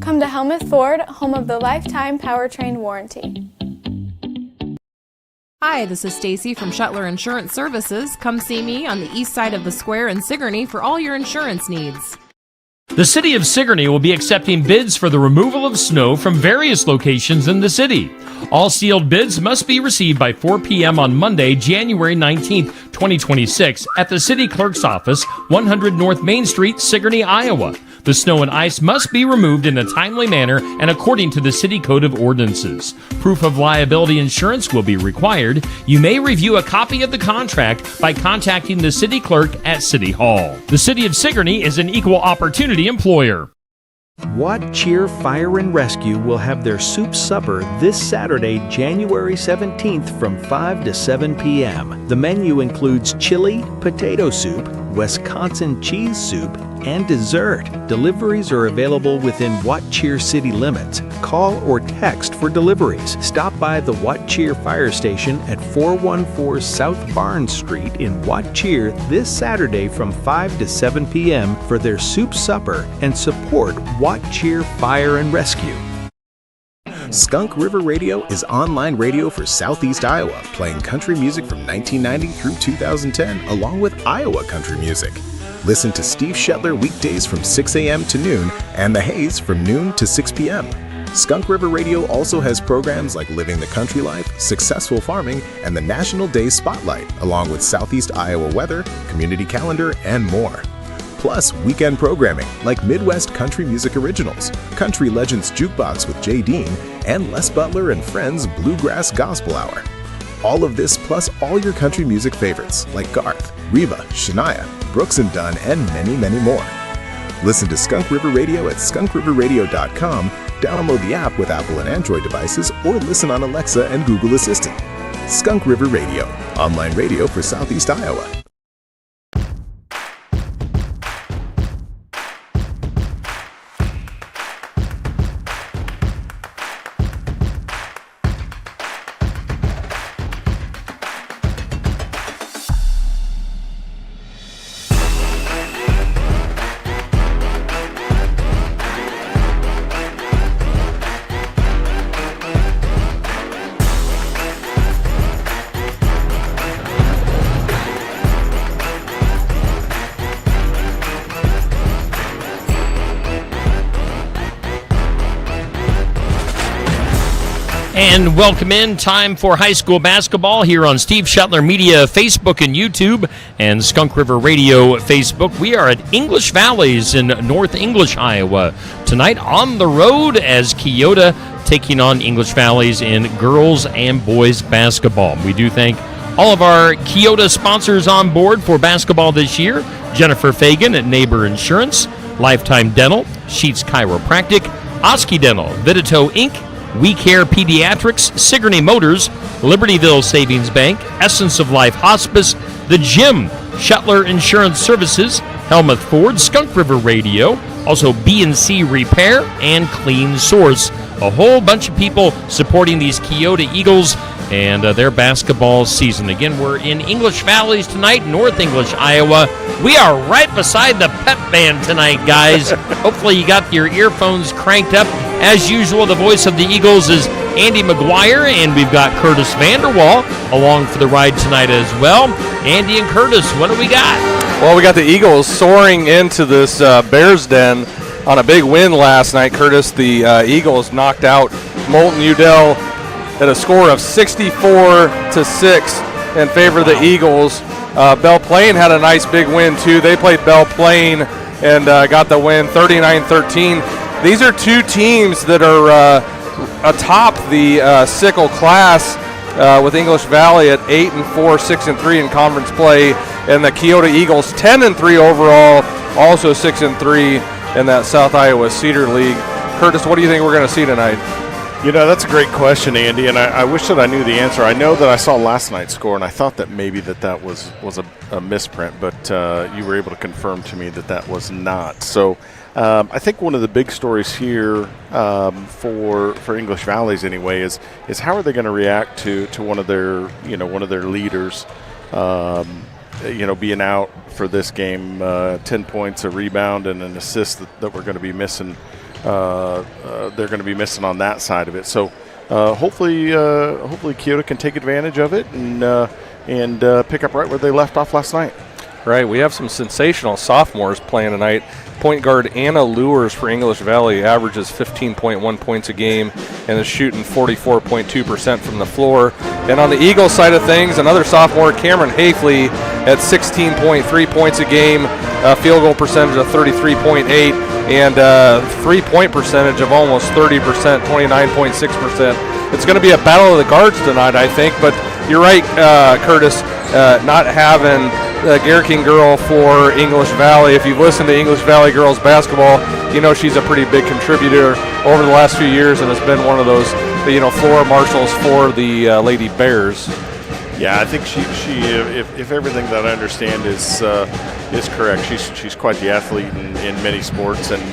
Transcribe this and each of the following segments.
Come to Helmuth Ford, home of the lifetime powertrain warranty. Hi, this is Stacy from Shuttler Insurance Services. Come see me on the east side of the square in Sigourney for all your insurance needs. The City of Sigourney will be accepting bids for the removal of snow from various locations in the city. All sealed bids must be received by 4 p.m. on Monday, January 19th, 2026, at the City Clerk's Office, 100 North Main Street, Sigourney, Iowa. The snow and ice must be removed in a timely manner and according to the City Code of Ordinances. Proof of liability insurance will be required. You may review a copy of the contract by contacting the City Clerk at City Hall. The City of Sigourney is an equal opportunity employer. Watt Cheer Fire and Rescue will have their soup supper this Saturday, January 17th from 5 to 7 p.m. The menu includes chili, potato soup, Wisconsin cheese soup, and dessert. Deliveries are available within Watt Cheer city limits. Call or text for deliveries. Stop by the Watt Cheer Fire Station at 414 South Barnes Street in Watt Cheer this Saturday from 5 to 7 p.m. for their soup supper and support Watt Cheer Fire and Rescue. Skunk River Radio is online radio for Southeast Iowa, playing country music from 1990 through 2010, along with Iowa country music. Listen to Steve Shetler weekdays from 6 a.m. to noon and The Haze from noon to 6 p.m. Skunk River Radio also has programs like Living the Country Life, Successful Farming, and the National Day Spotlight, along with Southeast Iowa weather, community calendar, and more. Plus, weekend programming like Midwest Country Music Originals, Country Legends Jukebox with Jay Dean, and Les Butler and Friends Bluegrass Gospel Hour. All of this plus all your country music favorites like Garth, Reba, Shania, Brooks and Dunn, and many, many more. Listen to Skunk River Radio at skunkriverradio.com, download the app with Apple and Android devices, or listen on Alexa and Google Assistant. Skunk River Radio, online radio for Southeast Iowa. And welcome in. Time for high school basketball here on Steve Shetler Media Facebook and YouTube and Skunk River Radio Facebook. We are at English Valleys in North English, Iowa. Tonight on the road as Keota taking on English Valleys in girls and boys basketball. We do thank all of our Keota sponsors on board for basketball this year. Jennifer Fagan at Neighbor Insurance, Lifetime Dental, Sheets Chiropractic, Oski Dental, Vidito Inc., We Care Pediatrics, Sigourney Motors, Libertyville Savings Bank, Essence of Life Hospice, The Gym, Shuttler Insurance Services, Helmuth Ford, Skunk River Radio, also B&C Repair, and Clean Source. A whole bunch of people supporting these Keota Eagles and their basketball season. Again, we're in English Valleys tonight, North English, Iowa. We are right beside the pep band tonight, guys. Hopefully you got your earphones cranked up. As usual, the voice of the Eagles is Andy McGuire, and we've got Curtis Vanderwall along for the ride tonight as well. Andy and Curtis, what do we got? Well, we got the Eagles soaring into this Bears den on a big win last night. Curtis, the Eagles knocked out Moulton Udell at a score of 64-6 in favor of the Eagles. Belle Plaine had a nice big win too. They played Belle Plaine and got the win 39-13. These are two teams that are atop the Sickle class with English Valley at 8-4, 6-3 in conference play, and the Keota Eagles 10-3 overall, also 6-3 in that South Iowa Cedar League. Curtis, what do you think we're going to see tonight? You know, that's a great question, Andy, and I wish that I knew the answer. I know that I saw last night's score, and I thought that maybe that was a misprint, but you were able to confirm to me that was not. So I think one of the big stories here for English Valleys anyway is how are they going to react to one of their leaders being out for this game, 10 points, a rebound, and an assist that we're going to be missing they're going to be missing on that side of it. So hopefully Keota can take advantage of it and pick up right where they left off last night. Right, we have some sensational sophomores playing tonight. Point guard Anna Lewers for English Valley averages 15.1 points a game and is shooting 44.2% from the floor. And on the Eagles side of things, another sophomore, Cameron Hafley, at 16.3 points a game, field goal percentage of 33.8, and three-point percentage of almost 30%, 29.6%. It's going to be a battle of the guards tonight, I think, but you're right, Curtis, not having the Garrican girl for English Valley. If you've listened to English Valley girls basketball, you know she's a pretty big contributor over the last few years and has been one of those, floor marshals for the Lady Bears. Yeah, I think she if everything that I understand is correct, she's quite the athlete in many sports, and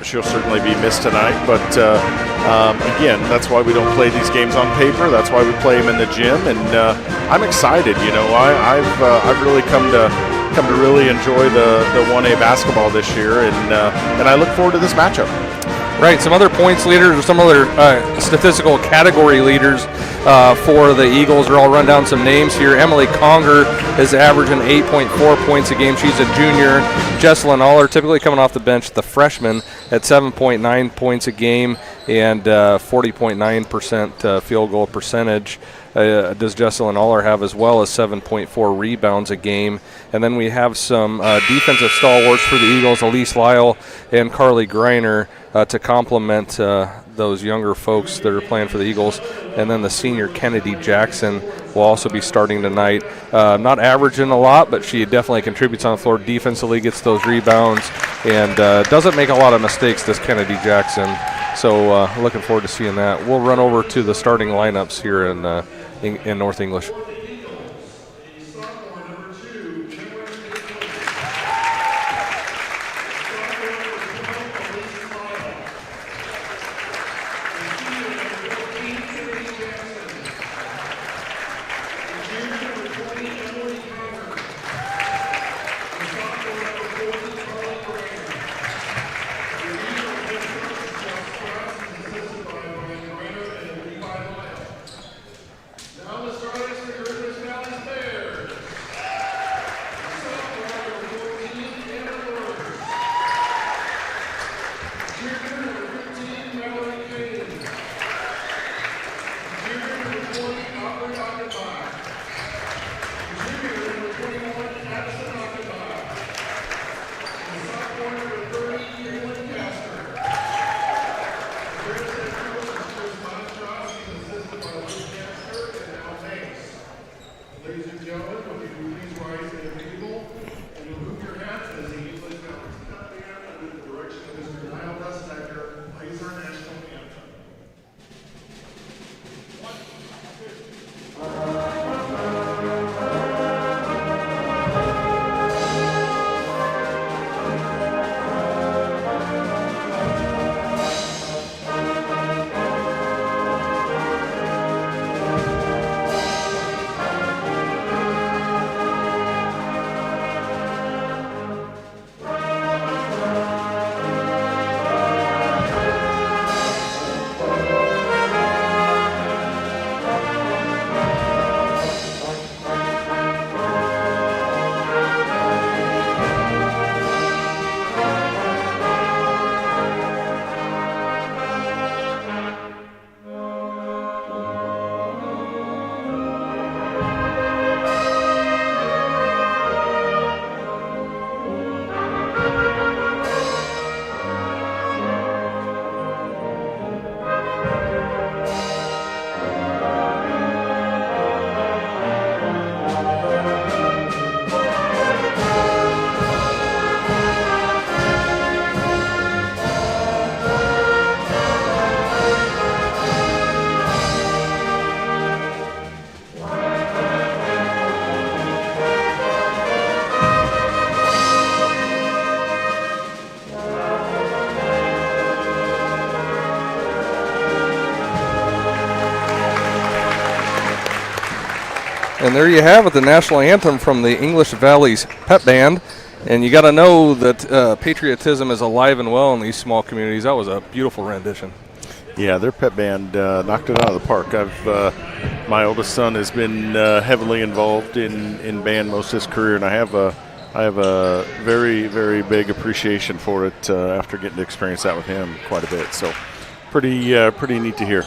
she'll certainly be missed tonight. But again, that's why we don't play these games on paper. That's why we play them in the gym, and I'm excited. I've really come to really enjoy the 1A basketball this year, and I look forward to this matchup. Right, some other points leaders or some other statistical category leaders for the Eagles. I'll run down some names here. Emily Conger is averaging 8.4 points a game. She's a junior. Jesselyn Aller, typically coming off the bench, the freshman, at 7.9 points a game and 40.9% field goal percentage. Does Jesselyn Aller have, as well as 7.4 rebounds a game. And then we have some defensive stalwarts for the Eagles, Elise Lyle and Carly Greiner, to complement those younger folks that are playing for the Eagles. And then the senior Kennedy Jackson will also be starting tonight. Not averaging a lot, but she definitely contributes on the floor defensively, gets those rebounds, and doesn't make a lot of mistakes, this Kennedy Jackson. So looking forward to seeing that. We'll run over to the starting lineups here in North English. And there you have it, the national anthem from the English Valley's pep band. And you got to know that patriotism is alive and well in these small communities. That was a beautiful rendition. Yeah, their pep band knocked it out of the park. My oldest son has been heavily involved in band most of his career, and I have a very, very big appreciation for it after getting to experience that with him quite a bit. So pretty neat to hear.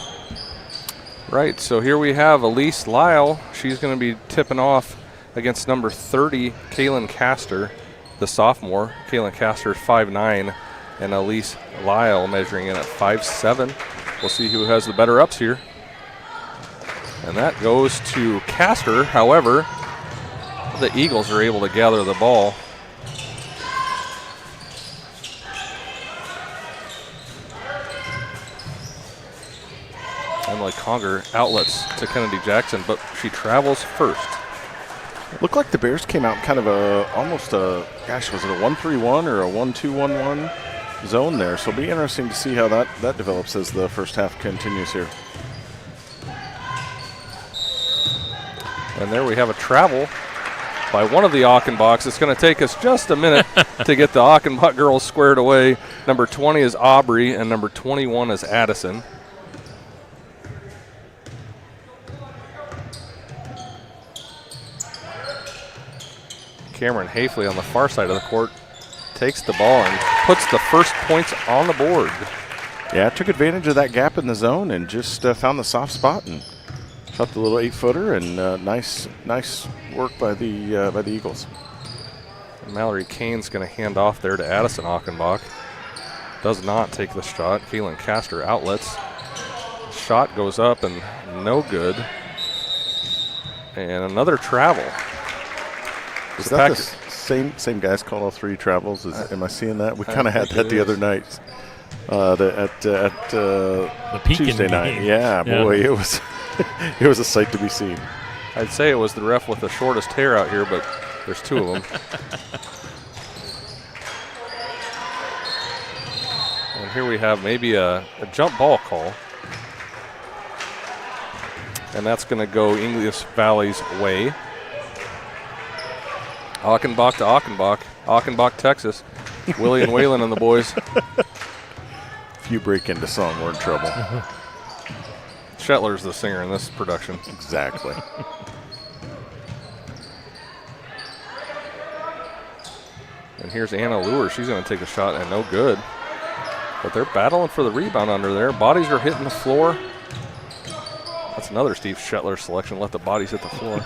Right, so here we have Elise Lyle. She's going to be tipping off against number 30, Kaylin Castor, the sophomore. Kaylin Castor is 5'9", and Elise Lyle measuring in at 5'7". We'll see who has the better ups here. And that goes to Castor. However, the Eagles are able to gather the ball. Emily Conger outlets to Kennedy Jackson, but she travels first. Looked like the Bears came out kind of almost a, gosh, was it a 1-3-1 or a 1-2-1-1 zone there? So it'll be interesting to see how that develops as the first half continues here. And there we have a travel by one of the Achenbachs. It's going to take us just a minute to get the Achenbach girls squared away. Number 20 is Aubrey, and number 21 is Addison. Cameron Hafley on the far side of the court takes the ball and puts the first points on the board. Yeah, took advantage of that gap in the zone and just found the soft spot and shot the little 8-footer, and nice work by the Eagles. Mallory Kane's going to hand off there to Addison Achenbach. Does not take the shot. Kaylin Castor outlets. Shot goes up and no good. And another travel. Is that the same guys called all three travels? Am I seeing that? We kind of had that the other night at the Tuesday night. Yeah, boy, it was it was a sight to be seen. I'd say it was the ref with the shortest hair out here, but there's two of them. And here we have maybe a jump ball call. And that's going to go English Valley's way. Achenbach to Achenbach. Achenbach, Texas. Willie and Waylon and the boys. If you break into song, we're in trouble. Shetler's the singer in this production. Exactly. And here's Anna Lure. She's going to take a shot and no good. But they're battling for the rebound under there. Bodies are hitting the floor. That's another Steve Shetler selection. Let the bodies hit the floor.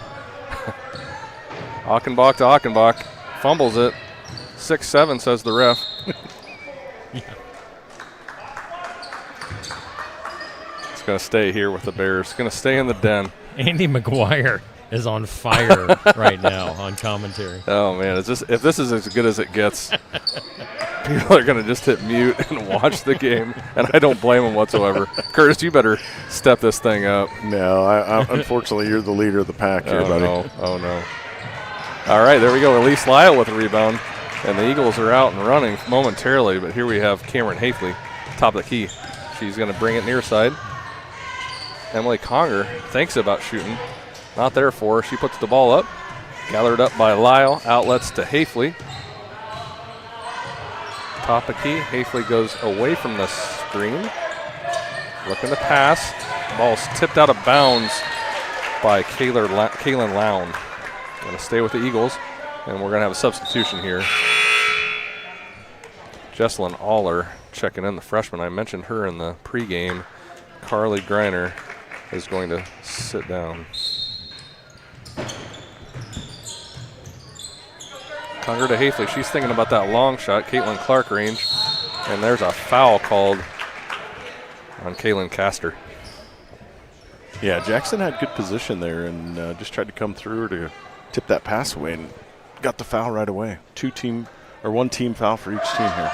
Achenbach to Achenbach. Fumbles it. 6-7 says the ref. It's going to stay here with the Bears. It's going to stay in the den. Andy McGuire is on fire right now on commentary. Oh, man. If this is as good as it gets, people are going to just hit mute and watch the game, and I don't blame them whatsoever. Curtis, you better step this thing up. No, unfortunately, you're the leader of the pack here, buddy. No. Oh, no. All right, there we go. Elise Lyle with a rebound, and the Eagles are out and running momentarily, but here we have Cameron Hafley, top of the key. She's going to bring it near side. Emily Conger thinks about shooting. Not there for her. She puts the ball up. Gathered up by Lyle. Outlets to Hafley. Top of key. Hafley goes away from the screen. Looking to pass. Ball's tipped out of bounds by Kaylin Lown. Going to stay with the Eagles, and we're going to have a substitution here. Jesselyn Aller checking in, the freshman. I mentioned her in the pregame. Carly Greiner is going to sit down. Conger to Hafley. She's thinking about that long shot. Caitlin Clark range. And there's a foul called on Kaylin Castor. Yeah, Jackson had good position there and just tried to come through to tip that pass away and got the foul right away. One team foul for each team here.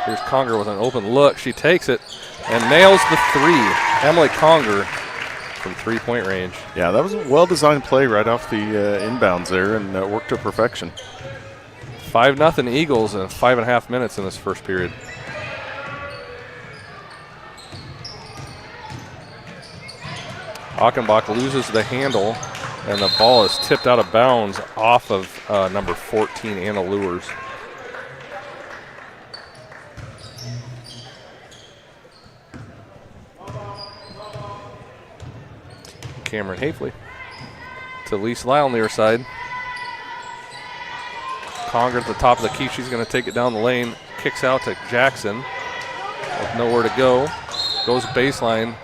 Here's Conger with an open look. She takes it and nails the three. Emily Conger from three-point range. Yeah, that was a well-designed play right off the inbounds there, and worked to perfection. 5-0 Eagles in 5.5 minutes in this first period. Achenbach loses the handle And the ball is tipped out of bounds off of number 14, Anna Lures. Cameron Hafley to Lise Lyle on the near side. Conger at the top of the key. She's going to take it down the lane. Kicks out to Jackson with nowhere to go. Goes baseline.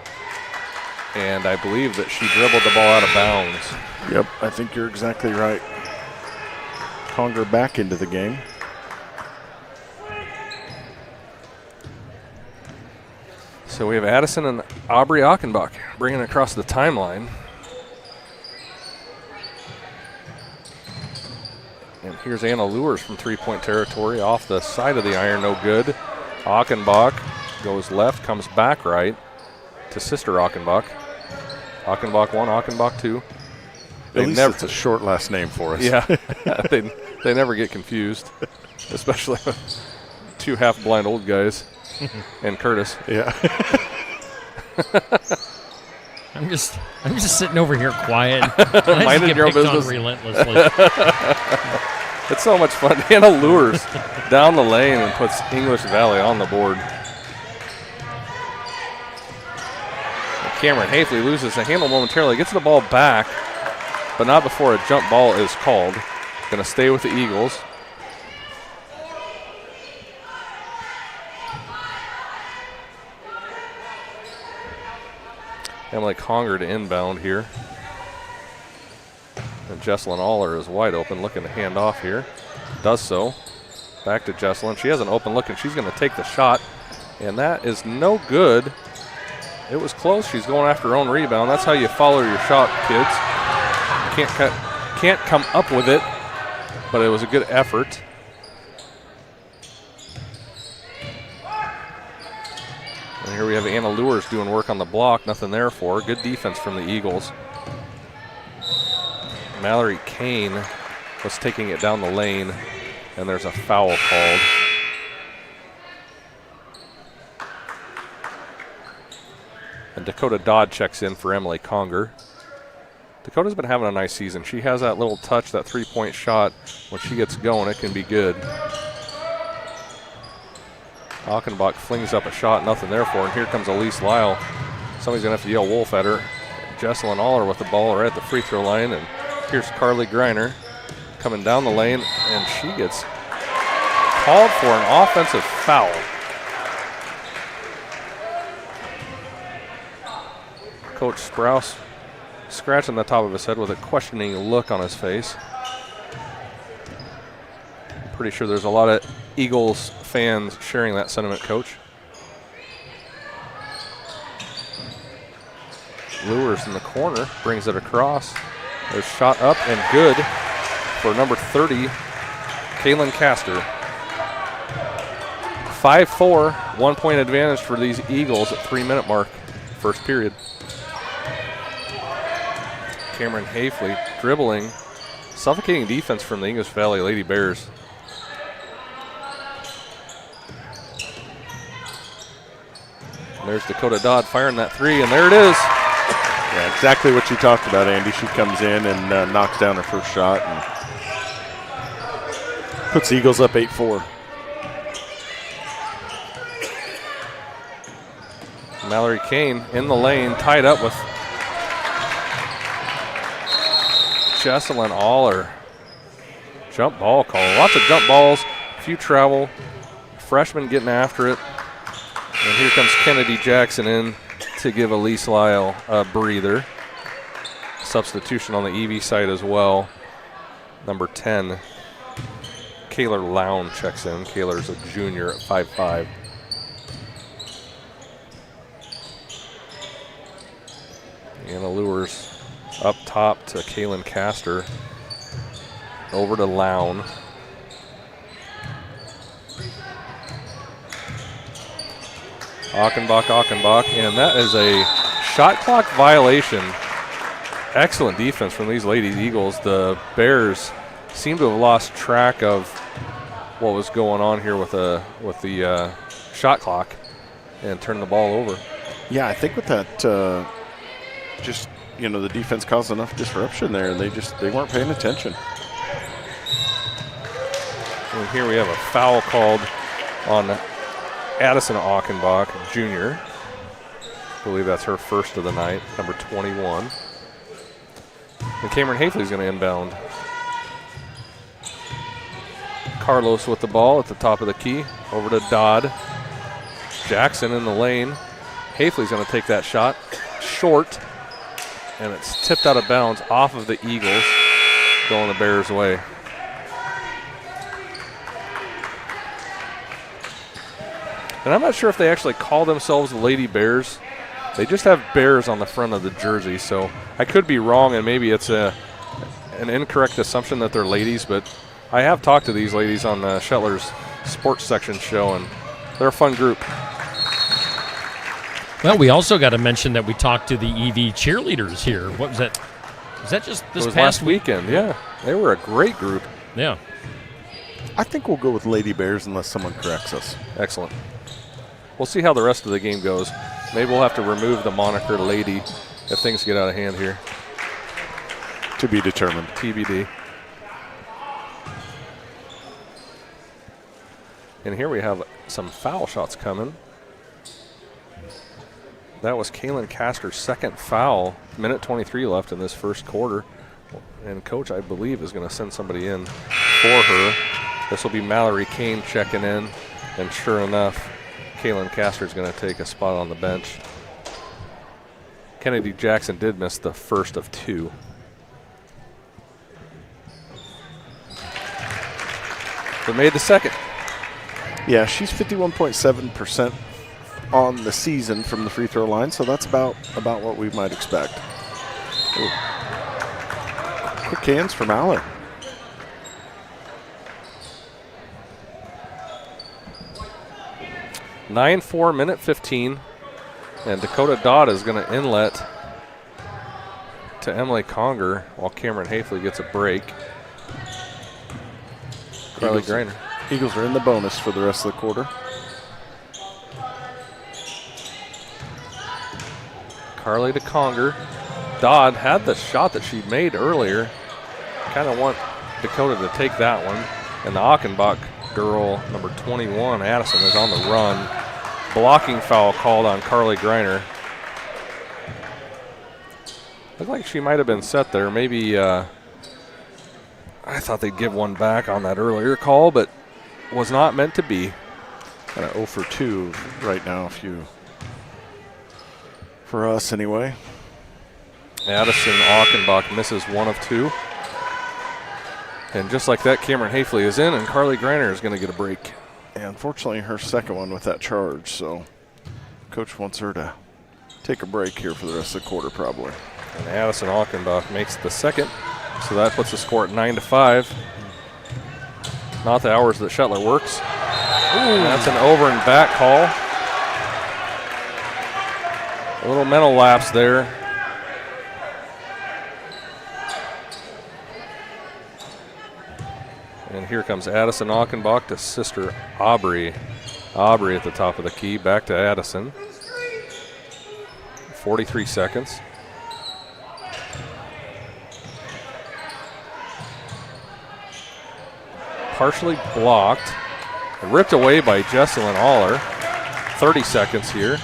And I believe that she dribbled the ball out of bounds. Yep, I think you're exactly right. Conger back into the game. So we have Addison and Aubrey Achenbach bringing it across the timeline. And here's Anna Lures from three-point territory off the side of the iron, no good. Achenbach goes left, comes back right to sister Achenbach. Achenbach 1, Achenbach 2. At least it's a short last name for us. Yeah, they never get confused, especially two half-blind old guys and Curtis. Yeah. I'm just sitting over here quiet. Minding your own business. Relentlessly. It's so much fun. Anna Lures down the lane and puts English Valley on the board. And Cameron Hafley loses the handle momentarily, gets the ball back, but not before a jump ball is called. Going to stay with the Eagles. Emily Conger to inbound here. And Jesselyn Aller is wide open, looking to hand off here. Does so. Back to Jesselyn. She has an open look, and she's going to take the shot. And that is no good. It was close. She's going after her own rebound. That's how you follow your shot, kids. Can't come up with it, but it was a good effort. And here we have Anna Lures doing work on the block. Nothing there for her. Good defense from the Eagles. Mallory Kane was taking it down the lane, and there's a foul called. And Dakota Dodd checks in for Emily Conger. Dakota's been having a nice season. She has that little touch, that three-point shot. When she gets going, it can be good. Achenbach flings up a shot, nothing there for her. And here comes Elise Lyle. Somebody's going to have to yell wolf at her. Jesselyn Aller with the ball right at the free throw line. And here's Carly Greiner coming down the lane, and she gets called for an offensive foul. Coach Sprouse scratching the top of his head with a questioning look on his face. I'm pretty sure there's a lot of Eagles fans sharing that sentiment, Coach. Lures in the corner, brings it across. There's shot up and good for number 30, Kaylin Castor. 5-4, 1 point advantage for these Eagles at 3-minute mark, first period. Cameron Hafley dribbling, suffocating defense from the English Valley Lady Bears. And there's Dakota Dodd firing that three, and there it is. Yeah, exactly what you talked about, Andy. She comes in and knocks down her first shot and puts the Eagles up 8-4. Mallory Kane in the lane, tied up with Jesselyn Aller. Jump ball call. Lots of jump balls, a few travel. Freshman getting after it. And here comes Kennedy Jackson in to give Elise Lyle a breather. Substitution on the EV side as well. Number 10, Kaylor Lown checks in. Kaylor's a junior at 5'5". Anna Lures up top to Kaylin Castor. Over to Lown. Achenbach, and that is a shot clock violation. Excellent defense from these Lady Eagles. The Bears seem to have lost track of what was going on here with the shot clock and turned the ball over. Yeah, I think with that, just the defense caused enough disruption there, and they weren't paying attention. And here we have a foul called on Addison Achenbach, Jr. I believe that's her first of the night, number 21. And Cameron Hafley's going to inbound. Carlos with the ball at the top of the key, over to Dodd. Jackson in the lane. Hafley's going to take that shot, short, and it's tipped out of bounds off of the Eagles, going the Bears' way. And I'm not sure if they actually call themselves the Lady Bears. They just have bears on the front of the jersey, so I could be wrong, and maybe it's an incorrect assumption that they're ladies, but I have talked to these ladies on Shetler's sports section show, and they're a fun group. Well, we also got to mention that we talked to the EV cheerleaders here. What was that? Was that just this it was past last weekend? Yeah, they were a great group. Yeah. I think we'll go with Lady Bears unless someone corrects us. Excellent. We'll see how the rest of the game goes. Maybe we'll have to remove the moniker Lady if things get out of hand here. To be determined. TBD. And here we have some foul shots coming. That was Kaylin Castor's second foul. Minute 23 left in this first quarter. And Coach, I believe, is going to send somebody in for her. This will be Mallory Kane checking in. And sure enough, Kaylin Castor is going to take a spot on the bench. Kennedy Jackson did miss the first of two. But made the second. Yeah, she's 51.7% on the season from the free throw line, so that's about what we might expect. Ooh. Quick hands for Mallory. (9-4) minute 15, and Dakota Dodd is going to inlet to Emily Conger while Cameron Hafley gets a break. Carly Greiner. Eagles are in the bonus for the rest of the quarter. Carly to Conger. Dodd had the shot that she made earlier. Kind of want Dakota to take that one. And the Achenbach girl, number 21, Addison, is on the run. Blocking foul called on Carly Greiner. Looked like she might have been set there. Maybe I thought they'd give one back on that earlier call, but was not meant to be. Kind of 0 for 2 right now, for us anyway. Addison Achenbach misses 1 of 2. And just like that, Cameron Hafley is in, and Carly Greiner is going to get a break. And unfortunately, her second one with that charge, so Coach wants her to take a break here for the rest of the quarter probably. And Addison Achenbach makes the second, so that puts the score at 9-5. Not the hours that Shetler works. Ooh. That's an over and back call. A little mental lapse there. And here comes Addison Achenbach to sister Aubrey. Aubrey at the top of the key, back to Addison. 43 seconds. Partially blocked. Ripped away by Jesselyn Aller. 30 seconds here.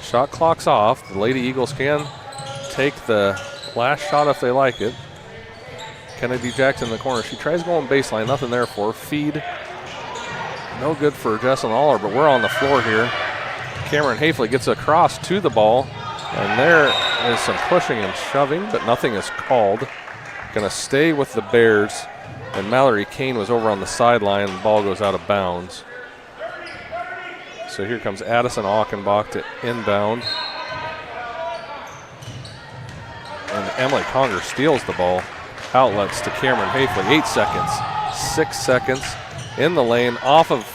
Shot clock's off. The Lady Eagles can take the last shot if they like it. Kennedy Jackson in the corner. She tries going baseline. Nothing there for her. Feed. No good for Jesselyn Aller, but we're on the floor here. Cameron Hafley gets across to the ball. And there is some pushing and shoving, but nothing is called. Going to stay with the Bears. And Mallory Kane was over on the sideline. The ball goes out of bounds. So here comes Addison Achenbach to inbound. And Emily Conger steals the ball. Outlets to Cameron Hafley. 8 seconds. 6 seconds in the lane. Off of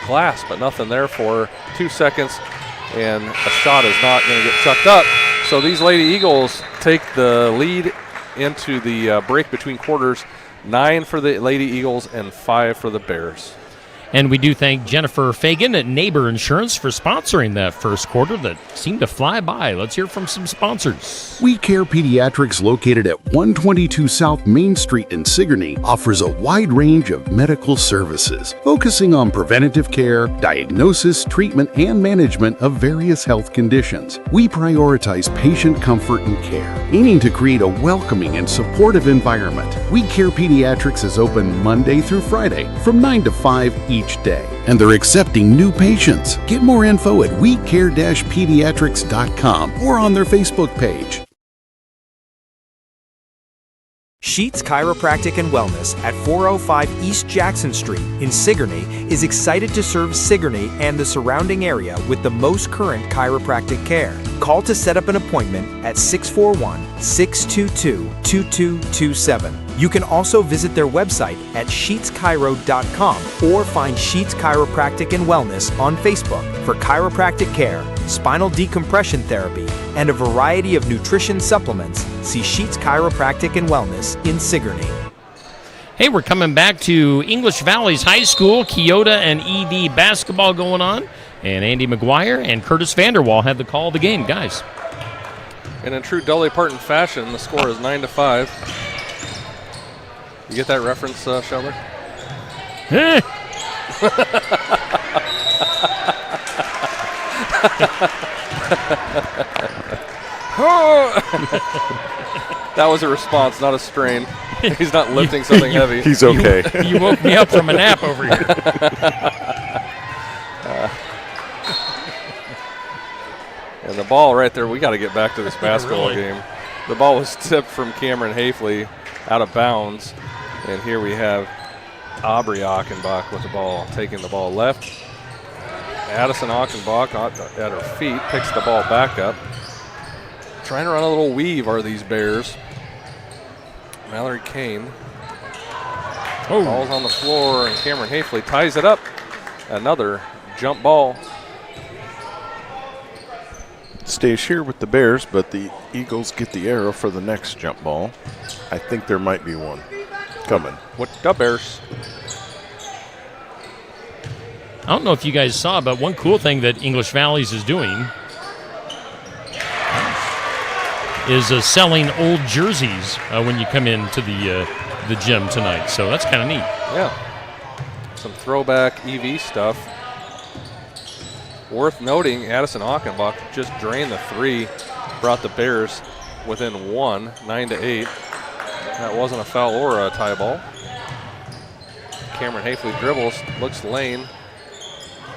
glass, but nothing there for her. 2 seconds. And a shot is not going to get chucked up. So these Lady Eagles take the lead into the break between quarters. 9 for the Lady Eagles and 5 for the Bears. And we do thank Jennifer Fagan at Neighbor Insurance for sponsoring that first quarter that seemed to fly by. Let's hear from some sponsors. We Care Pediatrics, located at 122 South Main Street in Sigourney, offers a wide range of medical services, focusing on preventative care, diagnosis, treatment, and management of various health conditions. We prioritize patient comfort and care, aiming to create a welcoming and supportive environment. We Care Pediatrics is open Monday through Friday from 9 to 5 each day, and they're accepting new patients. Get more info at wecare-pediatrics.com or on their Facebook page. Sheets Chiropractic and Wellness at 405 East Jackson Street in Sigourney is excited to serve Sigourney and the surrounding area with the most current chiropractic care. Call to set up an appointment at 641-622-2227. You can also visit their website at sheetschiro.com or find Sheets Chiropractic and Wellness on Facebook for chiropractic care, spinal decompression therapy, and a variety of nutrition supplements. See Sheets Chiropractic and Wellness in Sigourney. Hey, we're coming back to English Valleys High School, Keota and ED basketball going on. And Andy McGuire and Curtis Vanderwall had the call of the game, guys. And in true Dolly Parton fashion, the score is 9-5. You get that reference, Shelby? That was a response, not a strain. He's not lifting something heavy. He's okay. You woke me up from a nap over here. And the ball right there, we got to get back to this basketball game. The ball was tipped from Cameron Hafley out of bounds. And here we have Aubrey Achenbach with the ball, taking the ball left. Addison Achenbach at her feet, picks the ball back up. Trying to run a little weave are these Bears. Mallory Kane falls on the floor, and Cameron Hafley ties it up. Another jump ball. Stays here with the Bears, but the Eagles get the arrow for the next jump ball. I think there might be one coming. With the Bears. I don't know if you guys saw, but one cool thing that English Valleys is doing is selling old jerseys when you come into the gym tonight. So that's kind of neat. Yeah. Some throwback EV stuff. Worth noting, Addison Achenbach just drained the three, brought the Bears within one, 9-8. That wasn't a foul or a tie ball. Cameron Hafley dribbles, looks lane.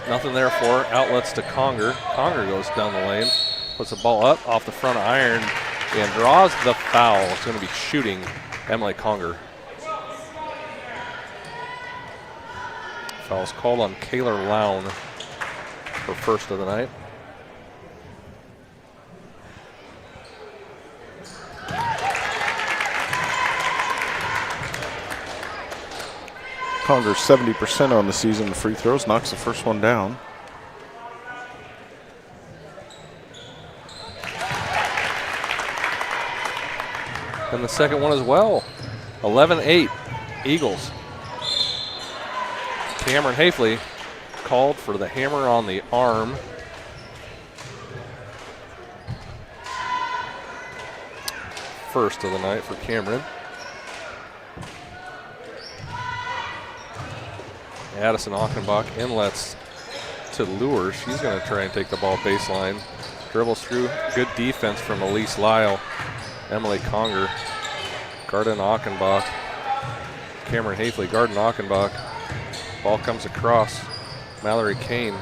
Nothing there for it. Outlets to Conger. Conger goes down the lane, puts the ball up off the front iron, and draws the foul. It's going to be shooting Emily Conger. Foul's called on Kaylor Lown, her first of the night. Conger's 70% on the season in free throws, knocks the first one down. And the second one as well. 11-8, Eagles. Cameron Hafley called for the hammer on the arm. First of the night for Cameron. Addison Achenbach inlets to Lure. She's going to try and take the ball baseline. Dribbles through. Good defense from Elise Lyle. Emily Conger. Garden Achenbach. Cameron Hafley. Garden Achenbach. Ball comes across. Mallory Kane.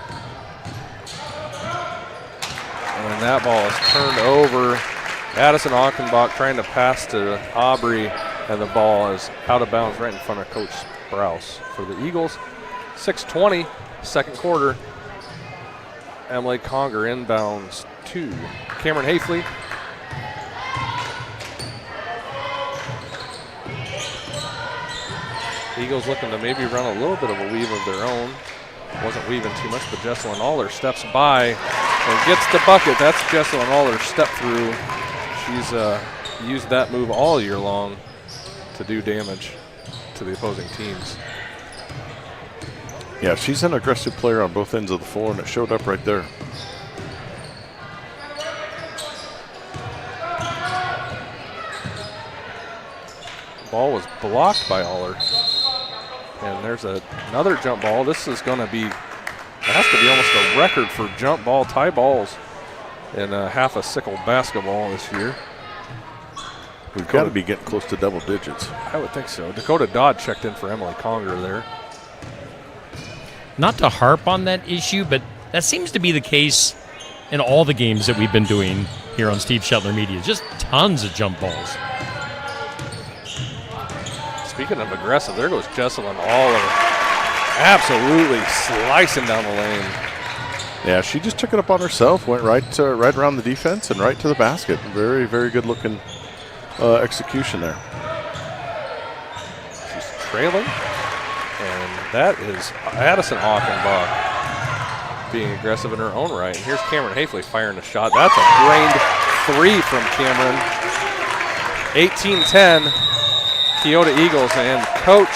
And that ball is turned over. Addison Achenbach trying to pass to Aubrey, and the ball is out of bounds right in front of Coach Sprouse for the Eagles. 6:20, second quarter. Emily Conger inbounds to Cameron Hafley. Eagles looking to maybe run a little bit of a weave of their own. Wasn't weaving too much, but Jesselyn Aller steps by and gets the bucket. That's Jesselyn Aller's step through. She's used that move all year long to do damage to the opposing teams. Yeah, she's an aggressive player on both ends of the floor, and it showed up right there. Ball was blocked by Aller. And there's another jump ball. This is going to be, it has to be almost a record for jump ball tie balls in half a sickle basketball this year. We've got to be getting close to double digits. I would think so. Dakota Dodd checked in for Emily Conger there. Not to harp on that issue, but that seems to be the case in all the games that we've been doing here on Steve Shetler Media. Just tons of jump balls. Speaking of aggressive, there goes Jesselyn Aller. Absolutely slicing down the lane. Yeah, she just took it up on herself, went right around the defense and right to the basket. Very, very good looking execution there. She's trailing, and that is Addison Achenbach being aggressive in her own right. And here's Cameron Hafley firing a shot. That's a drained three from Cameron. 18-10, Keota Eagles, and Coach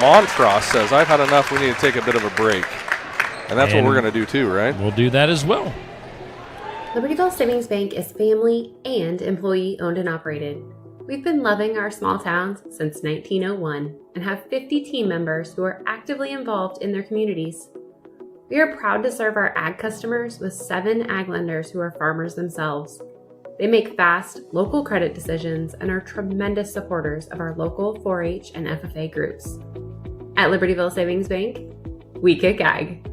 Montross says, I've had enough, we need to take a bit of a break. And that's what we're going to do too, right? We'll do that as well. Libertyville Savings Bank is family and employee owned and operated. We've been loving our small towns since 1901 and have 50 team members who are actively involved in their communities. We are proud to serve our ag customers with 7 ag lenders who are farmers themselves. They make fast, local credit decisions and are tremendous supporters of our local 4-H and FFA groups. At Libertyville Savings Bank, we kick ag.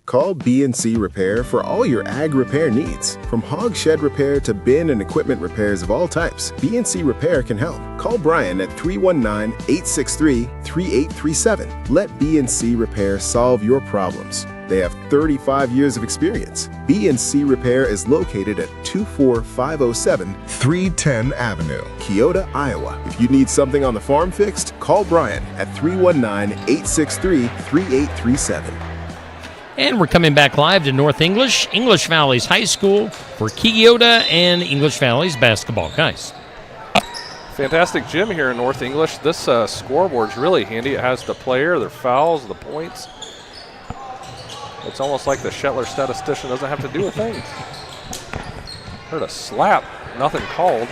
Call B&C Repair for all your ag repair needs. From hog shed repair to bin and equipment repairs of all types, B&C Repair can help. Call Brian at 319-863-3837. Let B&C Repair solve your problems. They have 35 years of experience. B&C Repair is located at 24507 310 Avenue, Keota, Iowa. If you need something on the farm fixed, call Brian at 319-863-3837. And we're coming back live to North English Valleys High School for Keota and English Valleys basketball. Guys. Fantastic gym here in North English. This scoreboard's really handy. It has the player, their fouls, the points. It's almost like the Shetler statistician doesn't have to do a thing. Heard a slap, nothing called.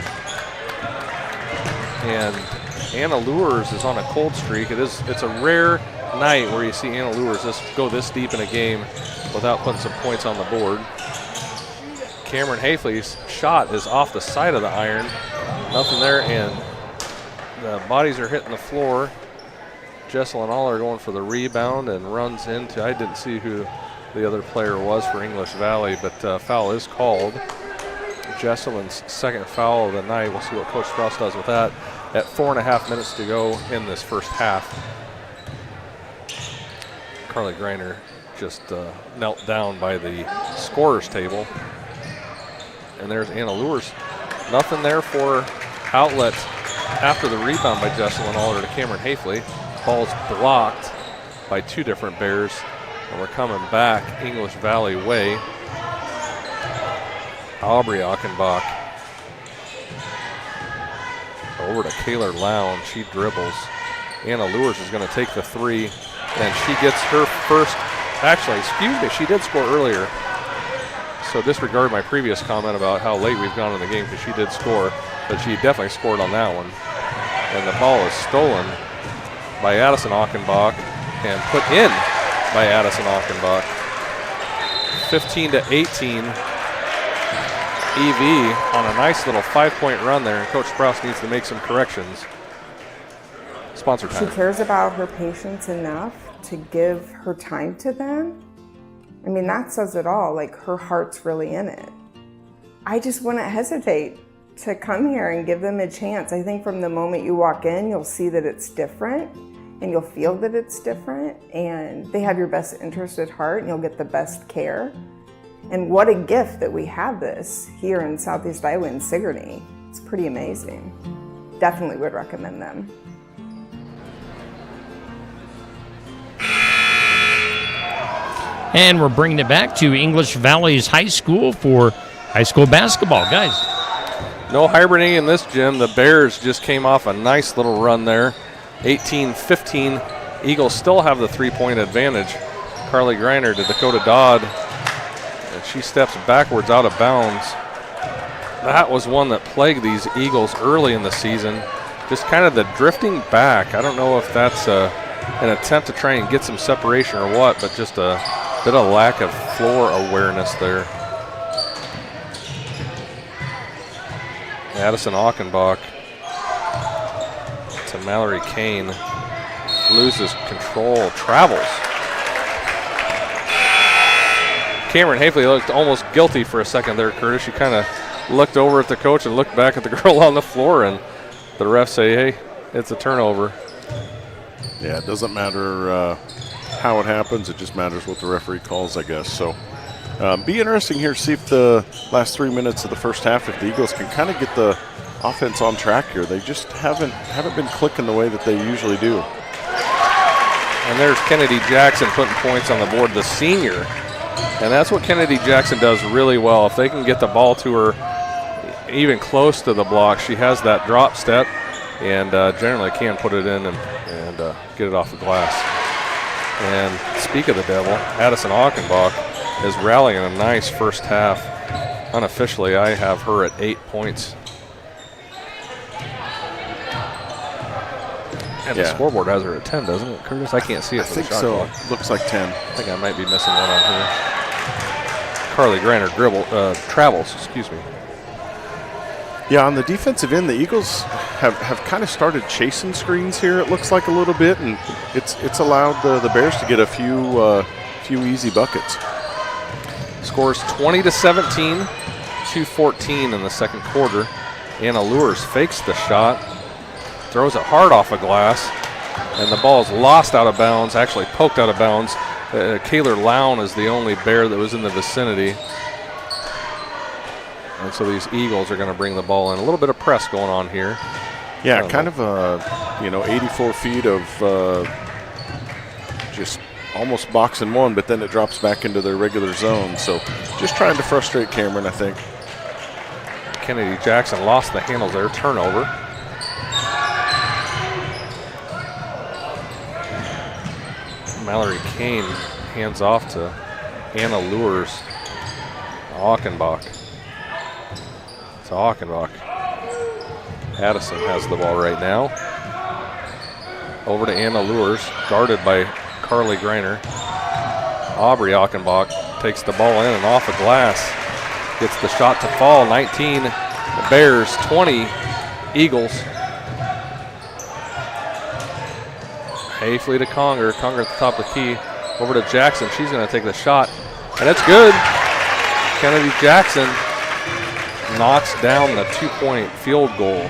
And Anna Lures is on a cold streak. It's a rare night where you see Anna Lures go this deep in a game without putting some points on the board. Cameron Hafley's shot is off the side of the iron. Nothing there, and the bodies are hitting the floor. Jesselyn Aller going for the rebound and runs into, I didn't see who the other player was for English Valley, but foul is called. Jesselyn's second foul of the night. We'll see what Coach Strauss does with that at 4.5 minutes to go in this first half. Carly Greiner just knelt down by the scorer's table. And there's Anna Lures. Nothing there for outlet after the rebound by Jesselyn Aller to Cameron Hafley. Ball's blocked by 2 different Bears. And we're coming back English Valley way. Aubrey Achenbach over to Kaylor Lown. She dribbles. Anna Lures is going to take the 3, and she gets her first. Actually, excuse me, she did score earlier. So disregard my previous comment about how late we've gone in the game, because she did score, but she definitely scored on that one. And the ball is stolen by Addison Achenbach and put in by Addison Achenbach. 15-18. EV on a nice little 5-point run there, and Coach Sprouse needs to make some corrections. Sponsor time. She cares about her patients enough to give her time to them. I mean, that says it all. Like, her heart's really in it. I just wouldn't hesitate to come here and give them a chance. I think from the moment you walk in, you'll see that it's different, and you'll feel that it's different, and they have your best interest at heart, and you'll get the best care. And what a gift that we have this here in Southeast Iowa in Sigourney. It's pretty amazing. Definitely would recommend them. And we're bringing it back to English Valleys High School for high school basketball. Guys. No hibernating in this gym. The Bears just came off a nice little run there. 18-15 Eagles still have the 3-point advantage. Carly Greiner to Dakota Dodd, and she steps backwards out of bounds. That was one that plagued these Eagles early in the season. Just kind of the drifting back. I don't know if that's an attempt to try and get some separation or what, but just a bit of lack of floor awareness there. Addison Achenbach to Mallory Kane. Loses control, travels. Cameron Hafley looked almost guilty for a second there, Curtis. She kind of looked over at the coach and looked back at the girl on the floor, and the refs say, hey, it's a turnover. Yeah, it doesn't matter how it happens. It just matters what the referee calls, I guess. So be interesting here to see if the last 3 minutes of the first half, if the Eagles can kind of get the offense on track here. They just haven't been clicking the way that they usually do. And there's Kennedy Jackson putting points on the board, the senior. And that's what Kennedy Jackson does really well. If they can get the ball to her even close to the block, she has that drop step and generally can put it in and get it off the glass. And speak of the devil, Addison Achenbach is rallying a nice first half. Unofficially, I have her at 8 points. And the scoreboard has her at 10, doesn't it, Curtis? I can't see it. I think so. Looks like 10. I think I might be missing one on her. Carly Greiner travels, excuse me. Yeah, on the defensive end, the Eagles have kind of started chasing screens here, it looks like a little bit, and it's allowed the Bears to get a few easy buckets. Scores 20-17, 2:14 in the second quarter. Anna Lures fakes the shot, throws it hard off a glass, and the ball is lost out of bounds, actually poked out of bounds. Kaylor Lown is the only Bear that was in the vicinity. And so these Eagles are going to bring the ball in. A little bit of press going on here. Yeah, kind of 84 feet of just almost box and one, but then it drops back into their regular zone. So just trying to frustrate Cameron, I think. Kennedy Jackson lost the handles there. Turnover. Mallory Kane hands off to Anna Lures. Achenbach. To Achenbach. Addison has the ball right now. Over to Anna Lures, guarded by Carly Greiner. Aubrey Achenbach takes the ball in and off a glass. Gets the shot to fall. 19 Bears, 20 Eagles. Hafley to Conger. Conger at the top of the key. Over to Jackson. She's going to take the shot. And it's good. Kennedy Jackson knocks down the 2-point field goal.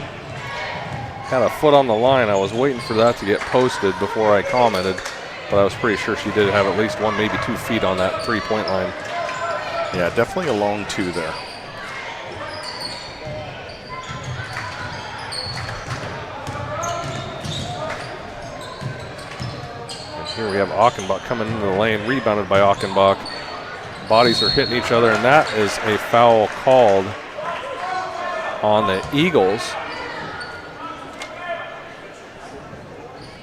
Had a foot on the line. I was waiting for that to get posted before I commented, but I was pretty sure she did have at least 1, maybe 2 feet on that 3-point line. Yeah, definitely a long 2 there. And here we have Achenbach coming into the lane, rebounded by Achenbach. Bodies are hitting each other, and that is a foul called on the Eagles.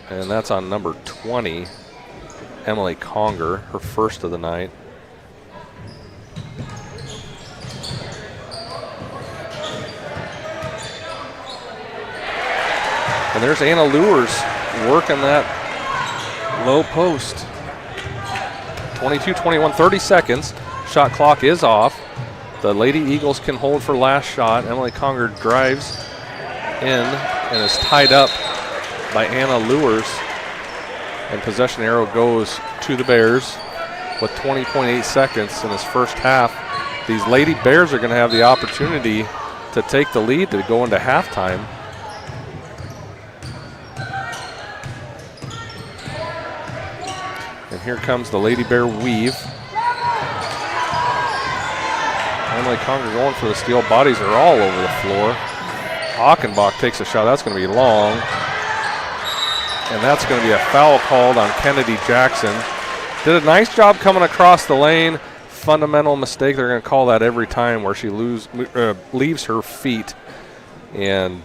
And that's on number 20, Emily Conger, her first of the night. And there's Anna Lures working that low post. 22-21, 30 seconds. Shot clock is off. The Lady Eagles can hold for last shot. Emily Conger drives in and is tied up by Anna Lures. And possession arrow goes to the Bears with 20.8 seconds in this first half. These Lady Bears are going to have the opportunity to take the lead to go into halftime. And here comes the Lady Bear weave. Emily Conger going for the steal. Bodies are all over the floor. Achenbach takes a shot. That's going to be long. And that's going to be a foul called on Kennedy Jackson. Did a nice job coming across the lane. Fundamental mistake. They're going to call that every time where she leaves her feet and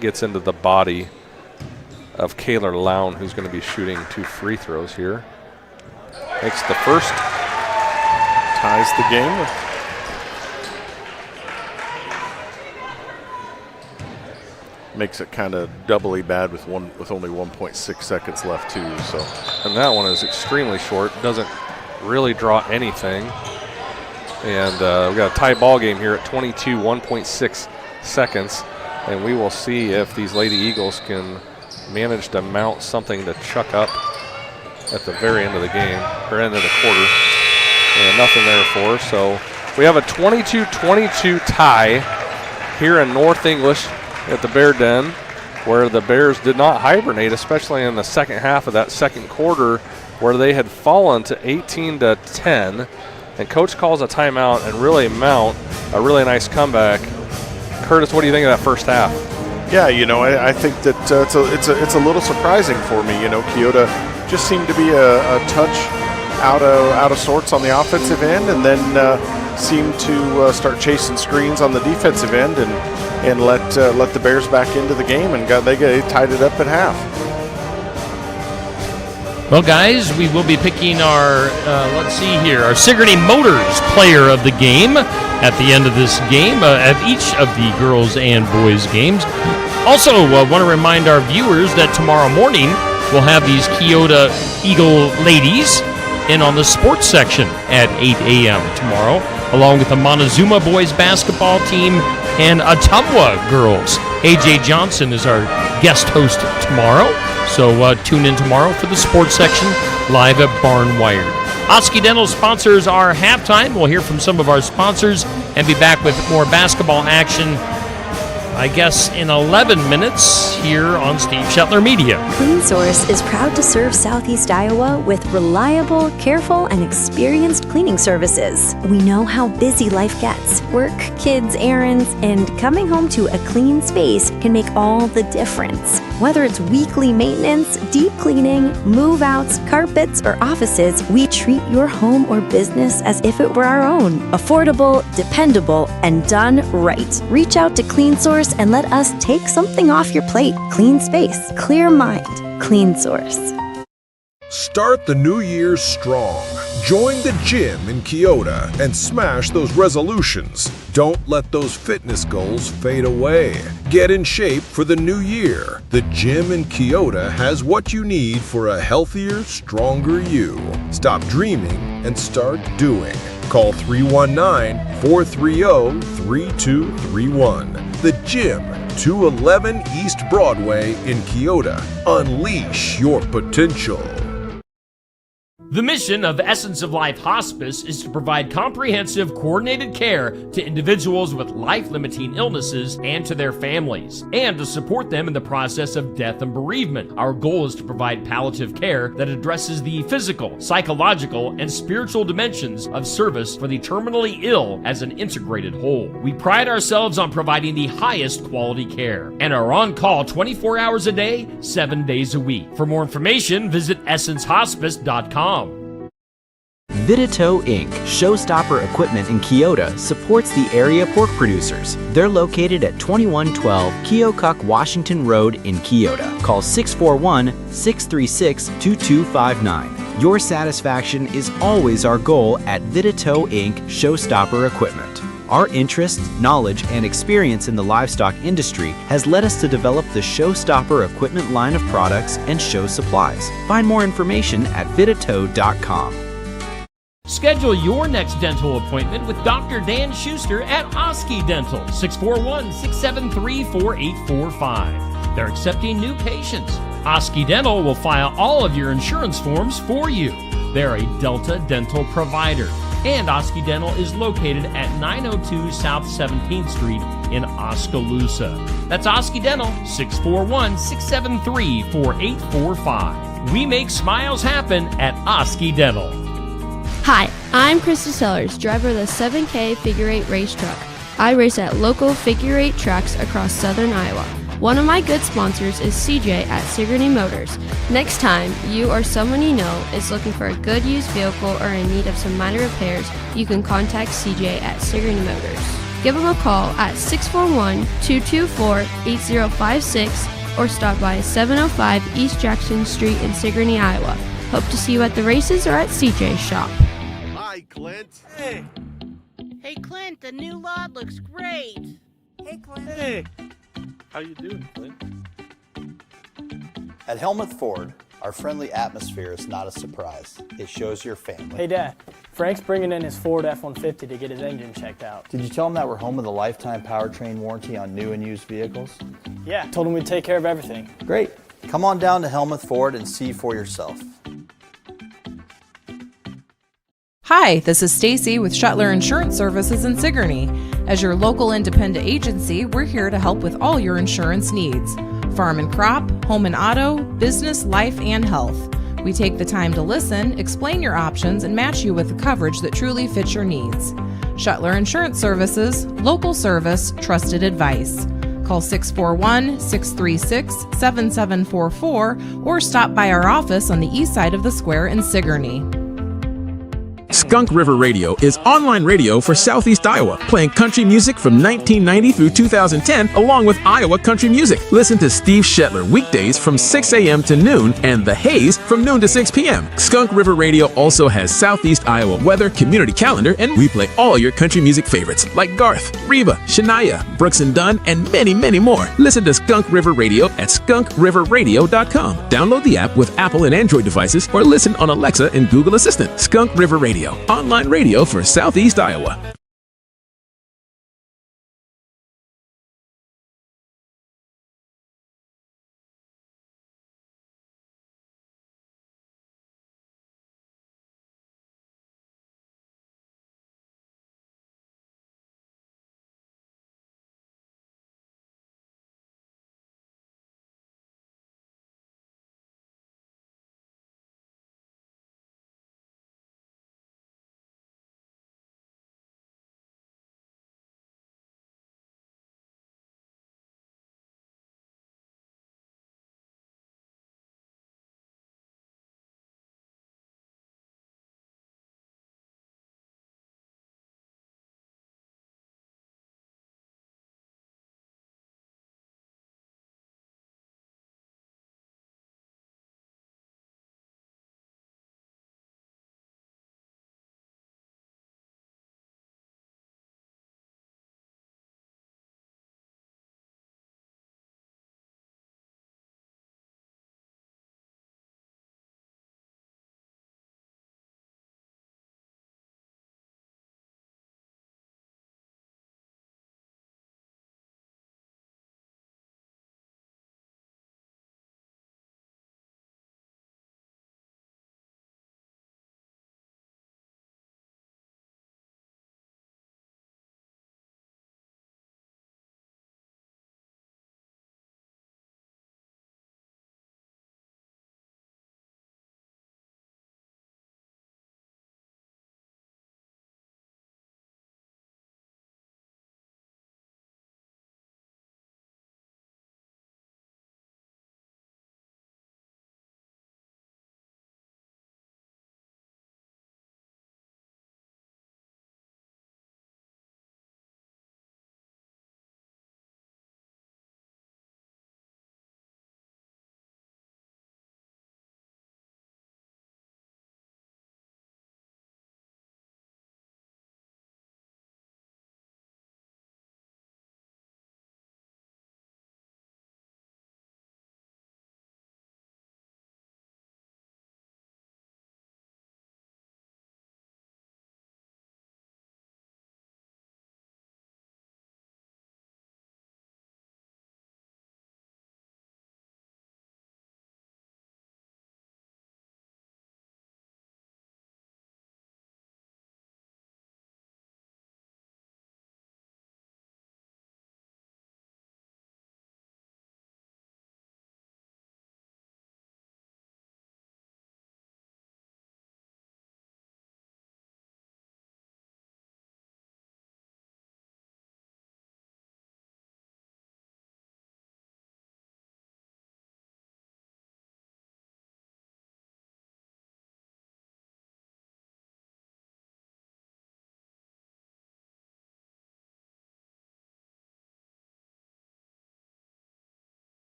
gets into the body of Kaylor Lown, who's going to be shooting 2 free throws here. Makes the first. Ties the game. Makes it kind of doubly bad with only 1.6 seconds left too. So, and that one is extremely short. Doesn't really draw anything. And we've got a tie ball game here at 22, 1.6 seconds. And we will see if these Lady Eagles can manage to mount something to chuck up at the very end of the game, or end of the quarter. And nothing there for her. So we have a 22-22 tie here in North English at the Bear Den, where the Bears did not hibernate, especially in the second half of that second quarter, where they had fallen to 18-10. And Coach calls a timeout and really mount a really nice comeback. Curtis, what do you think of that first half? Yeah, I think that it's a little surprising for me. Keota just seemed to be a touch out of sorts on the offensive end, and then seemed to start chasing screens on the defensive end, and let the Bears back into the game, and they tied it up at half. Well, guys, we will be picking our, our Sigourney Motors player of the game at the end of this game, at each of the girls and boys games. Also, want to remind our viewers that tomorrow morning we'll have these Keota Eagle ladies in on the sports section at 8 a.m. tomorrow, along with the Montezuma boys basketball team and Ottumwa girls. AJ Johnson is our guest host tomorrow, so tune in tomorrow for the sports section live at Barnwired. Oski Dental sponsors our halftime. We'll hear from some of our sponsors and be back with more basketball action, I guess, in 11 minutes here on Steve Shetler Media. Clean Source is proud to serve Southeast Iowa with reliable, careful, and experienced cleaning services. We know how busy life gets. Work, kids, errands, and coming home to a clean space can make all the difference. Whether it's weekly maintenance, deep cleaning, move-outs, carpets, or offices, we treat your home or business as if it were our own. Affordable, dependable, and done right. Reach out to Clean Source and let us take something off your plate. Clean space, clear mind, Clean Source. Start the new year strong. Join the gym in Keota and smash those resolutions. Don't let those fitness goals fade away. Get in shape for the new year. The gym in Keota has what you need for a healthier, stronger you. Stop dreaming and start doing. Call 319-430-3231. The Gym, 211 East Broadway in Keota. Unleash your potential. The mission of Essence of Life Hospice is to provide comprehensive, coordinated care to individuals with life-limiting illnesses and to their families, and to support them in the process of death and bereavement. Our goal is to provide palliative care that addresses the physical, psychological, and spiritual dimensions of service for the terminally ill as an integrated whole. We pride ourselves on providing the highest quality care and are on call 24 hours a day, 7 days a week. For more information, visit essencehospice.com. Vidito Inc., Showstopper Equipment in Keota, supports the area pork producers. They're located at 2112 Keokuk Washington Road in Keota. Call 641-636-2259. Your satisfaction is always our goal at Vidito Inc., Showstopper Equipment. Our interest, knowledge, and experience in the livestock industry has led us to develop the Showstopper Equipment line of products and show supplies. Find more information at vidito.com. Schedule your next dental appointment with Dr. Dan Schuster at Oski Dental, 641-673-4845. They're accepting new patients. Oski Dental will file all of your insurance forms for you. They're a Delta dental provider. And Oski Dental is located at 902 South 17th Street in Oskaloosa. That's Oski Dental, 641-673-4845. We make smiles happen at Oski Dental. Hi, I'm Krista Sellers, driver of the 7K Figure 8 race truck. I race at local Figure 8 tracks across southern Iowa. One of my good sponsors is CJ at Sigourney Motors. Next time you or someone you know is looking for a good used vehicle or in need of some minor repairs, you can contact CJ at Sigourney Motors. Give them a call at 641-224-8056 or stop by 705 East Jackson Street in Sigourney, Iowa. Hope to see you at the races or at CJ's shop. Hi, Clint. Hey. Hey, Clint, the new lot looks great. Hey, Clint. Hey. How you doing, Clint? At Helmuth Ford, our friendly atmosphere is not a surprise. It shows your family. Hey, Dad. Frank's bringing in his Ford F-150 to get his engine checked out. Did you tell him that we're home with a lifetime powertrain warranty on new and used vehicles? Yeah, told him we'd take care of everything. Great. Come on down to Helmuth Ford and see for yourself. Hi, this is Stacy with Shetler Insurance Services in Sigourney. As your local independent agency, we're here to help with all your insurance needs. Farm and crop, home and auto, business, life, and health. We take the time to listen, explain your options, and match you with the coverage that truly fits your needs. Shetler Insurance Services, local service, trusted advice. Call 641-636-7744 or stop by our office on the east side of the square in Sigourney. Skunk River Radio is online radio for Southeast Iowa, playing country music from 1990 through 2010, along with Iowa country music. Listen to Steve Shetler weekdays from 6 a.m. to noon and The Haze from noon to 6 p.m. Skunk River Radio also has Southeast Iowa weather, community calendar, and we play all your country music favorites like Garth, Reba, Shania, Brooks and Dunn, and many, many more. Listen to Skunk River Radio at skunkriverradio.com. Download the app with Apple and Android devices or listen on Alexa and Google Assistant. Skunk River Radio. Online radio for Southeast Iowa.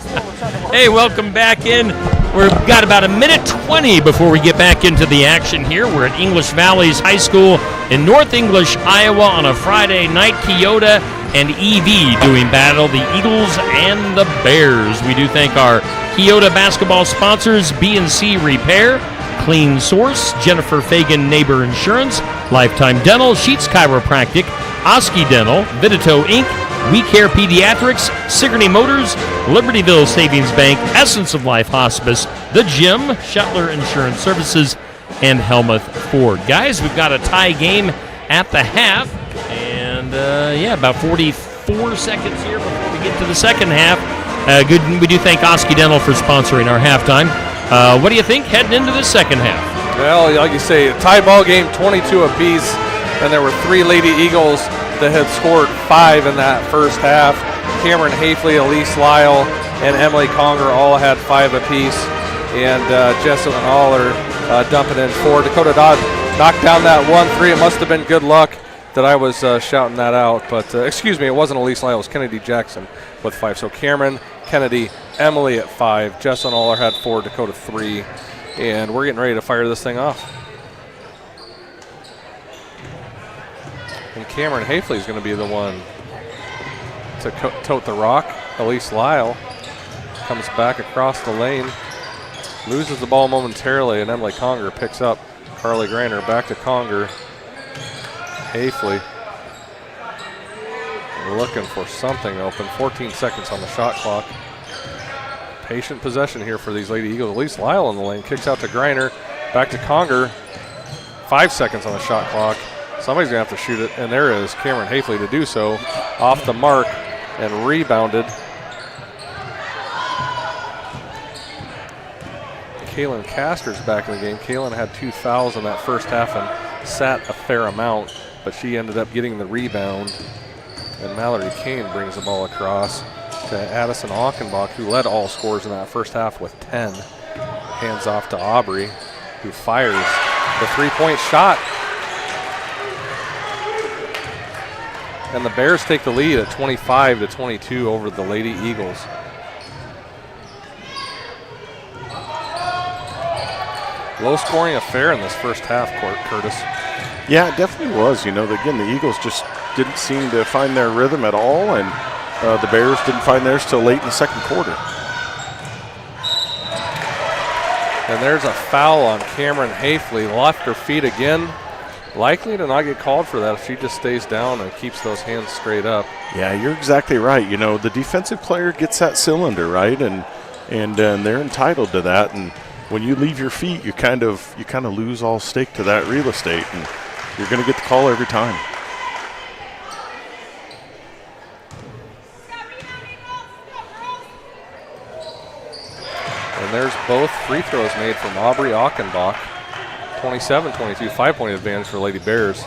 Hey, welcome back in. We've got about a minute 20 before we get back into the action here. We're at English Valleys High School in North English, Iowa on a Friday night. Keota and EV doing battle, the Eagles and the Bears. We do thank our Keota basketball sponsors, B&C Repair, Clean Source, Jennifer Fagan Neighbor Insurance, Lifetime Dental, Sheets Chiropractic, Oski Dental, Vidito Inc., We Care Pediatrics, Sigourney Motors, Libertyville Savings Bank, Essence of Life Hospice, The Gym, Shetler Insurance Services, and Helmuth Ford. Guys, we've got a tie game at the half, and about 44 seconds here before we get to the second half. We do thank Oski Dental for sponsoring our halftime. What do you think heading into the second half? Well, like you say, a tie ball game, 22 apiece, and there were 3 Lady Eagles that had scored 5 in that first half. Cameron Hafley, Elise Lyle, and Emily Conger all had 5 apiece, and Jesselyn Aller dumping in 4. Dakota Dodd knocked down that 1-3. It must have been good luck that I was shouting that out, but excuse me, it wasn't Elise Lyle, it was Kennedy Jackson with 5. So Cameron, Kennedy, Emily at 5, Jesselyn Aller had 4, Dakota 3, and we're getting ready to fire this thing off. And Cameron Hafley is going to be the one to tote the rock. Elise Lyle comes back across the lane, loses the ball momentarily, and Emily Conger picks up. Carly Grainer back to Conger. Hafley looking for something open. 14 seconds on the shot clock. Patient possession here for these Lady Eagles. Elise Lyle in the lane, kicks out to Greiner, back to Conger. 5 seconds on the shot clock. Somebody's going to have to shoot it, and there is Cameron Hafley to do so. Off the mark and rebounded. Kaylin Castor's back in the game. Kaylin had 2 fouls in that first half and sat a fair amount, but she ended up getting the rebound. And Mallory Kane brings the ball across to Addison Aukenbach, who led all scorers in that first half with 10. Hands off to Aubrey, who fires the 3-point shot. And the Bears take the lead at 25-22 over the Lady Eagles. Low-scoring affair in this first half, Curtis. Yeah, it definitely was. Again, the Eagles just didn't seem to find their rhythm at all, and the Bears didn't find theirs till late in the second quarter. And there's a foul on Cameron Hafley. Left her feet again. Likely to not get called for that if she just stays down and keeps those hands straight up. Yeah, you're exactly right. The defensive player gets that cylinder, right? And they're entitled to that. And when you leave your feet, you kind of lose all stake to that real estate, and you're going to get the call every time. And there's both free throws made from Aubrey Aukenbach. 27-22, 5-point advantage for Lady Bears.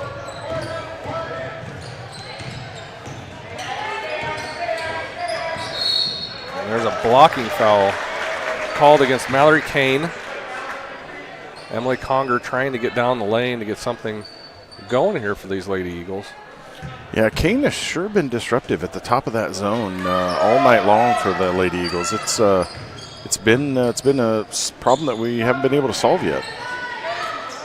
And there's a blocking foul called against Mallory Kane. Emily Conger trying to get down the lane to get something going here for these Lady Eagles. Yeah, Kane has sure been disruptive at the top of that zone all night long for the Lady Eagles. It's been a problem that we haven't been able to solve yet.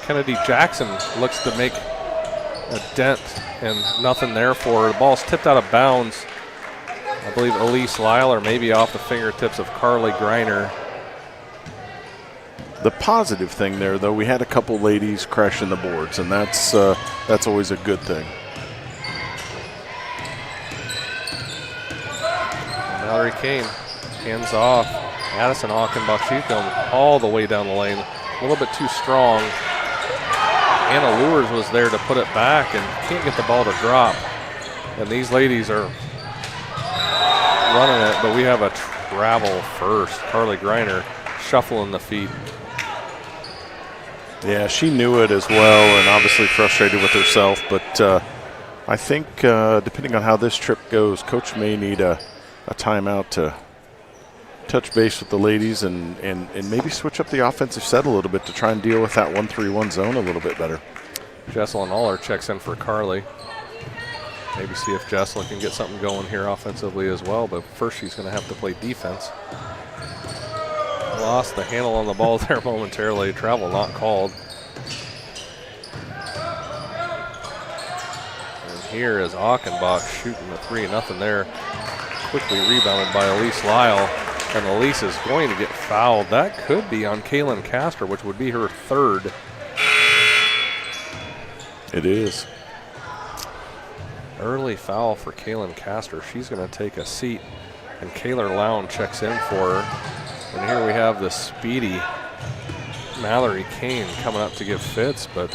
Kennedy Jackson looks to make a dent, and nothing there for her. The ball's tipped out of bounds. I believe Elise Lyle, or maybe off the fingertips of Carly Greiner. The positive thing there, though, we had a couple ladies crashing the boards, and that's always a good thing. Mallory Kane, hands off. Addison Aukenbach, she's going all the way down the lane. A little bit too strong. Anna Lewers was there to put it back and can't get the ball to drop. And these ladies are running it, but we have a travel first. Carly Greiner shuffling the feet. Yeah, she knew it as well, and obviously frustrated with herself. But I think depending on how this trip goes, Coach may need a timeout to touch base with the ladies and maybe switch up the offensive set a little bit to try and deal with that 1-3-1 zone a little bit better. Jesselyn Aller checks in for Carly. Maybe see if Jesselyn can get something going here offensively as well, but first she's going to have to play defense. Lost the handle on the ball there momentarily. Travel not called. And here is Achenbach shooting the 3-0 there. Quickly rebounded by Elise Lyle. And Elise is going to get fouled. That could be on Kaylin Castor, which would be her third. It is. Early foul for Kaylin Castor. She's going to take a seat. And Kaylor Lown checks in for her. And here we have the speedy Mallory Kane coming up to give fits, but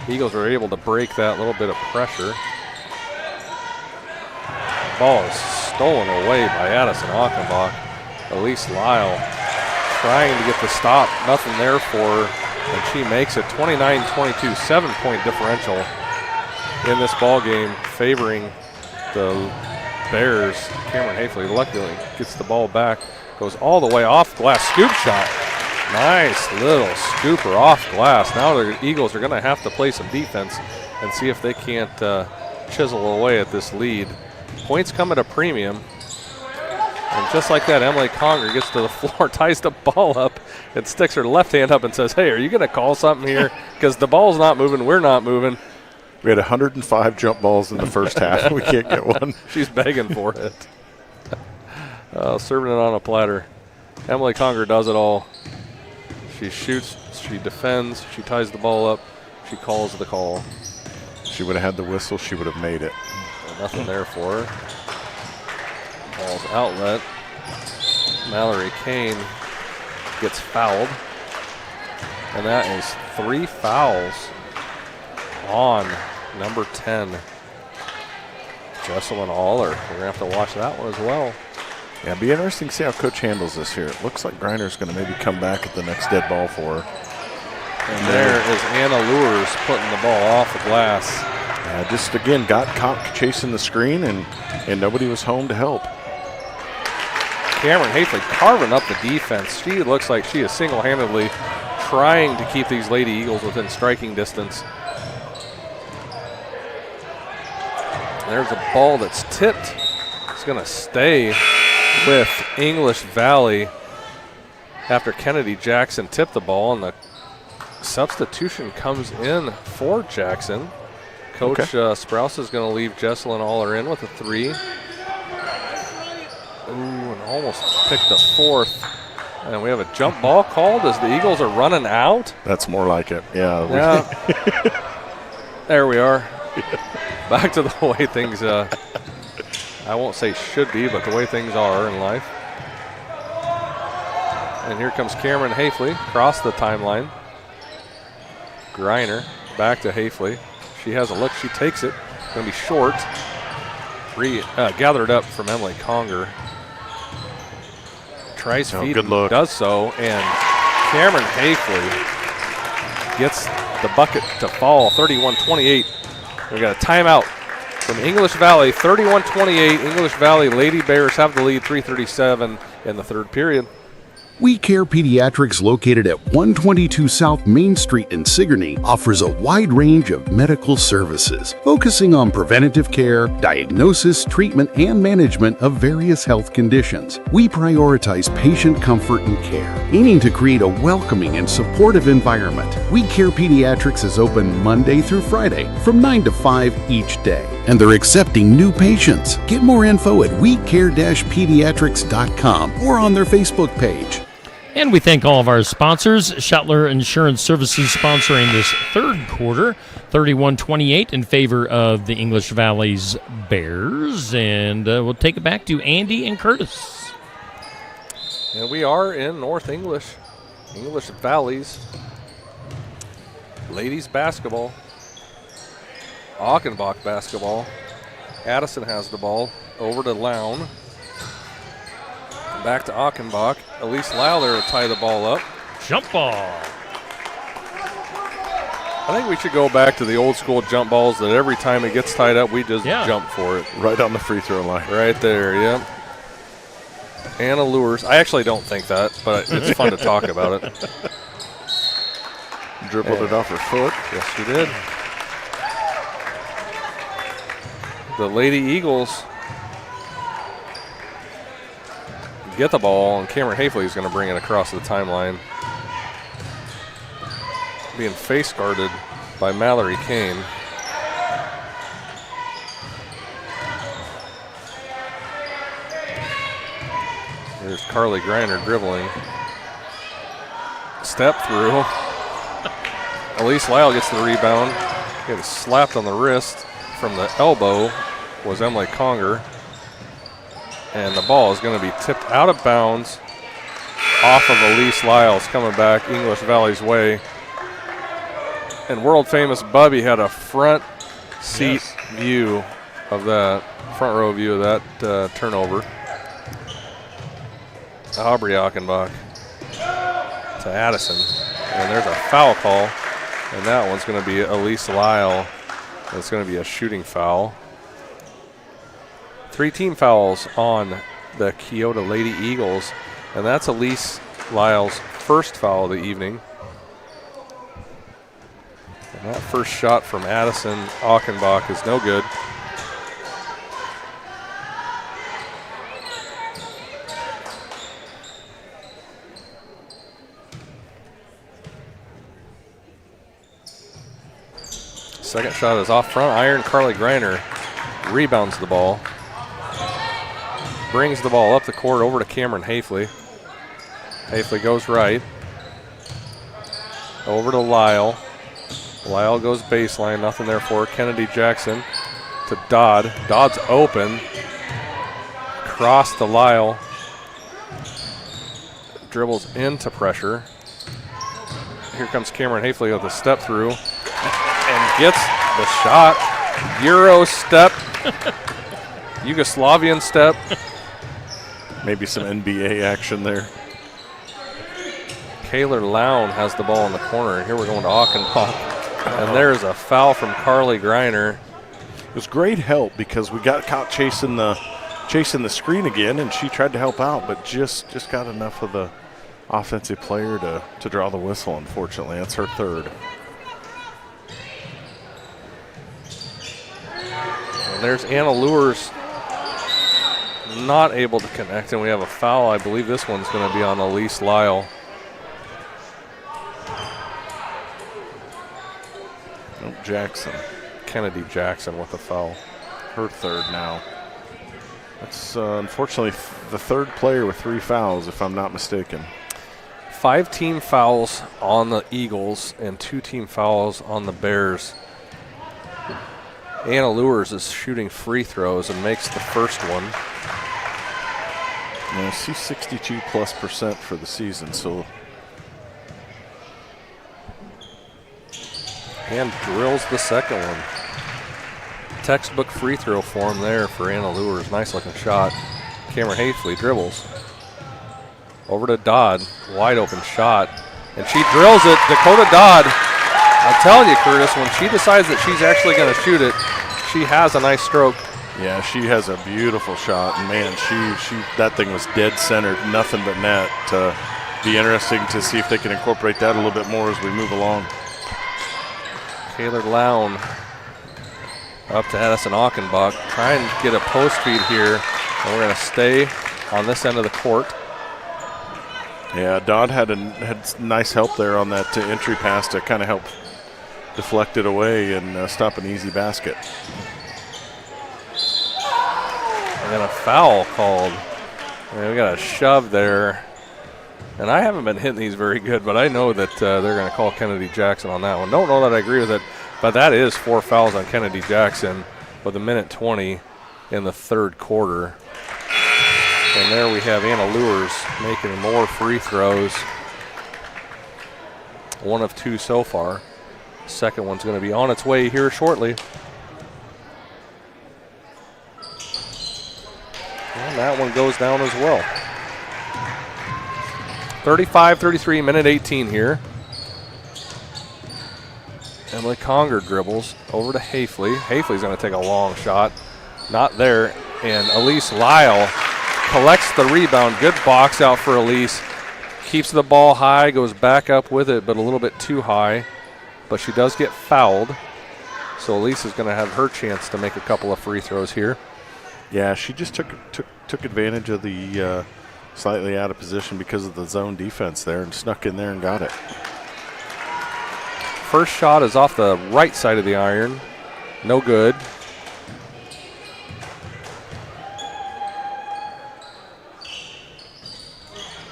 Eagles were able to break that little bit of pressure. The ball is stolen away by Addison Achenbach. Elise Lyle trying to get the stop. Nothing there for her, and she makes it 29-22, 7-point differential in this ball game, favoring the Bears. Cameron Hafley luckily gets the ball back. Goes all the way off glass, scoop shot. Nice little scooper off glass. Now the Eagles are going to have to play some defense and see if they can't chisel away at this lead. Points come at a premium. And just like that, Emily Conger gets to the floor, ties the ball up, and sticks her left hand up and says, hey, are you going to call something here? Because the ball's not moving, we're not moving. We had 105 jump balls in the first half. We can't get one. She's begging for it. Serving it on a platter. Emily Conger does it all. She shoots, she defends, she ties the ball up, she calls the call. She would have had the whistle, she would have made it. Nothing there for her. Ball's outlet. Mallory Kane gets fouled. And that is 3 fouls on number 10. Jesselyn Aller. We're going to have to watch that one as well. Yeah, it'll be interesting to see how Coach handles this here. It looks like Griner's going to maybe come back at the next dead ball for her. And there is Anna Lures putting the ball off the glass. Yeah, just again got caught chasing the screen, and nobody was home to help. Cameron Hafley carving up the defense. She looks like she is single-handedly trying to keep these Lady Eagles within striking distance. There's a ball that's tipped. It's going to stay with English Valley after Kennedy Jackson tipped the ball, and the substitution comes in for Jackson. Coach Sprouse is going to leave Jesselyn Aller in with a 3. Ooh, and almost picked the 4th. And we have a jump ball called as the Eagles are running out. That's more like it, yeah. There we are. Back to the way things, I won't say should be, but the way things are in life. And here comes Cameron Hafley across the timeline. Griner back to Hafley. She has a look. She takes it. Going to be short. Gathered up from Emily Conger. Tries feed, good look. Does so, and Cameron Hafley gets the bucket to fall. 31-28. We got a timeout from English Valley. 31-28. English Valley Lady Bears have the lead. 3:37 in the third period. We Care Pediatrics, located at 122 South Main Street in Sigourney, offers a wide range of medical services, focusing on preventative care, diagnosis, treatment, and management of various health conditions. We prioritize patient comfort and care, aiming to create a welcoming and supportive environment. We Care Pediatrics is open Monday through Friday from 9 to 5 each day, and they're accepting new patients. Get more info at wecare-pediatrics.com or on their Facebook page. And we thank all of our sponsors. Shuttler Insurance Services sponsoring this third quarter, 31-28 in favor of the English Valley's Bears. And we'll take it back to Andy and Curtis. And we are in North English Valley's ladies basketball. Achenbach basketball. Addison has the ball over to Lown. Back to Achenbach. Elise Lau there to tie the ball up. Jump ball. I think we should go back to the old school jump balls that every time it gets tied up, we just jump for it. Right on the free throw line. Right there, yep. Anna Lures. I actually don't think that, but it's fun to talk about it. Dribbled it off her foot. Yes, she did. the Lady Eagles get the ball, and Cameron Hafley is going to bring it across the timeline. Being face guarded by Mallory Kane. There's Carly Griner dribbling. Step through. Elise Lyle gets the rebound. Gets slapped on the wrist from the elbow was Emily Conger. And the ball is going to be tipped out of bounds off of Elise Lyles coming back English Valley's way. And world famous Bubby had a front seat view of that, front row view of that turnover. Aubrey Achenbach to Addison. And there's a foul call. And that one's going to be Elise Lyle. It's going to be a shooting foul. 3 team fouls on the Keota Lady Eagles. And that's Elise Lyle's first foul of the evening. And that first shot from Addison Achenbach is no good. Second shot is off front iron. Carly Griner rebounds the ball. Brings the ball up the court over to Cameron Hafley. Hafley goes right. Over to Lyle. Lyle goes baseline. Nothing there for her. Kennedy Jackson to Dodd. Dodd's open. Cross to Lyle. Dribbles into pressure. Here comes Cameron Hafley with a step through. And gets the shot. Euro step. Yugoslavian step. Maybe some NBA action there. Kaylor Lown has the ball in the corner. And here we're going to Achenbach. And there's a foul from Carly Griner. It was great help because we got caught chasing the screen again, and she tried to help out, but just got enough of the offensive player to draw the whistle, unfortunately. That's her third. And there's Anna Lures not able to connect, and we have a foul. I believe this one's going to be on Elise Lyle. Jackson. Kennedy Jackson with the foul. Her third now. That's unfortunately the third player with 3 fouls, if I'm not mistaken. 5 team fouls on the Eagles and 2 team fouls on the Bears. Anna Lures is shooting free throws and makes the first one. Yeah, she's 62+% for the season, so. And drills the second one. Textbook free throw form there for Anna Lures. Nice looking shot. Cameron Hafley dribbles. Over to Dodd. Wide open shot. And she drills it. Dakota Dodd. I'm telling you, Curtis, when she decides that she's actually going to shoot it, she has a nice stroke. Yeah, she has a beautiful shot. And man, she that thing was dead centered. Nothing but net. Be interesting to see if they can incorporate that a little bit more as we move along. Kaylor Lown up to Addison Achenbach. Trying to get a post feed here. And we're going to stay on this end of the court. Yeah, Dodd had nice help there on that entry pass to kind of help deflect it away and stop an easy basket. And then a foul called. And we got a shove there. And I haven't been hitting these very good, but I know that they're going to call Kennedy Jackson on that one. Don't know that I agree with it, but that is 4 fouls on Kennedy Jackson with 1:20 in the third quarter. And there we have Anna Lures making more free throws. 1 of 2 so far. Second one's going to be on its way here shortly. And that one goes down as well. 35-33, minute 18 here. Emily Conger dribbles over to Hafley. Hafley's going to take a long shot. Not there. And Elise Lyle collects the rebound. Good box out for Elise. Keeps the ball high, goes back up with it, but a little bit too high. But she does get fouled. So Elise is going to have her chance to make a couple of free throws here. Yeah, she just took advantage of the slightly out of position because of the zone defense there and snuck in there and got it. First shot is off the right side of the iron. No good.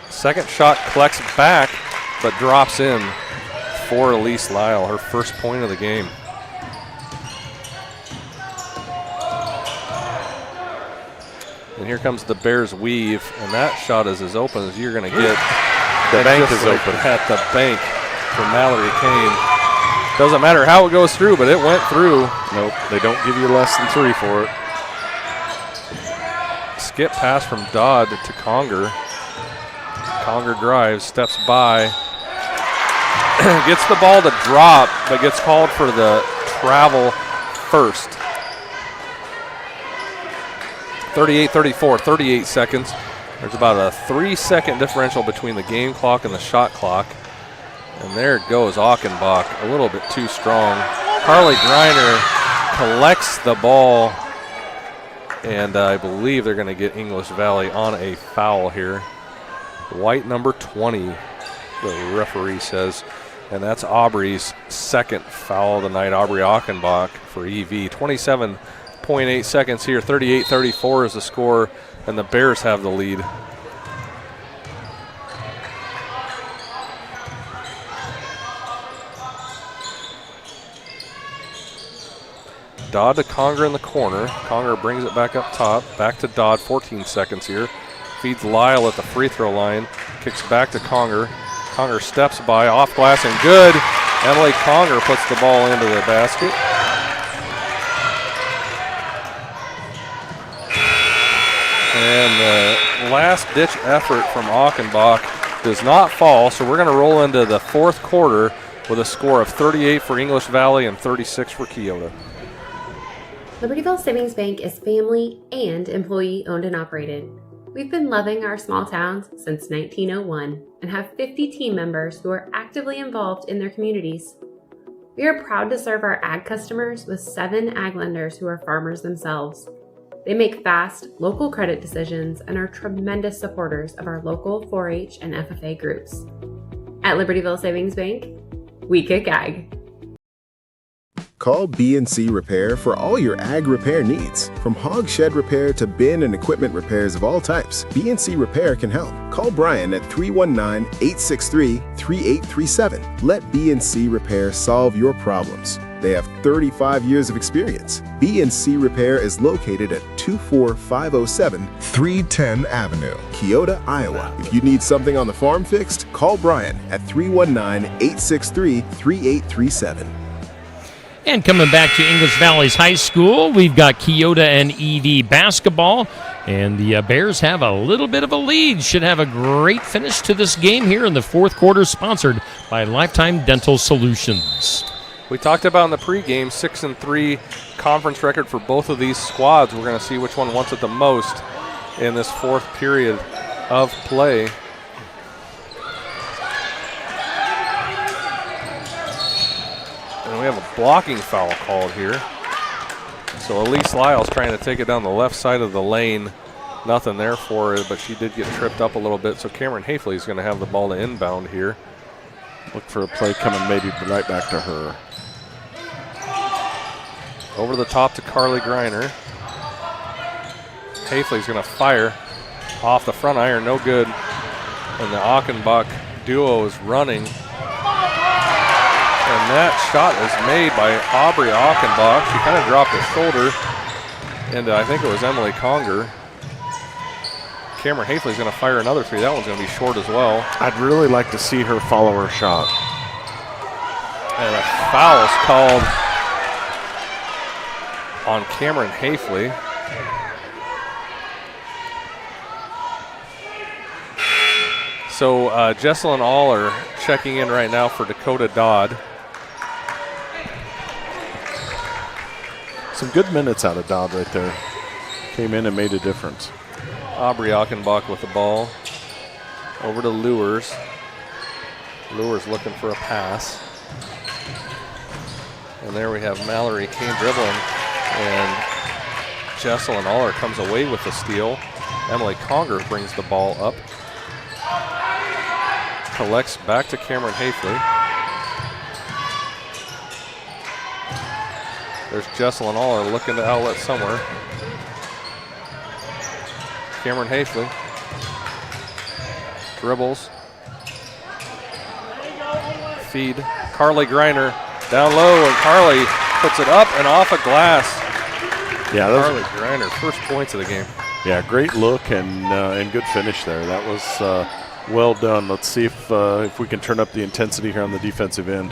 Second shot collects back, but drops in for Elise Lyle, her first point of the game. And here comes the Bears weave, and that shot is as open as you're going to get. The bank is like open. At the bank for Mallory Kane. Doesn't matter how it goes through, but it went through. Nope, they don't give you less than 3 for it. Skip pass from Dodd to Conger. Conger drives, steps by. Gets the ball to drop, but gets called for the travel first. 38-34, 38 seconds. There's about a 3-second differential between the game clock and the shot clock. And there goes Achenbach, a little bit too strong. Carly Griner collects the ball, and I believe they're going to get English Valley on a foul here. White number 20, the referee says. And that's Aubrey's second foul of the night, Aubrey Achenbach for EV. 27.8 seconds here, 38-34 is the score, and the Bears have the lead. Dodd to Conger in the corner. Conger brings it back up top. Back to Dodd, 14 seconds here. Feeds Lyle at the free throw line. Kicks back to Conger. Conger steps by, off glass and good. Emily Conger puts the ball into the basket. And the last ditch effort from Achenbach does not fall, so we're going to roll into the fourth quarter with a score of 38 for English Valley and 36 for Keota. Libertyville Savings Bank is family and employee owned and operated. We've been loving our small towns since 1901 and have 50 team members who are actively involved in their communities. We are proud to serve our ag customers with 7 ag lenders who are farmers themselves. They make fast, local credit decisions and are tremendous supporters of our local 4-H and FFA groups. At Libertyville Savings Bank, we kick ag. Call B&C Repair for all your ag repair needs. From hog shed repair to bin and equipment repairs of all types, B&C Repair can help. Call Brian at 319-863-3837. Let B&C Repair solve your problems. They have 35 years of experience. B&C Repair is located at 24507 310 Avenue, Keota, Iowa. If you need something on the farm fixed, call Brian at 319-863-3837. And coming back to English Valley's High School, we've got Keota and EV basketball. And the Bears have a little bit of a lead. Should have a great finish to this game here in the fourth quarter, sponsored by Lifetime Dental Solutions. We talked about in the pregame, 6-3 conference record for both of these squads. We're going to see which one wants it the most in this fourth period of play. And we have a blocking foul called here. So Elise Lyle's trying to take it down the left side of the lane. Nothing there for her, but she did get tripped up a little bit. So Cameron Hafley is going to have the ball to inbound here. Look for a play coming maybe right back to her. Over the top to Carly Griner. Hafley's going to fire off the front iron, no good. And the Achenbach duo is running. And that shot is made by Aubrey Achenbach. She kind of dropped her shoulder. And I think it was Emily Conger. Cameron Hafley's going to fire another three. That one's going to be short as well. I'd really like to see her follow her shot. And a foul is called on Cameron Hafley. So Jesselyn All are checking in right now for Dakota Dodd. Some good minutes out of Dodd right there. Came in and made a difference. Aubrey Achenbach with the ball. Over to Lewers. Lewers looking for a pass. And there we have Mallory Kane dribbling, and Jesselyn Aller comes away with the steal. Emily Conger brings the ball up. Collects back to Cameron Hafley. There's Jesselyn Aller looking to outlet somewhere. Cameron Hafley dribbles. Feed. Carly Griner down low, and Carly puts it up and off a glass. Yeah, Carly Griner, first points of the game. Yeah, great look and good finish there. That was well done. Let's see if we can turn up the intensity here on the defensive end.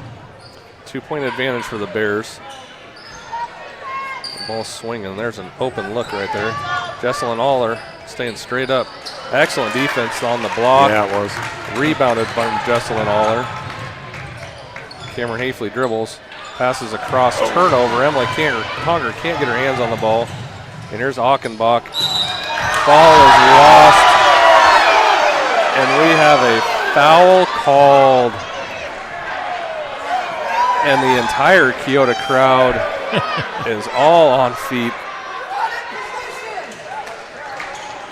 2-point advantage for the Bears. The ball swinging. There's an open look right there. Jesselyn Aller staying straight up. Excellent defense on the block. Yeah, it was. Rebounded by Jesselyn Aller. Cameron Hafley dribbles. Passes across. Turnover. Emily Conger can't get her hands on the ball. And here's Achenbach. Ball is lost. And we have a foul called. And the entire Keota crowd is all on feet.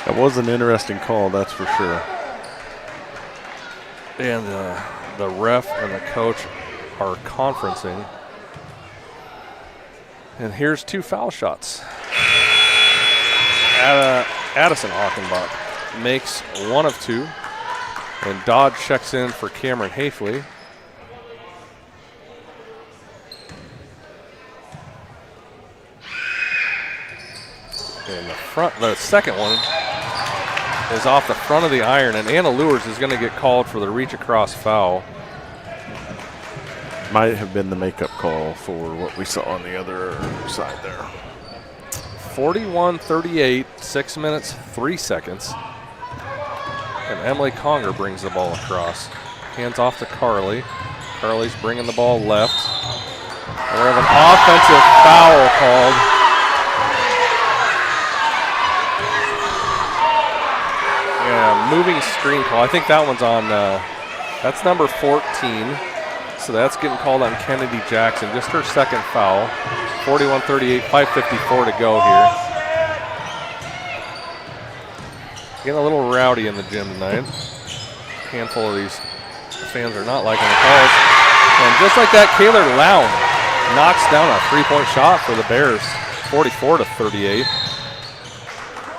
That was an interesting call, that's for sure. And the ref and the coach are conferencing. And here's 2 foul shots. Addison Achenbach makes 1 of 2. And Dodd checks in for Cameron Hafley. And the second one is off the front of the iron, and Anna Lewers is going to get called for the reach across foul. Might have been the makeup call for what we saw on the other side there. 41-38, 6 minutes, 3 seconds. And Emily Conger brings the ball across. Hands off to Carly. Carly's bringing the ball left. And we have an offensive foul called. Yeah, moving screen call. I think that one's on, that's number 14. So that's getting called on Kennedy Jackson, just her second foul. 41-38, 5:54 to go here. Getting a little rowdy in the gym tonight. A handful of these fans are not liking the calls. And just like that, Kaylor Lown knocks down a 3-point shot for the Bears, 44-38.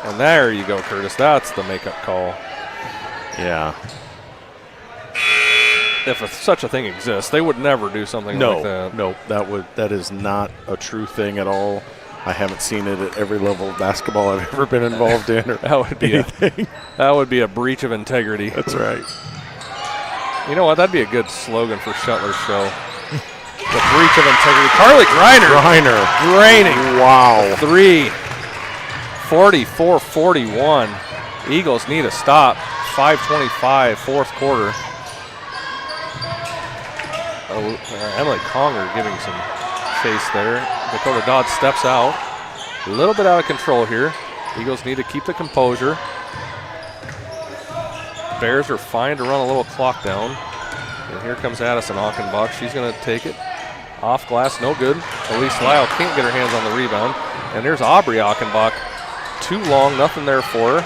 And there you go, Curtis. That's the makeup call. Yeah. If such a thing exists, they would never do something like that. No, that is not a true thing at all. I haven't seen it at every level of basketball I've ever been involved in. Or that would be a breach of integrity. That's right. You know what? That'd be a good slogan for Shuttler's show. The breach of integrity. Carly Griner. Draining. Wow. 3. 44-41. Eagles need a stop. 5:25, fourth quarter. Emily Conger giving some chase there. Dakota Dodd steps out. A little bit out of control here. Eagles need to keep the composure. Bears are fine to run a little clock down. And here comes Addison Achenbach. She's going to take it. Off glass, no good. Elise Lyle can't get her hands on the rebound. And there's Aubrey Achenbach. Too long, nothing there for her.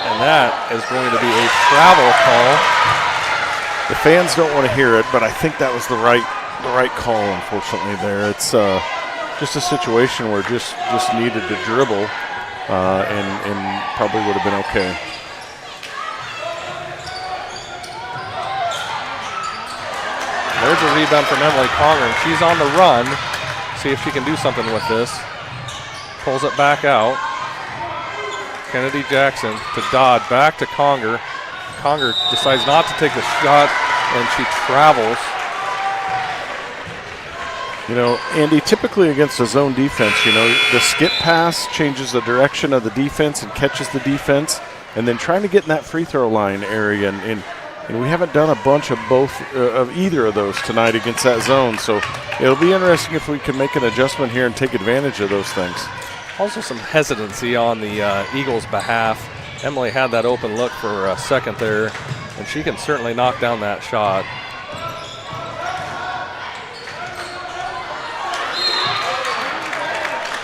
And that is going to be a travel call. The fans don't want to hear it, but I think that was the right call, unfortunately, there. It's just a situation where just needed to dribble and probably would have been okay. There's a rebound from Emily Conger, and she's on the run. See if she can do something with this. Pulls it back out. Kennedy Jackson to Dodd, back to Conger. Conger decides not to take the shot, and she travels. You know, Andy, typically against a zone defense, the skip pass changes the direction of the defense and catches the defense, and then trying to get in that free throw line area. And we haven't done a bunch of either of those tonight against that zone. So it'll be interesting if we can make an adjustment here and take advantage of those things. Also some hesitancy on the Eagles' behalf. Emily had that open look for a second there, and she can certainly knock down that shot.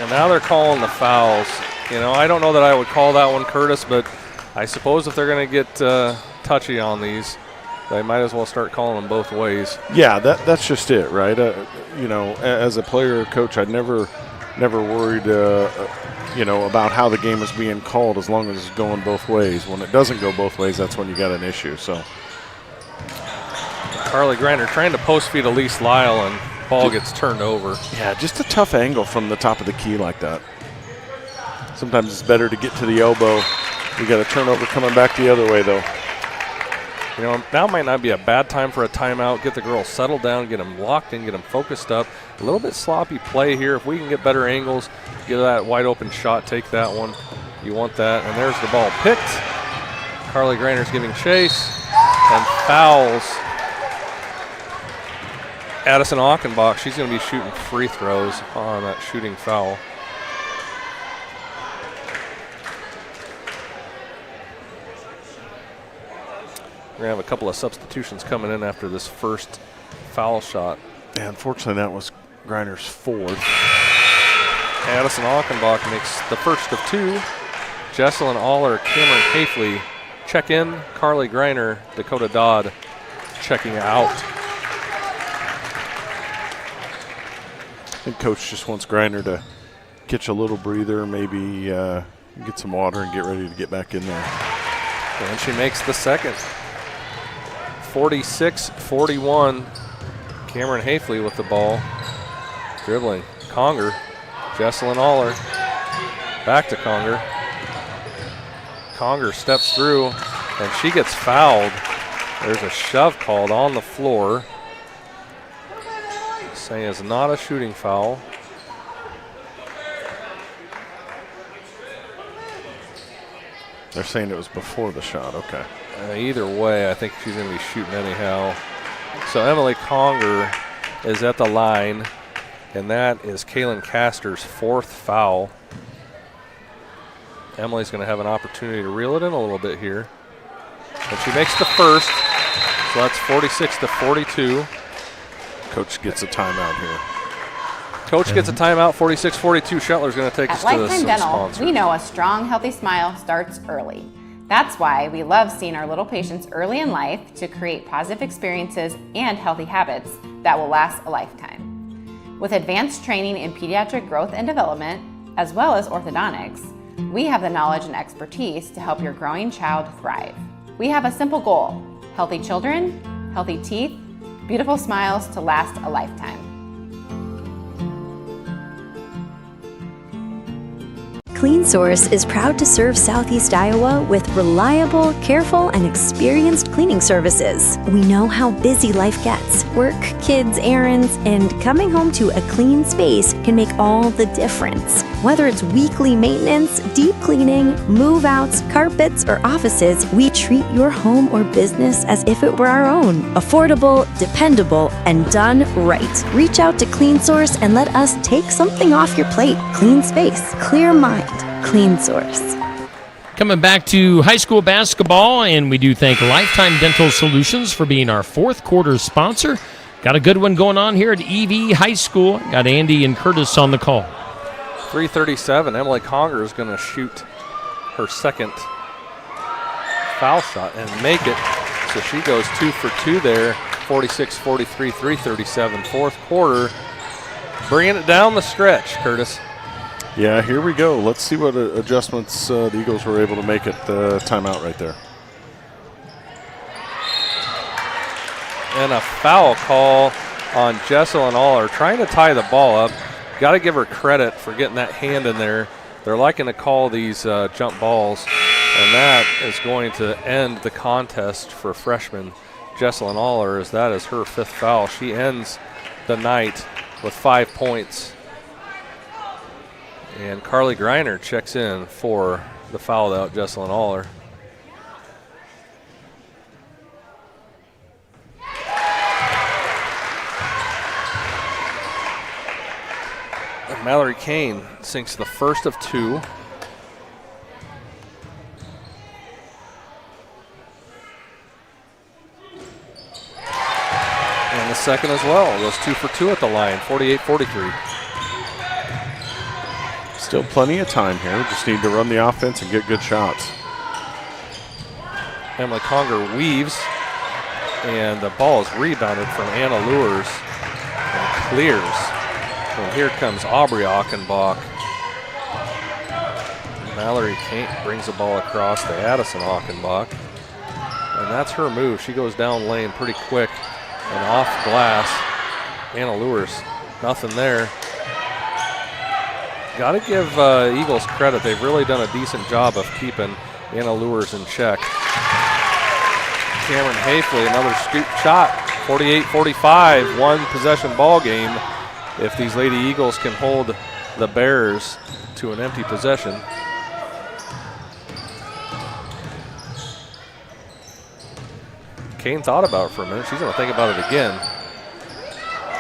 And now they're calling the fouls. You know, I don't know that I would call that one, Curtis, but I suppose if they're going to get touchy on these, they might as well start calling them both ways. Yeah, that's just it, right? You know, as a player or coach, I never worried, you know, about how the game is being called as long as it's going both ways. When it doesn't go both ways, that's when you got an issue. So Carly Griner trying to post feed Elise Lyle, and ball gets turned over. Yeah, just a tough angle from the top of the key like that. Sometimes it's better to get to the elbow. We got a turnover coming back the other way, though. You know, now might not be a bad time for a timeout. Get the girls settled down, get them locked in, get them focused up. A little bit sloppy play here. If we can get better angles, get that wide open shot, take that one. You want that. And there's the ball picked. Carly Grainer's giving chase and fouls Addison Achenbach. She's going to be shooting free throws on that shooting foul. We're going to have a couple of substitutions coming in after this first foul shot. Yeah, unfortunately, that was Griner's fourth. Addison Achenbach makes the first of two. Jesselyn Aller, Cameron Hafley check in. Carly Griner, Dakota Dodd checking out. I think Coach just wants Griner to catch a little breather, maybe get some water and get ready to get back in there. And she makes the second. 46-41. Cameron Hafley with the ball. Dribbling. Conger. Jesselyn Aller. Back to Conger. Conger steps through, and she gets fouled. There's a shove called on the floor. Saying it's not a shooting foul. They're saying it was before the shot. Okay. Either way, I think she's going to be shooting anyhow. So Emily Conger is at the line, and that is Kaylin Castor's fourth foul. Emily's going to have an opportunity to reel it in a little bit here. And she makes the first, so that's 46-42. Coach gets a timeout here. Coach gets a timeout, 46-42. Shetler's going to take us to the Lifetime Dental, sponsor. we know a strong, healthy smile starts early. That's why we love seeing our little patients early in life to create positive experiences and healthy habits that will last a lifetime. With advanced training in pediatric growth and development, as well as orthodontics, we have the knowledge and expertise to help your growing child thrive. We have a simple goal: healthy children, healthy teeth, beautiful smiles to last a lifetime. CleanSource is proud to serve Southeast Iowa with reliable, careful, and experienced cleaning services. We know how busy life gets. Work, kids, errands, and coming home to a clean space can make all the difference. Whether it's weekly maintenance, deep cleaning, move-outs, carpets, or offices, we treat your home or business as if it were our own. Affordable, dependable, and done right. Reach out to CleanSource and let us take something off your plate. Clean space, clear mind. CleanSource. Coming back to high school basketball, and we do thank Lifetime Dental Solutions for being our fourth quarter sponsor. Got a good one going on here at EV High School. Got Andy and Curtis on the call. 3:37. Emily Conger is going to shoot her second foul shot and make it. So she goes 2 for 2 there. 46-43, 3:37. Fourth quarter. Bringing it down the stretch, Curtis. Yeah, here we go. Let's see what adjustments the Eagles were able to make at the timeout right there. And a foul call on Jesselyn Aller, trying to tie the ball up. Got to give her credit for getting that hand in there. They're liking to call these jump balls, and that is going to end the contest for freshman Jesselyn Aller, as that is her fifth foul. She ends the night with 5 points. And Carly Griner checks in for the fouled out Jesselyn Aller. And Mallory Kane sinks the first of two. And the second as well. Goes 2 for 2 at the line, 48-43. Still plenty of time here. Just need to run the offense and get good shots. Emily Conger weaves, and the ball is rebounded from Anna Lures and clears. And here comes Aubrey Achenbach. Mallory Kane brings the ball across to Addison Achenbach. And that's her move. She goes down lane pretty quick and off glass. Anna Lures, nothing there. Got to give Eagles credit. They've really done a decent job of keeping Anna Lures in check. Cameron Hafley, another scoop shot. 48-45, one possession ball game. If these Lady Eagles can hold the Bears to an empty possession. Kane thought about it for a minute. She's going to think about it again.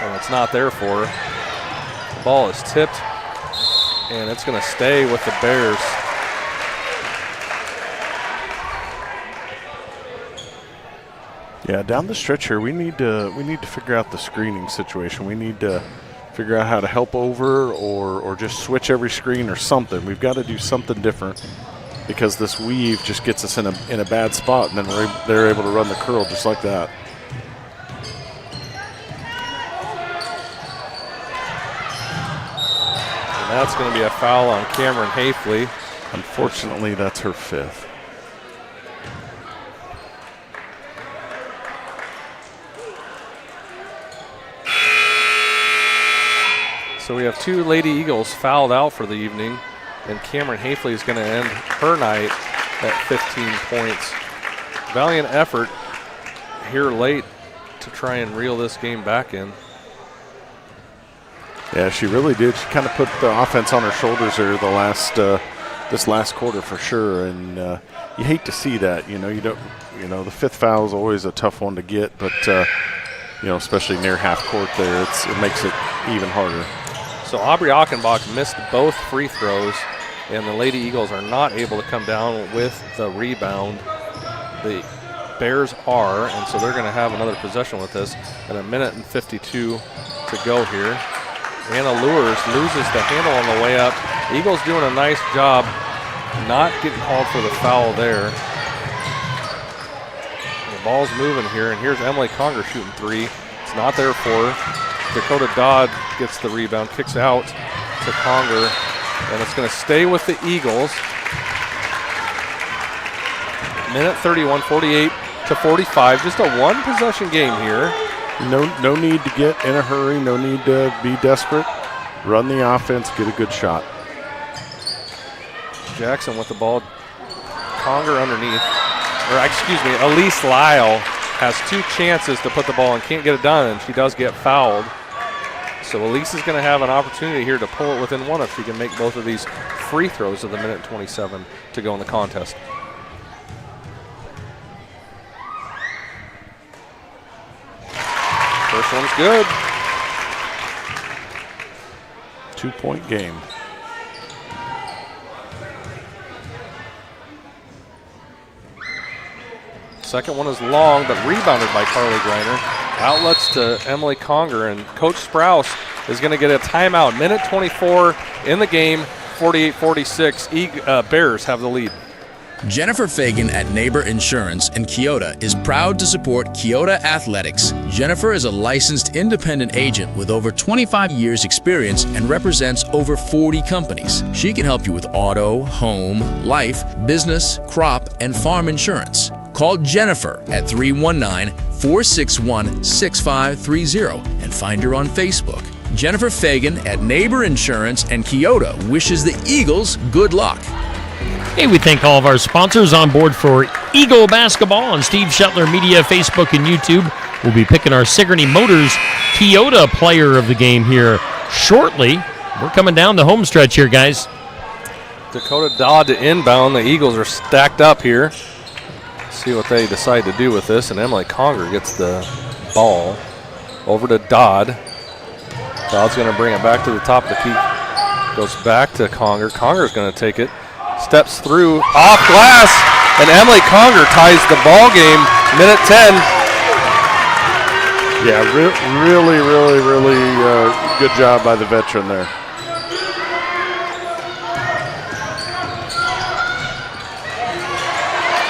And it's not there for her. The ball is tipped, and it's going to stay with the Bears. Yeah, down the stretch here, we need to figure out the screening situation. We need to figure out how to help over or just switch every screen or something. We've got to do something different because this weave just gets us in a bad spot, and then they're able to run the curl just like that. And that's going to be a foul on Cameron Hafley. Unfortunately, that's her fifth. So we have two Lady Eagles fouled out for the evening, and Cameron Hafley is going to end her night at 15 points. Valiant effort here late to try and reel this game back in. Yeah, she really did. She kind of put the offense on her shoulders there this last quarter for sure, and you hate to see that. The fifth foul is always a tough one to get, but especially near half court there, it makes it even harder. So Aubrey Achenbach missed both free throws, and the Lady Eagles are not able to come down with the rebound. The Bears are, and so they're going to have another possession with this, and 1:52 to go here. Anna Lures loses the handle on the way up. Eagles doing a nice job not getting called for the foul there. The ball's moving here, and here's Emily Conger shooting three. It's not there for her. Dakota Dodd gets the rebound, kicks out to Conger, and it's going to stay with the Eagles. 31, 48-45, just a one possession game here. No need to get in a hurry, no need to be desperate. Run the offense, get a good shot. Jackson with the ball. Conger underneath. Elise Lyle has two chances to put the ball and can't get it done, and she does get fouled. So Elise is going to have an opportunity here to pull it within one if she can make both of these free throws of the 1:27 to go in the contest. First one's good. 2-point game. Second one is long, but rebounded by Carly Greiner. Outlets to Emily Conger, and Coach Sprouse is going to get a timeout. 1:24 in the game, 48-46. Bears have the lead. Jennifer Fagan at Neighbor Insurance in Keota is proud to support Keota Athletics. Jennifer is a licensed independent agent with over 25 years experience and represents over 40 companies. She can help you with auto, home, life, business, crop, and farm insurance. Call Jennifer at 319-461-6530 and find her on Facebook. Jennifer Fagan at Neighbor Insurance and Keota wishes the Eagles good luck. Hey, we thank all of our sponsors on board for Eagle Basketball on Steve Shetler Media, Facebook, and YouTube. We'll be picking our Sigourney Motors Keota player of the game here shortly. We're coming down the home stretch here, guys. Dakota Dodd to inbound. The Eagles are stacked up here. See what they decide to do with this, and Emily Conger gets the ball over to Dodd. Dodd's going to bring it back to the top of the key. Goes back to Conger. Conger's going to take it. Steps through, off glass, and Emily Conger ties the ball game, 1:10. Yeah, really good job by the veteran there.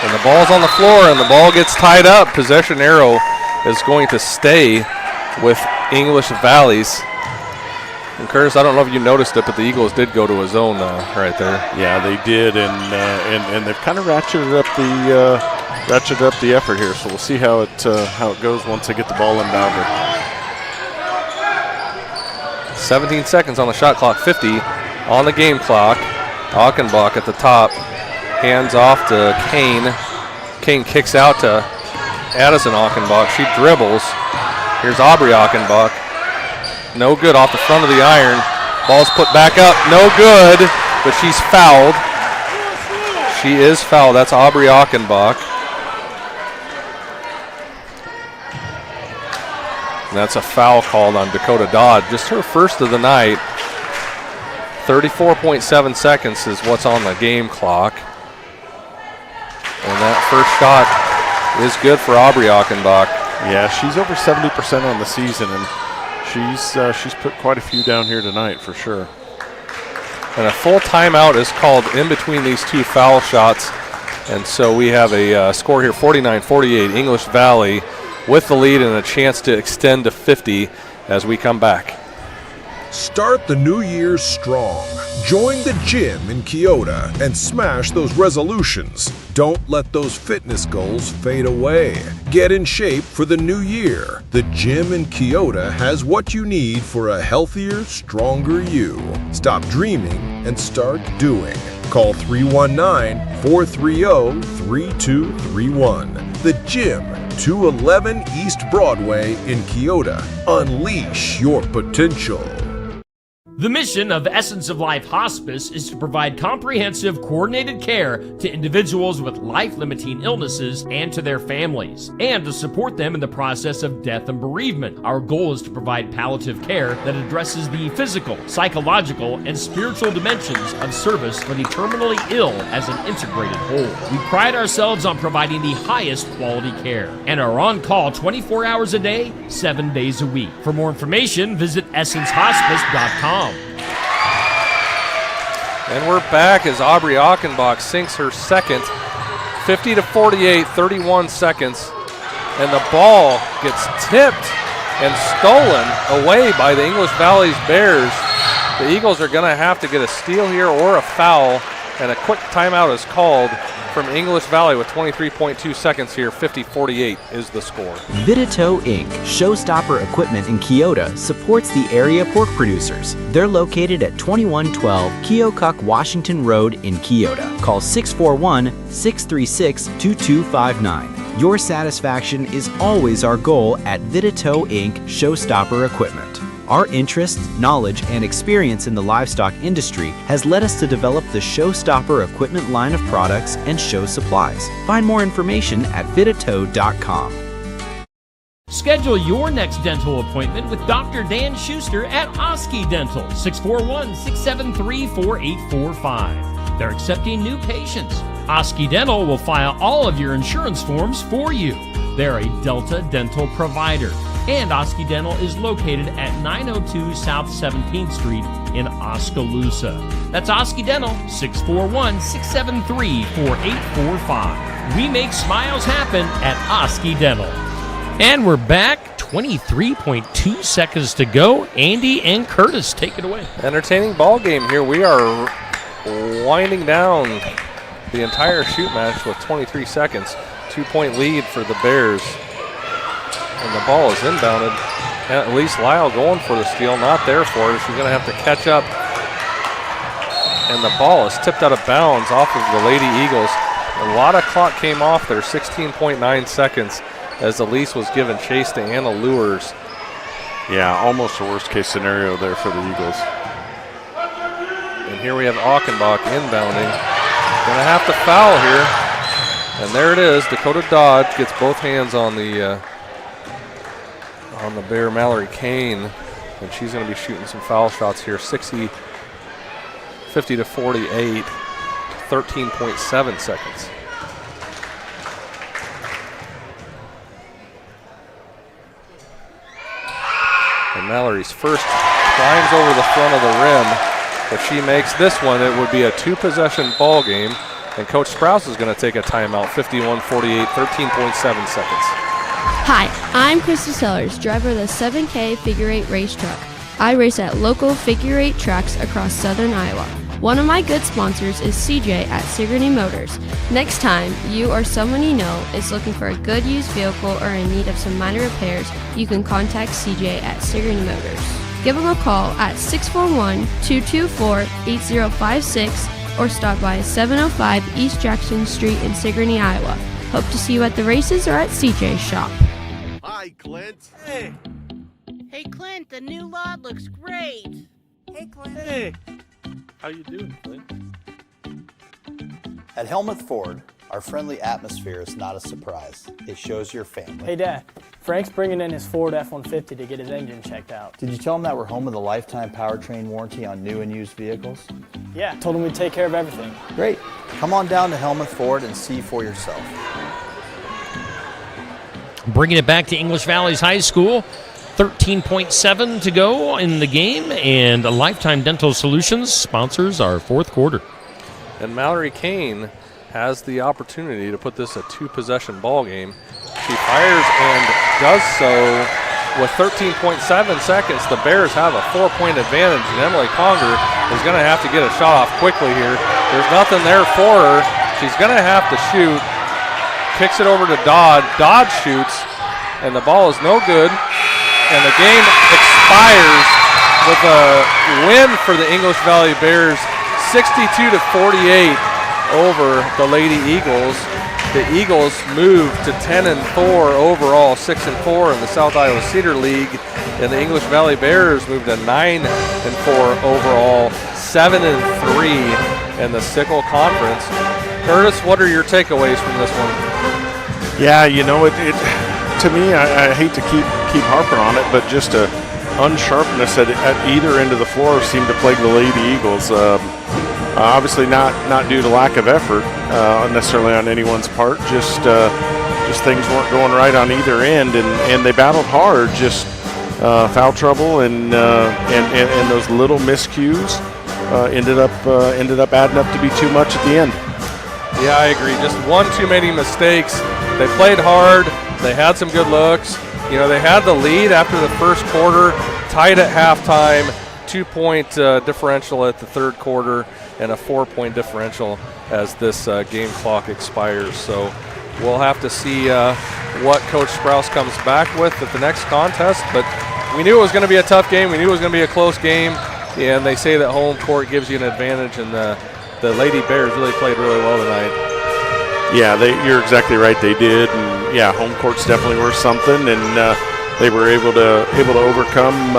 And the ball's on the floor, and the ball gets tied up. Possession arrow is going to stay with English Valleys. And Curtis, I don't know if you noticed it, but the Eagles did go to a zone right there. Yeah, they did, and they've kind of ratcheted up the effort here. So we'll see how it goes once they get the ball inbounded. 17 seconds on the shot clock, 50 on the game clock. Achenbach at the top, hands off to Kane. Kane kicks out to Addison Achenbach. She dribbles. Here's Aubrey Achenbach. No good off the front of the iron. Ball's put back up. No good, but she's fouled. She is fouled. That's Aubrey Achenbach. And that's a foul called on Dakota Dodd. Just her first of the night. 34.7 seconds is what's on the game clock. And that first shot is good for Aubrey Achenbach. Yeah, she's over 70% on the season, and she's put quite a few down here tonight for sure. And a full timeout is called in between these two foul shots. And so we have a score here, 49-48, English Valley with the lead and a chance to extend to 50 as we come back. Start the new year strong. Join the gym in Keota and smash those resolutions. Don't let those fitness goals fade away. Get in shape for the new year. The gym in Keota has what you need for a healthier, stronger you. Stop dreaming and start doing. Call 319-430-3231. The Gym, 211 East Broadway in Keota. Unleash your potential. The mission of Essence of Life Hospice is to provide comprehensive, coordinated care to individuals with life-limiting illnesses and to their families, and to support them in the process of death and bereavement. Our goal is to provide palliative care that addresses the physical, psychological, and spiritual dimensions of service for the terminally ill as an integrated whole. We pride ourselves on providing the highest quality care and are on call 24 hours a day, 7 days a week. For more information, visit essencehospice.com. And we're back as Aubrey Achenbach sinks her second. 50-48, 31 seconds. And the ball gets tipped and stolen away by the English Valley's Bears. The Eagles are going to have to get a steal here or a foul, and a quick timeout is called from English Valley with 23.2 seconds here. 50-48 is the score. Vidito Inc., showstopper equipment in Keota, supports the area pork producers. They're located at 2112 Keokuk Washington Road in Keota. Call 641-636-2259. Your satisfaction is always our goal at Vidito Inc. Showstopper Equipment. Our interest, knowledge, and experience in the livestock industry has led us to develop the Showstopper equipment line of products and show supplies. Find more information at vidito.com. Schedule your next dental appointment with Dr. Dan Schuster at Oski Dental, 641-673-4845. They're accepting new patients. Oski Dental will file all of your insurance forms for you. They're a Delta dental provider. And Oski Dental is located at 902 South 17th Street in Oskaloosa. That's Oski Dental, 641-673-4845. We make smiles happen at Oski Dental. And we're back, 23.2 seconds to go. Andy and Curtis, take it away. Entertaining ball game here. We are winding down the entire shoot match with 23 seconds. 2-point lead for the Bears. And the ball is inbounded. At least Lyle going for the steal, not there for her. She's going to have to catch up. And the ball is tipped out of bounds off of the Lady Eagles. A lot of clock came off there, 16.9 seconds, as Elise was given chase to Anna Lures. Yeah, almost a worst case scenario there for the Eagles. And here we have Achenbach inbounding. Going to have to foul here. And there it is. Dakota Dodd gets both hands on the Bear Mallory Kane, and she's going to be shooting some foul shots here. 50-48, 13.7 seconds. And Mallory's first climbs over the front of the rim. If she makes this one, it would be a two-possession ball game. And Coach Sprouse is going to take a timeout, 51-48, 13.7 seconds. Hi, I'm Krista Sellers, driver of the 7K Figure 8 race truck. I race at local Figure 8 tracks across southern Iowa. One of my good sponsors is CJ at Sigourney Motors. Next time you or someone you know is looking for a good used vehicle or in need of some minor repairs, you can contact CJ at Sigourney Motors. Give them a call at 641-224-8056 or stop by 705 East Jackson Street in Sigourney, Iowa. Hope to see you at the races or at CJ's shop. Hi, Clint. Hey. Hey, Clint, the new lot looks great. Hey, Clint. Hey. How you doing, Clint? At Helmuth Ford, our friendly atmosphere is not a surprise. It shows your family. Hey, Dad. Frank's bringing in his Ford F-150 to get his engine checked out. Did you tell him that we're home with a lifetime powertrain warranty on new and used vehicles? Yeah, told him we'd take care of everything. Great. Come on down to Helmuth Ford and see for yourself. Bringing it back to English Valley's High School. 13.7 to go in the game, and Lifetime Dental Solutions sponsors our fourth quarter. And Mallory Kane has the opportunity to put this a two-possession ball game. She fires and does so with 13.7 seconds. The Bears have a 4-point advantage, and Emily Conger is going to have to get a shot off quickly here. There's nothing there for her. She's going to have to shoot. Kicks it over to Dodd. Dodd shoots, and the ball is no good. And the game expires with a win for the English Valley Bears, 62-48 over the Lady Eagles. The Eagles moved to 10-4 overall, 6-4 in the South Iowa Cedar League, and the English Valley Bears moved to 9-4 overall, 7-3 in the Sickle Conference. Curtis, what are your takeaways from this one? Yeah, you know, to me, I hate to keep harping on it, but just a unsharpness at either end of the floor seemed to plague the Lady Eagles. Obviously not due to lack of effort necessarily on anyone's part, just things weren't going right on either end, and they battled hard, just foul trouble and those little miscues ended up adding up to be too much at the end. Yeah, I agree. Just one too many mistakes. They played hard. They had some good looks. You know, they had the lead after the first quarter, tied at halftime, 2-point differential at the third quarter, and a 4-point differential as this game clock expires. So we'll have to see what Coach Sprouse comes back with at the next contest. But we knew it was going to be a tough game. We knew it was going to be a close game. And they say that home court gives you an advantage, and the Lady Bears really played really well tonight. Yeah, you're exactly right. They did, and yeah, home court's definitely worth something, and they were able to overcome,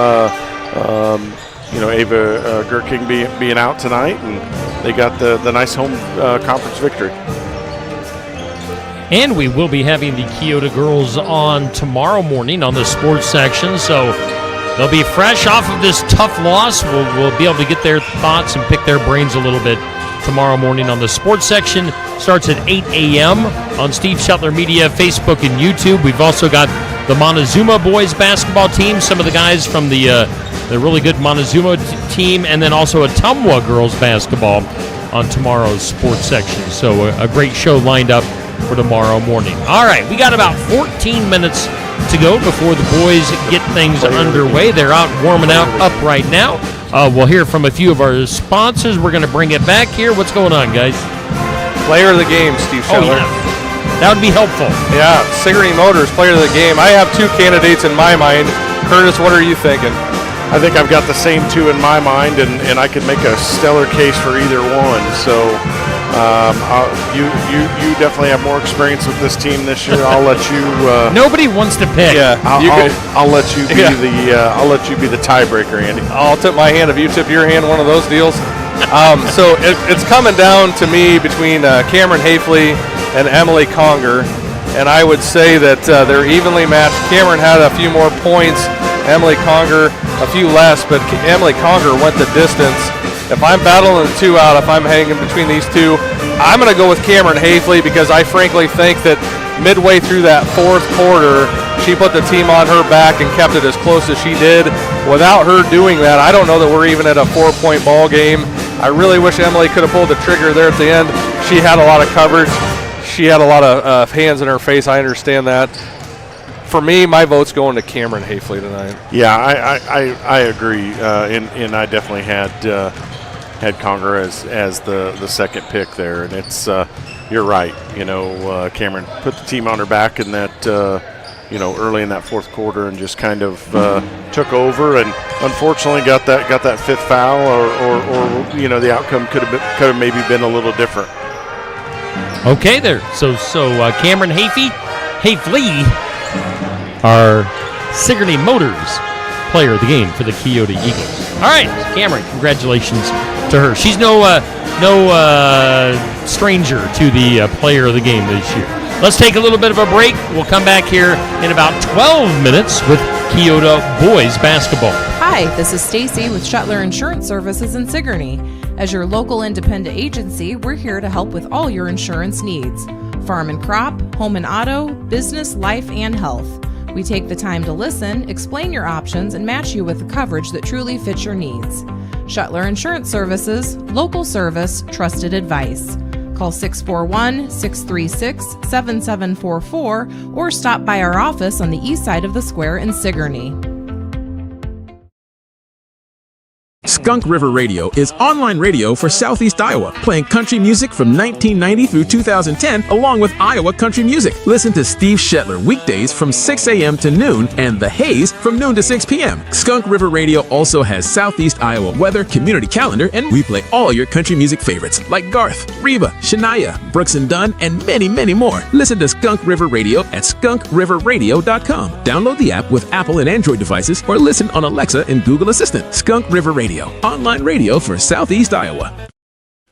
Ava Gurking being out tonight, and they got the nice home conference victory. And we will be having the Keota girls on tomorrow morning on the sports section, so they'll be fresh off of this tough loss. We'll be able to get their thoughts and pick their brains a little bit tomorrow morning on the sports section. Starts at 8 a.m. on Steve Shetler Media, Facebook, and YouTube. We've also got the Montezuma boys basketball team, some of the guys from the really good Montezuma team, and then also Ottumwa girls basketball on tomorrow's sports section. So a great show lined up for tomorrow morning. All right, we got about 14 minutes to go before the boys get things underway. They're out warming up right now. We'll hear from a few of our sponsors. We're going to bring it back here. What's going on, guys? Player of the game, Steve Shetler. Oh, yeah. That would be helpful. Yeah, Sigourney Motors, player of the game. I have two candidates in my mind. Curtis, what are you thinking? I think I've got the same two in my mind, and I could make a stellar case for either one. So you definitely have more experience with this team this year. I'll let you. Nobody wants to pick. Yeah, I'll let you be I'll let you be the tiebreaker, Andy. I'll tip my hand if you tip your hand. One of those deals. So it's coming down to me between Cameron Hafley and Emily Conger, and I would say that they're evenly matched. Cameron had a few more points. Emily Conger a few less, but Emily Conger went the distance. If I'm battling the two out, if I'm hanging between these two, I'm going to go with Cameron Hafley because I frankly think that midway through that fourth quarter, she put the team on her back and kept it as close as she did. Without her doing that, I don't know that we're even at a 4-point ball game. I really wish Emily could have pulled the trigger there at the end. She had a lot of coverage. She had a lot of hands in her face. I understand that. For me, my vote's going to Cameron Hafley tonight. Yeah, I agree, and I definitely had Conger as the second pick there, and it's you're right. Cameron put the team on her back in that early in that fourth quarter and just kind of took over, and unfortunately got that fifth foul, or the outcome could have maybe been a little different. Okay, there. So Cameron Hafley, our Sigourney Motors player of the game for the Keota Eagles. All right, Cameron, congratulations to her. She's no stranger to the player of the game this year. Let's take a little bit of a break. We'll come back here in about 12 minutes with Keota boys basketball. Hi, this is Stacy with Shetler Insurance Services in Sigourney. As your local independent agency, we're here to help with all your insurance needs. Farm and crop, home and auto, business, life, and health. We take the time to listen, explain your options, and match you with the coverage that truly fits your needs. Shetler Insurance Services, local service, trusted advice. Call 641-636-7744 or stop by our office on the east side of the square in Sigourney. Skunk River Radio is online radio for Southeast Iowa, playing country music from 1990 through 2010, along with Iowa country music. Listen to Steve Shetler weekdays from 6 a.m. to noon and The Haze from noon to 6 p.m. Skunk River Radio also has Southeast Iowa weather, community calendar, and we play all your country music favorites like Garth, Reba, Shania, Brooks and Dunn, and many, many more. Listen to Skunk River Radio at skunkriverradio.com. Download the app with Apple and Android devices or listen on Alexa and Google Assistant. Skunk River Radio. Online radio for Southeast Iowa.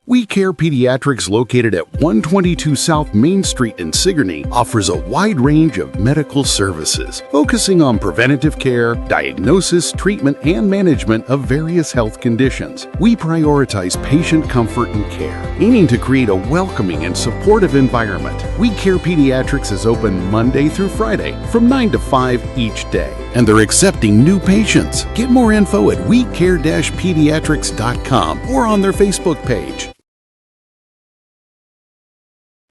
We Care Pediatrics, located at 122 South Main Street in Sigourney, offers a wide range of medical services, focusing on preventative care, diagnosis, treatment, and management of various health conditions. We prioritize patient comfort and care, aiming to create a welcoming and supportive environment. We Care Pediatrics is open Monday through Friday from 9 to 5 each day, and they're accepting new patients. Get more info at wecare-pediatrics.com or on their Facebook page.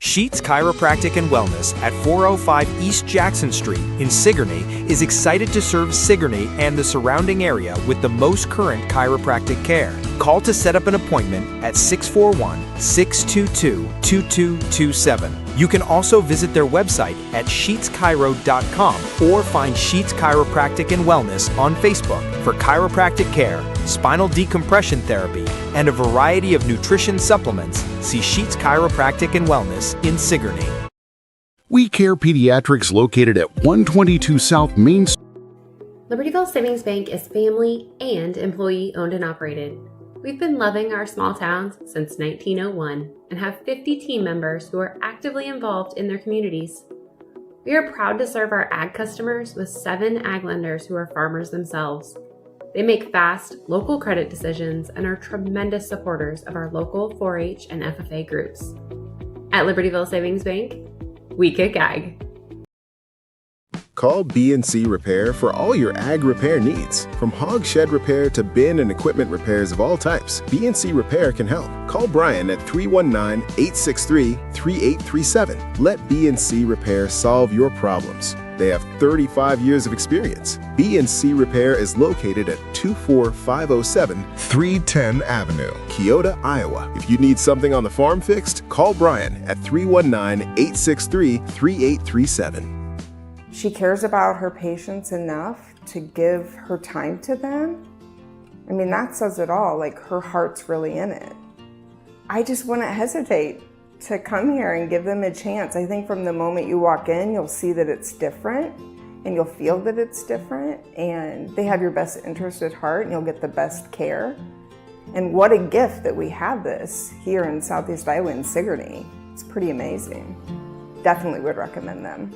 Sheets Chiropractic and Wellness at 405 East Jackson Street in Sigourney is excited to serve Sigourney and the surrounding area with the most current chiropractic care. Call to set up an appointment at 641-622-2227. You can also visit their website at sheetschiro.com or find Sheets Chiropractic and Wellness on Facebook for chiropractic care, spinal decompression therapy, and a variety of nutrition supplements. See Sheets Chiropractic and Wellness in Sigourney. We Care Pediatrics, located at 122 South Main Street. Libertyville Savings Bank is family and employee owned and operated. We've been loving our small towns since 1901 and have 50 team members who are actively involved in their communities. We are proud to serve our ag customers with 7 ag lenders who are farmers themselves. They make fast, local credit decisions and are tremendous supporters of our local 4-H and FFA groups. At Libertyville Savings Bank, we kick ag. Call B&C Repair for all your ag repair needs. From hog shed repair to bin and equipment repairs of all types, B&C Repair can help. Call Brian at 319-863-3837. Let B&C Repair solve your problems. They have 35 years of experience. B&C Repair is located at 24507 310 Avenue, Keota, Iowa. If you need something on the farm fixed, call Brian at 319-863-3837. She cares about her patients enough to give her time to them. I mean, that says it all. Like, her heart's really in it. I just wouldn't hesitate to come here and give them a chance. I think from the moment you walk in, you'll see that it's different and you'll feel that it's different, and they have your best interest at heart and you'll get the best care. And what a gift that we have this here in Southeast Iowa in Sigourney. It's pretty amazing. Definitely would recommend them.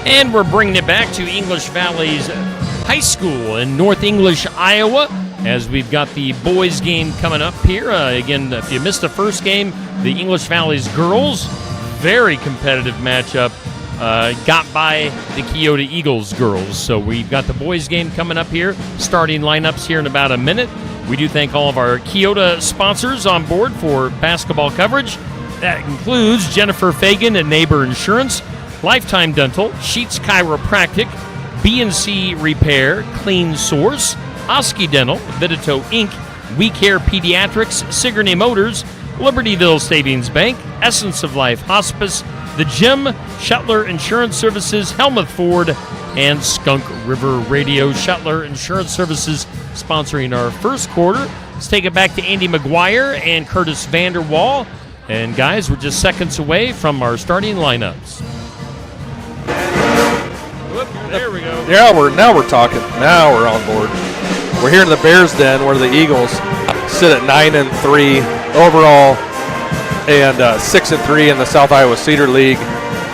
And we're bringing it back to English Valley's High School in North English, Iowa, as we've got the boys game coming up here. Again, if you missed the first game, the English Valley's girls, very competitive matchup, got by the Keota Eagles girls. So we've got the boys game coming up here, starting lineups here in about a minute. We do thank all of our Keota sponsors on board for basketball coverage. That includes Jennifer Fagan at Neighbor Insurance, Lifetime Dental, Sheets Chiropractic, B&C Repair, Clean Source, Oski Dental, Vidito Inc., We Care Pediatrics, Sigourney Motors, Libertyville Savings Bank, Essence of Life Hospice, The Gym, Shuttler Insurance Services, Helmuth Ford, and Skunk River Radio. Shuttler Insurance Services sponsoring our first quarter. Let's take it back to Andy McGuire and Curtis Vanderwall. And guys, we're just seconds away from our starting lineups. Whoop, there we go. Yeah, now we're talking. Now we're on board. We're here in the Bears Den where the Eagles sit at 9-3 overall and 6-3 in the South Iowa Cedar League,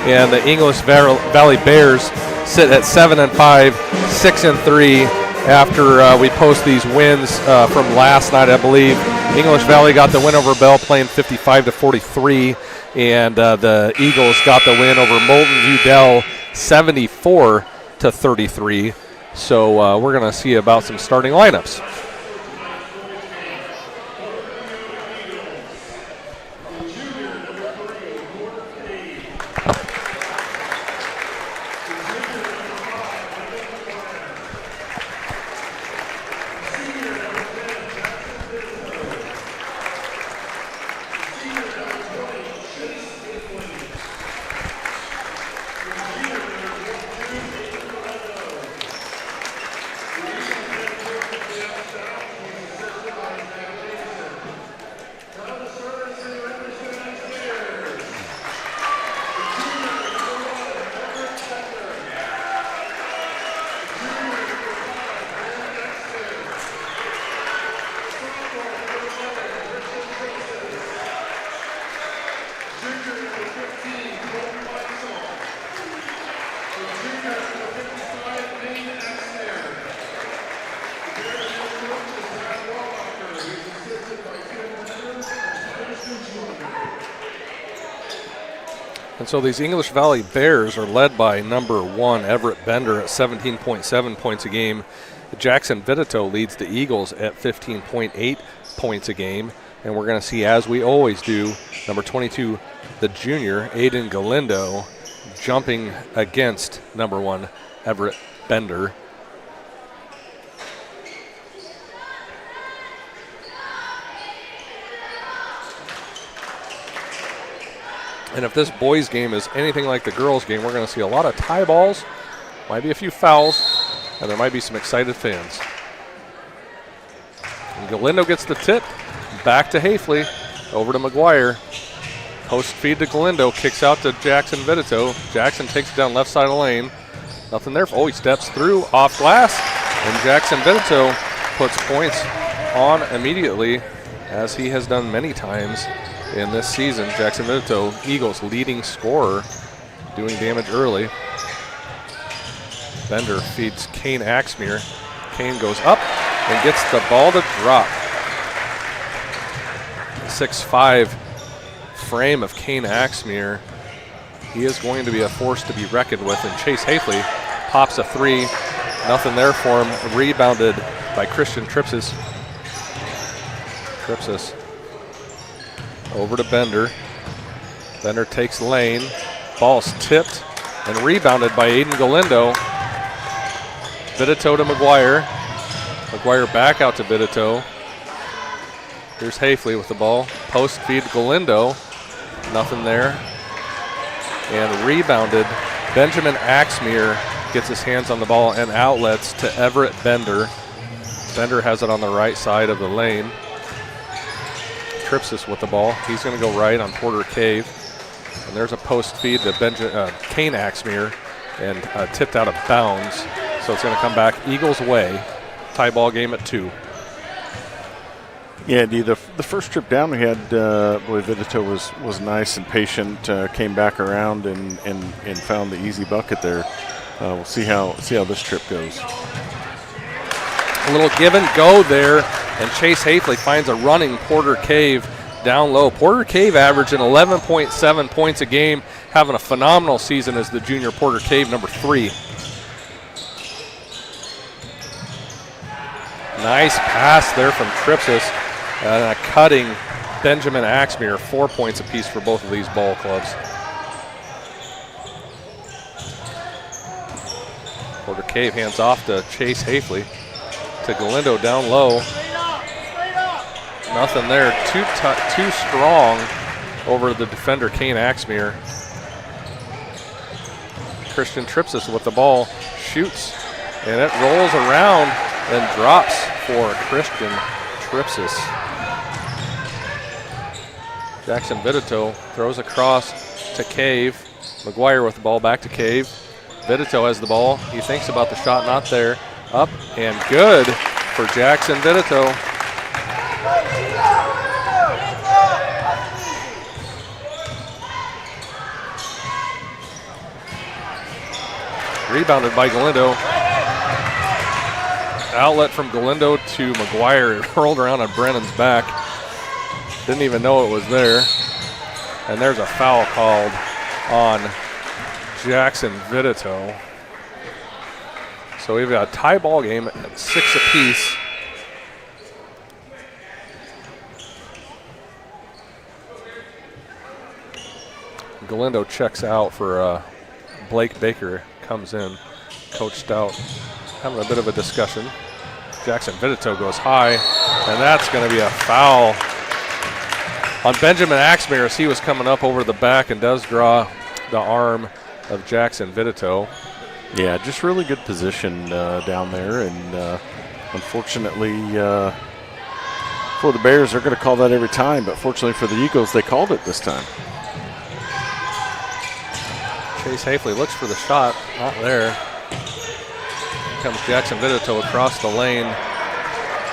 and the English Valley Bears sit at 7-5, 6-3 after we post these wins from last night, I believe. English Valley got the win over Belle Plaine 55-43, and the Eagles got the win over Moulton Udell 74-33. So we're going to see about some starting lineups. And so these English Valley Bears are led by number 1, Everett Bender, at 17.7 points a game. Jackson Vidito leads the Eagles at 15.8 points a game. And we're going to see, as we always do, number 22, the junior, Aiden Galindo, jumping against number 1, Everett Bender. And if this boys game is anything like the girls game, we're going to see a lot of tie balls, might be a few fouls, and there might be some excited fans. And Galindo gets the tip, back to Hafley, over to McGuire. Post feed to Galindo, kicks out to Jackson Vidito. Jackson takes it down left side of the lane. Nothing there. Oh, he steps through, off glass, and Jackson Vidito puts points on immediately, as he has done many times in this season. Jackson Vidito, Eagles' leading scorer, doing damage early. Bender feeds Kane Axmere. Kane goes up and gets the ball to drop. 6'5" frame of Kane Axmere. He is going to be a force to be reckoned with, and Chase Hafley pops a three. Nothing there for him. Rebounded by Christian Tripsis. Tripsis over to Bender. Bender takes lane. Ball's tipped and rebounded by Aiden Galindo. Vidito to McGuire. McGuire back out to Vidito. Here's Hafley with the ball. Post feed Galindo. Nothing there. And rebounded. Benjamin Axmere gets his hands on the ball and outlets to Everett Bender. Bender has it on the right side of the lane. Tripsis with the ball. He's going to go right on Porter Cave. And there's a post feed to Kane Axmere, and tipped out of bounds. So it's going to come back Eagles' way. Tie ball game at 2. Yeah, Andy, the first trip down we had, boy, Vidito was nice and patient, came back around and found the easy bucket there. We'll see how this trip goes. A little give and go there, and Chase Hafley finds a running Porter Cave down low. Porter Cave averaging 11.7 points a game, having a phenomenal season as the junior Porter Cave number 3. Nice pass there from Tripsis. And a cutting Benjamin Axmere, 4 points apiece for both of these ball clubs. Porter Cave hands off to Chase Hafley. To Galindo down low. Nothing there. Too strong over the defender, Kane Axmere. Christian Tripsis with the ball. Shoots. And it rolls around and drops for Christian Tripsis. Jackson Vidito throws across to Cave. McGuire with the ball back to Cave. Vidito has the ball. He thinks about the shot, not there. Up and good for Jackson Vidito. Rebounded by Galindo. Outlet from Galindo to McGuire. It rolled around on Brennan's back. Didn't even know it was there. And there's a foul called on Jackson Vidito. So we've got a tie ball game at 6 apiece. Galindo checks out for Blake Baker comes in. Coach Stout having a bit of a discussion. Jackson Vidito goes high, and that's going to be a foul on Benjamin Axmere as he was coming up over the back and does draw the arm of Jackson Vidito. Yeah, just really good position down there, and unfortunately for the Bears, they're going to call that every time, but fortunately for the Eagles, they called it this time. Chase Hafley looks for the shot, not there. Here comes Jackson Vidito across the lane.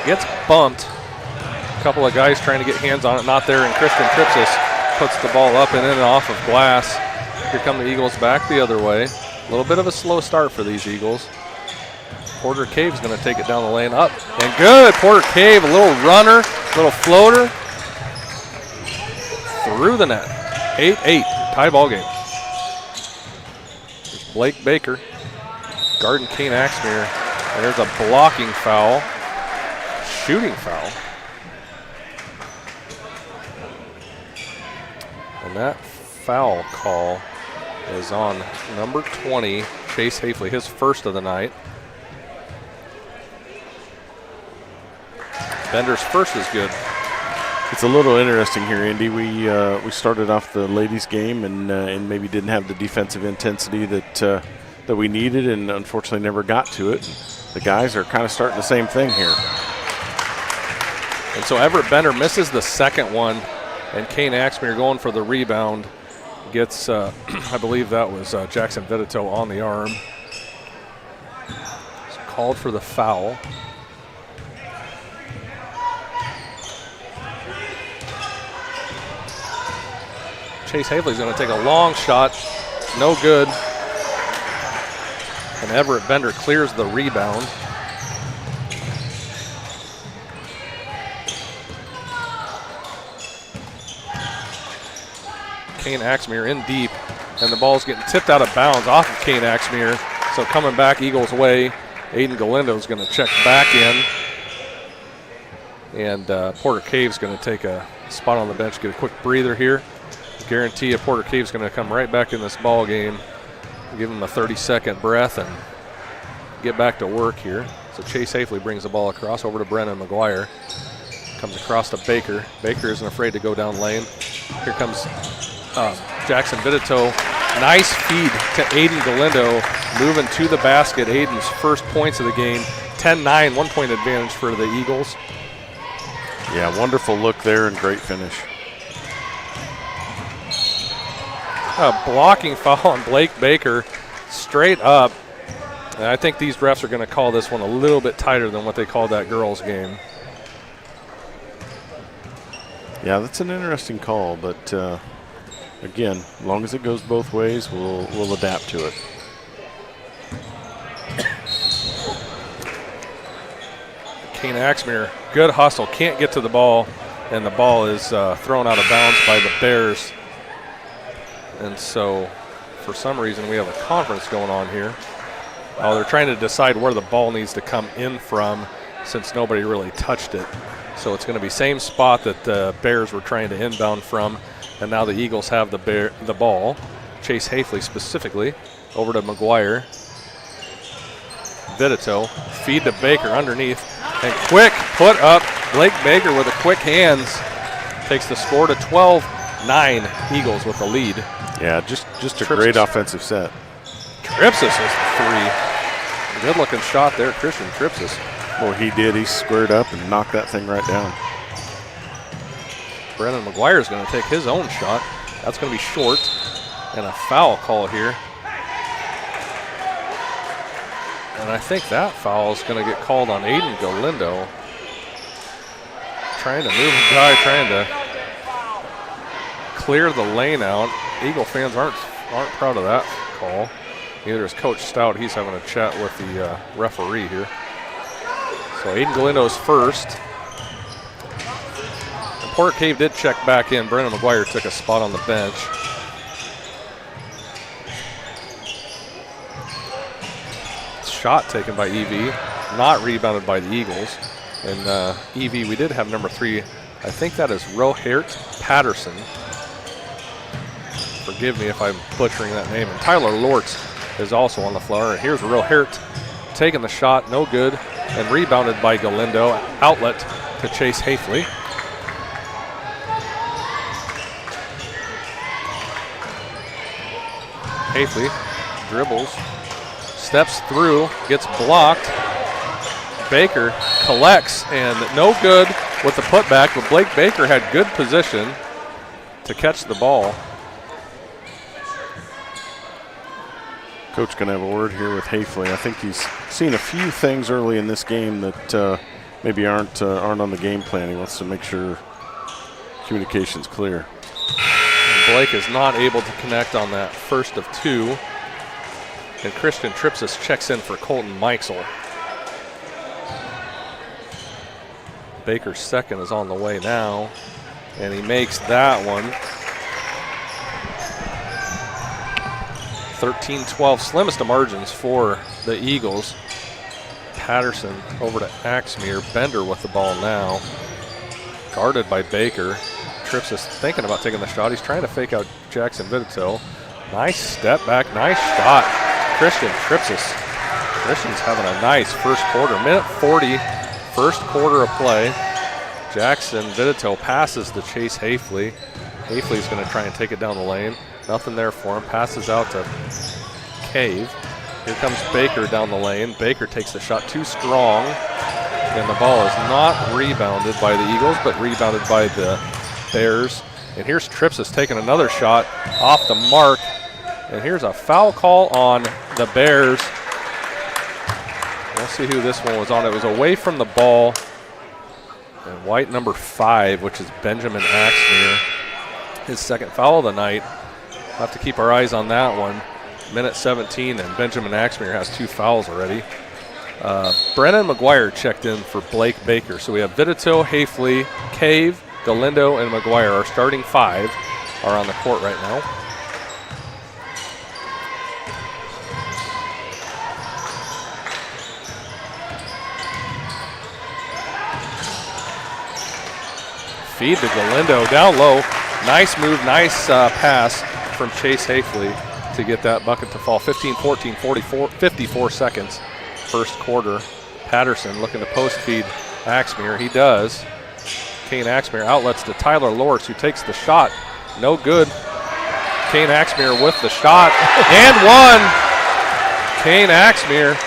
Gets bumped. A couple of guys trying to get hands on it, not there, and Christian Tripsis puts the ball up and in and off of glass. Here come the Eagles back the other way. A little bit of a slow start for these Eagles. Porter Cave's going to take it down the lane, up and good. Porter Cave, a little runner, little floater. Through the net. 8-8, tie ball game. There's Blake Baker, guarding Kane Axmere. And there's a blocking foul, shooting foul. And that foul call is on number 20, Chase Hafley, his first of the night. Bender's first is good. It's a little interesting here, Andy. We started off the ladies' game and maybe didn't have the defensive intensity that we needed, and unfortunately never got to it. The guys are kind of starting the same thing here. And so Everett Bender misses the second one, and Kane Axmere going for the rebound. Gets, I believe that was Jackson Vidito on the arm. It's called for the foul. Chase Hafley's going to take a long shot. No good. And Everett Bender clears the rebound. Kane Axmere in deep, and the ball's getting tipped out of bounds off of Kane Axmere. So coming back Eagles' way, Aiden Galindo's going to check back in. And Porter Cave's going to take a spot on the bench, get a quick breather here. Guarantee you Porter Cave's going to come right back in this ball game, give him a 30-second breath, and get back to work here. So Chase Hafley brings the ball across over to Brennan McGuire. Comes across to Baker. Baker isn't afraid to go down lane. Here comes Jackson Vidito. Nice feed to Aiden Galindo, moving to the basket. Aiden's first points of the game. 10-9, 1 point advantage for the Eagles. Yeah, wonderful look there and great finish. A blocking foul on Blake Baker, straight up. And I think these refs are going to call this one a little bit tighter than what they called that girls' game. Yeah, that's an interesting call, but again, as long as it goes both ways, we'll adapt to it. Kane Axmere, good hustle, can't get to the ball, and the ball is thrown out of bounds by the Bears. And so, for some reason, we have a conference going on here. Oh, they're trying to decide where the ball needs to come in from since nobody really touched it. So it's going to be same spot that the Bears were trying to inbound from, and now the Eagles have the ball. Chase Hafley specifically, over to McGuire. Vitito, feed to Baker underneath, and quick put up. Blake Baker with the quick hands takes the score to 12-9. Eagles with the lead. Yeah, just a great offensive set. Tripsis is the 3. Good looking shot there, Christian Tripsis. Well, he did. He squared up and knocked that thing right down. Brennan McGuire is going to take his own shot. That's going to be short, and a foul call here. And I think that foul is going to get called on Aiden Galindo. Trying to move a guy, trying to clear the lane out. Eagle fans aren't proud of that call. Neither is Coach Stout. He's having a chat with the referee here. So Aiden Galindo's first. And Port Cave did check back in. Brennan McGuire took a spot on the bench. Shot taken by EV, not rebounded by the Eagles. And EV, we did have number 3. I think that is Rohert Patterson. Forgive me if I'm butchering that name. And Tyler Lortz is also on the floor. And here's Rohert taking the shot, no good, and rebounded by Galindo. Outlet to Chase Hafley. Hafley dribbles, steps through, gets blocked. Baker collects, and no good with the putback, but Blake Baker had good position to catch the ball. Coach going to have a word here with Hafley. I think he's seen a few things early in this game that maybe aren't on the game plan. He wants to make sure communication's clear. And Blake is not able to connect on that first of 2. And Christian Tripsis checks in for Colton Meixel. Baker's second is on the way now, and he makes that one. 13-12, slimmest of margins for the Eagles. Patterson over to Axmere. Bender with the ball now. Guarded by Baker. Tripsis thinking about taking the shot. He's trying to fake out Jackson Vitito. Nice step back, nice shot. Christian Tripsis. Christian's having a nice first quarter. Minute 40, first quarter of play. Jackson Vitito passes to Chase Hafley. Hafley's going to try and take it down the lane. Nothing there for him. Passes out to Cave. Here comes Baker down the lane. Baker takes the shot too strong. And the ball is not rebounded by the Eagles, but rebounded by the Bears. And here's Tripsis taking another shot off the mark. And here's a foul call on the Bears. We'll see who this one was on. It was away from the ball. And white number 5, which is Benjamin Axmere. His second foul of the night. We'll have to keep our eyes on that one. Minute 17, and Benjamin Axmere has 2 fouls already. Brennan McGuire checked in for Blake Baker. So we have Vitito, Hafley, Cave, Galindo, and McGuire. Our starting 5 are on the court right now. Feed to Galindo, down low. Nice move, nice pass from Chase Hafley to get that bucket to fall. 15-14, 54 seconds, first quarter. Patterson looking to post feed Axmere. He does. Kane Axmere outlets to Tyler Lortz, who takes the shot. No good. Kane Axmere with the shot, and one. Kane Axmere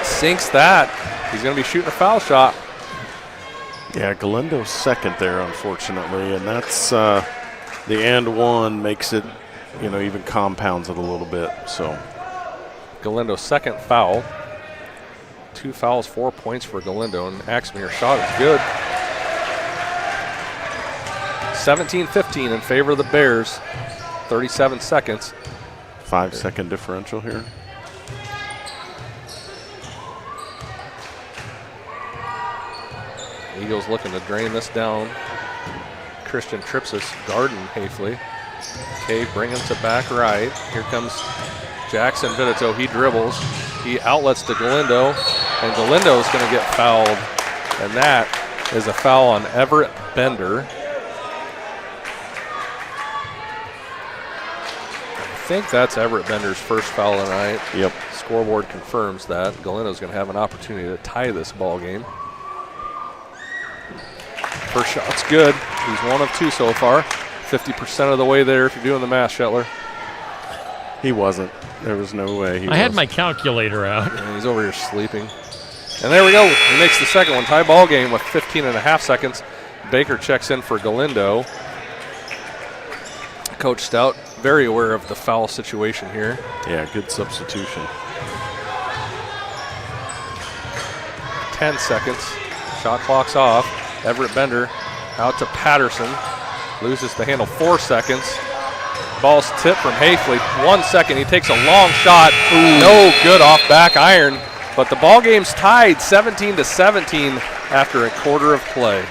sinks that. He's going to be shooting a foul shot. Yeah, Galindo's second there, unfortunately, and that's the and one makes it, even compounds it a little bit. So Galindo's second foul. 2 fouls, 4 points for Galindo, and Axmere's shot is good. 17-15 in favor of the Bears. 37 seconds. 5-second differential here. Eagles looking to drain this down. Christian Tripsis guarding Hafley. Cave bringing it back right. Here comes Jackson Vitito. He dribbles. He outlets to Galindo, and Galindo is going to get fouled. And that is a foul on Everett Bender. I think that's Everett Bender's first foul tonight. Yep. Scoreboard confirms that. Galindo's going to have an opportunity to tie this ball game. First shot's good. He's 1 of 2 so far. 50% of the way there if you're doing the math, Shetler. He wasn't. There was no way. I had my calculator out. And he's over here sleeping. And there we go. He makes the second one. Tie ball game with 15.5 seconds. Baker checks in for Galindo. Coach Stout very aware of the foul situation here. Yeah, good substitution. 10 seconds. Shot clock's off. Everett Bender out to Patterson. Loses the handle. 4 seconds. Ball's tipped from Hafley. 1 second. He takes a long shot. Ooh. No good off back iron. But the ball game's tied 17-17 after a quarter of play.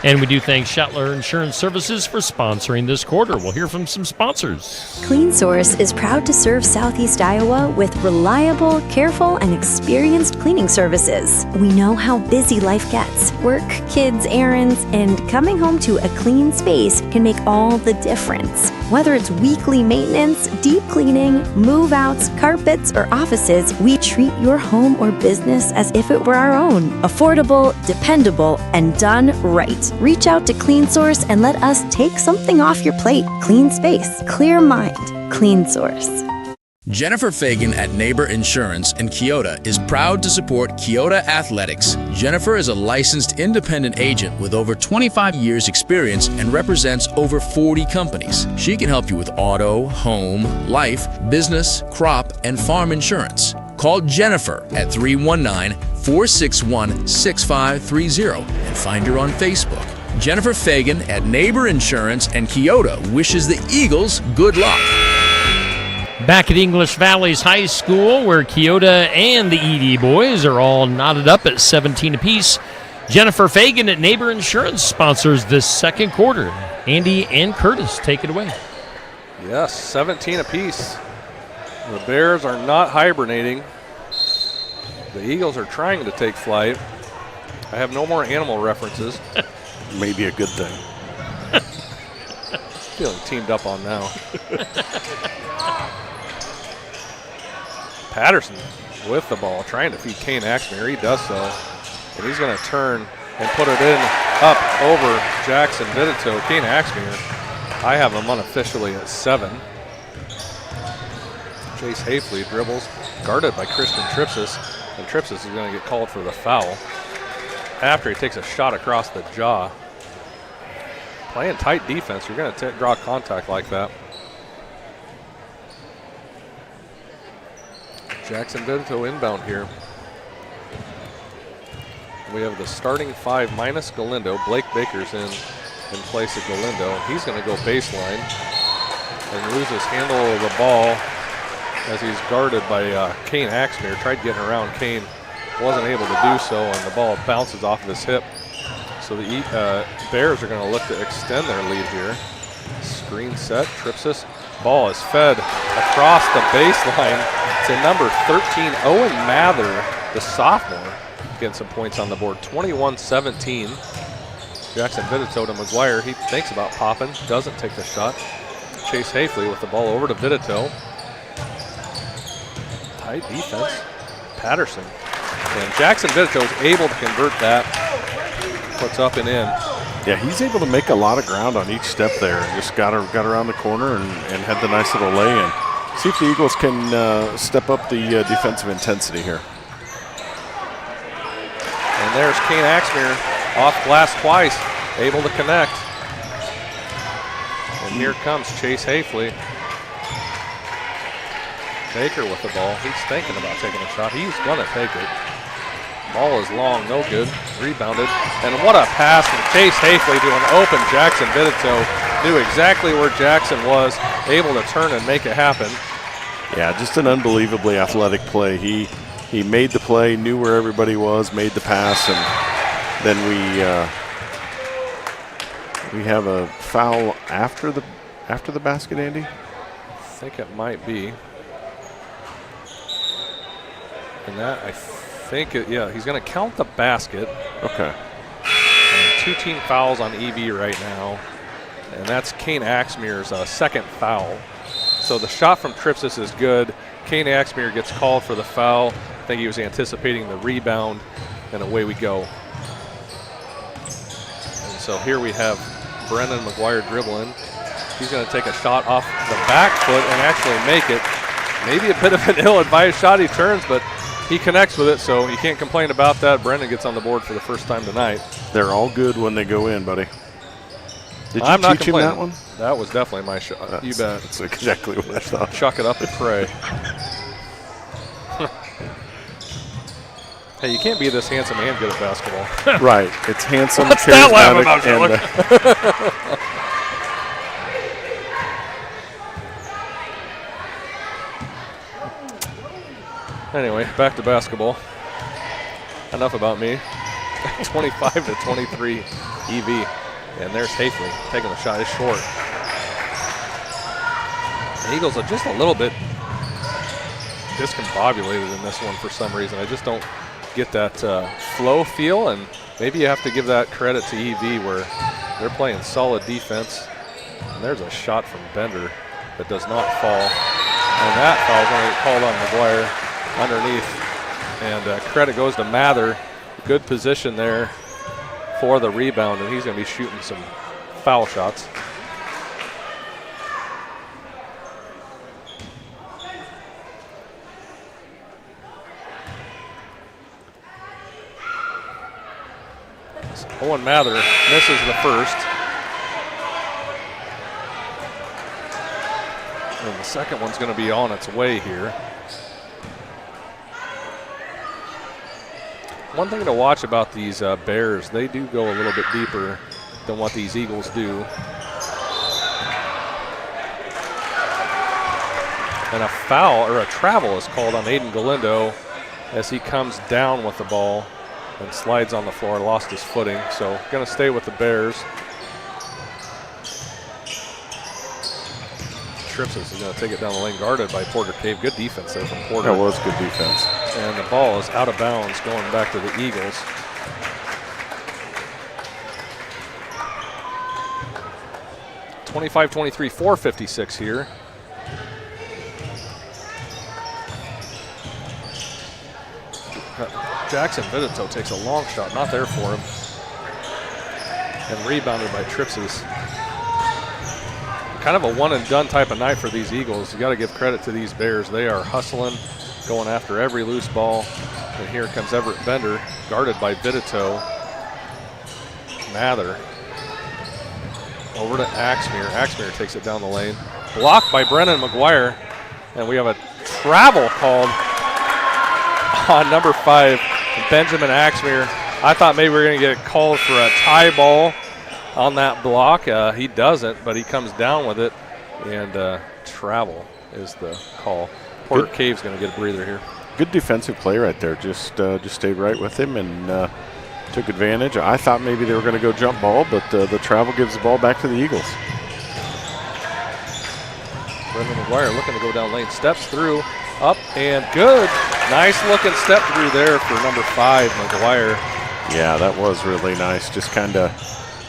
And we do thank Shetler Insurance Services for sponsoring this quarter. We'll hear from some sponsors. Clean Source is proud to serve Southeast Iowa with reliable, careful, and experienced cleaning services. We know how busy life gets. Work, kids, errands, and coming home to a clean space can make all the difference. Whether it's weekly maintenance, deep cleaning, move-outs, carpets, or offices, we treat your home or business as if it were our own. Affordable, dependable, and done right. Reach out to Clean Source and let us take something off your plate. Clean space, clear mind, Clean Source. Jennifer Fagan at Neighbor Insurance in Keota is proud to support Keota Athletics. Jennifer is a licensed independent agent with over 25 years experience and represents over 40 companies. She can help you with auto, home, life, business, crop, and farm insurance. Call Jennifer at 319-461-6530 and find her on Facebook. Jennifer Fagan at Neighbor Insurance and Keota wishes the Eagles good luck. Back at English Valleys High School, where Keota and the ED boys are all knotted up at 17 apiece, Jennifer Fagan at Neighbor Insurance sponsors this second quarter. Andy and Curtis, take it away. Yes, 17 apiece. The Bears are not hibernating. The Eagles are trying to take flight. I have no more animal references. Maybe a good thing. Feeling teamed up on now. Patterson with the ball, trying to feed Kane Axmer. He does so. And he's going to turn and put it in up over Jackson Vitito. Kane Axmer, I have him unofficially at 7. Chase Hafley dribbles, guarded by Christian Tripsis, and Tripsis is going to get called for the foul after he takes a shot across the jaw. Playing tight defense, you're going to draw contact like that. Jackson Vitito inbound here. We have the starting 5 minus Galindo. Blake Baker's in place of Galindo, and he's going to go baseline and lose his handle of the ball as he's guarded by Kane Axmer. Tried getting around Kane, wasn't able to do so, and the ball bounces off of his hip. So the Bears are going to look to extend their lead here. Screen set, Tripsis. Ball is fed across the baseline to number 13, Owen Mather, the sophomore, getting some points on the board. 21-17. Jackson Vitito to McGuire. He thinks about popping, doesn't take the shot. Chase Hafley with the ball over to Vitito. Tight defense. Patterson. And Jackson Vitito is able to convert that. Puts up and in. Yeah, he's able to make a lot of ground on each step there. Just got around the corner and had the nice little lay-in. See if the Eagles can step up the defensive intensity here. And there's Kane Axmer off glass twice, able to connect. And here comes Chase Hafley. Baker with the ball. He's thinking about taking a shot. He's going to take it. Ball is long, no good. Rebounded. And what a pass from Chase Hafley to an open Jackson Vidito. Knew exactly where Jackson was, able to turn and make it happen. Yeah, just an unbelievably athletic play. He made the play, knew where everybody was, made the pass, and then we have a foul after the basket, Andy? I think it might be. And that, I think, he's going to count the basket. Okay. And 2 team fouls on EV right now. And that's Kane Axmere's second foul. So the shot from Tripsis is good. Kane Axmere gets called for the foul. I think he was anticipating the rebound, and away we go. And so here we have Brendan McGuire dribbling. He's going to take a shot off the back foot and actually make it. Maybe a bit of an ill-advised shot. He turns, but he connects with it, so you can't complain about that. Brendan gets on the board for the first time tonight. They're all good when they go in, buddy. Did you I'm not teach him that one? That was definitely my shot. You bet. That's exactly what I thought. Chuck it up and pray. Hey, you can't be this handsome and good at basketball. Right. It's handsome, What's that laugh about, Anyway, back to basketball. Enough about me. 25 to 23 EV. And there's Hafley taking the shot. It's short. The Eagles are just a little bit discombobulated in this one for some reason. I just don't get that flow feel, and maybe you have to give that credit to EV where they're playing solid defense. And there's a shot from Bender that does not fall. And that foul is going to get called on McGuire underneath. And credit goes to Mather. Good position there for the rebound, and he's going to be shooting some foul shots. Owen Mather misses the first. And the second one's going to be on its way here. One thing to watch about these Bears, they do go a little bit deeper than what these Eagles do. And a foul, or a travel, is called on Aiden Galindo as he comes down with the ball and slides on the floor, lost his footing. So going to stay with the Bears. Tripsis is going to take it down the lane, guarded by Porter Cave. Good defense there from Porter. That was good defense. And the ball is out of bounds going back to the Eagles. (25-23), 4:56 here. Jackson Vidito takes a long shot, not there for him. And rebounded by Tripsis. Kind of a one-and-done type of night for these Eagles. You got to give credit to these Bears. They are hustling, going after every loose ball. And here comes Everett Bender, guarded by Vidito. Mather over to Axmere. Axmere takes it down the lane. Blocked by Brennan McGuire. And we have a travel called on number 5, Benjamin Axmere. I thought maybe we were going to get called for a tie ball on that block. He doesn't, but he comes down with it, and travel is the call. Porter Cave's going to get a breather here. Good defensive play right there. Just stayed right with him and took advantage. I thought maybe they were going to go jump ball, but the travel gives the ball back to the Eagles. Brendan McGuire looking to go down lane, steps through, up and good. Nice looking step through there for number 5, McGuire. Yeah, that was really nice. Just kind of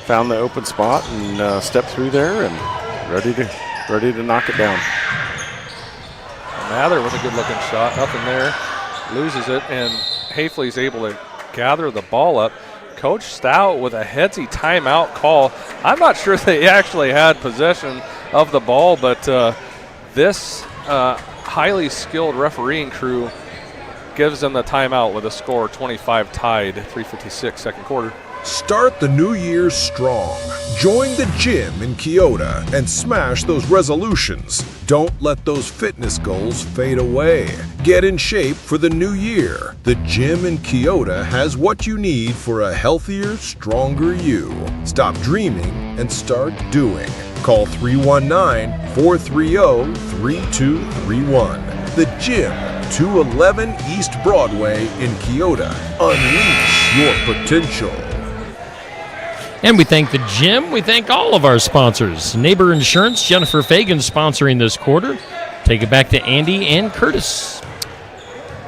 found the open spot and stepped through there and ready to knock it down. Mather with a good looking shot, nothing there, loses it, and Hafley's able to gather the ball up. Coach Stout with a headsy timeout call. I'm not sure they actually had possession of the ball, but this highly skilled refereeing crew gives them the timeout with a score 25 tied, 3:56 second quarter. Start the new year strong. Join the gym in Keota and smash those resolutions. Don't let those fitness goals fade away. Get in shape for the new year. The gym in Keota has what you need for a healthier, stronger you. Stop dreaming and start doing. Call 319-430-3231. The Gym, 211 East Broadway in Keota. Unleash your potential. And we thank the gym. We thank all of our sponsors. Neighbor Insurance, Jennifer Fagan sponsoring this quarter. Take it back to Andy and Curtis.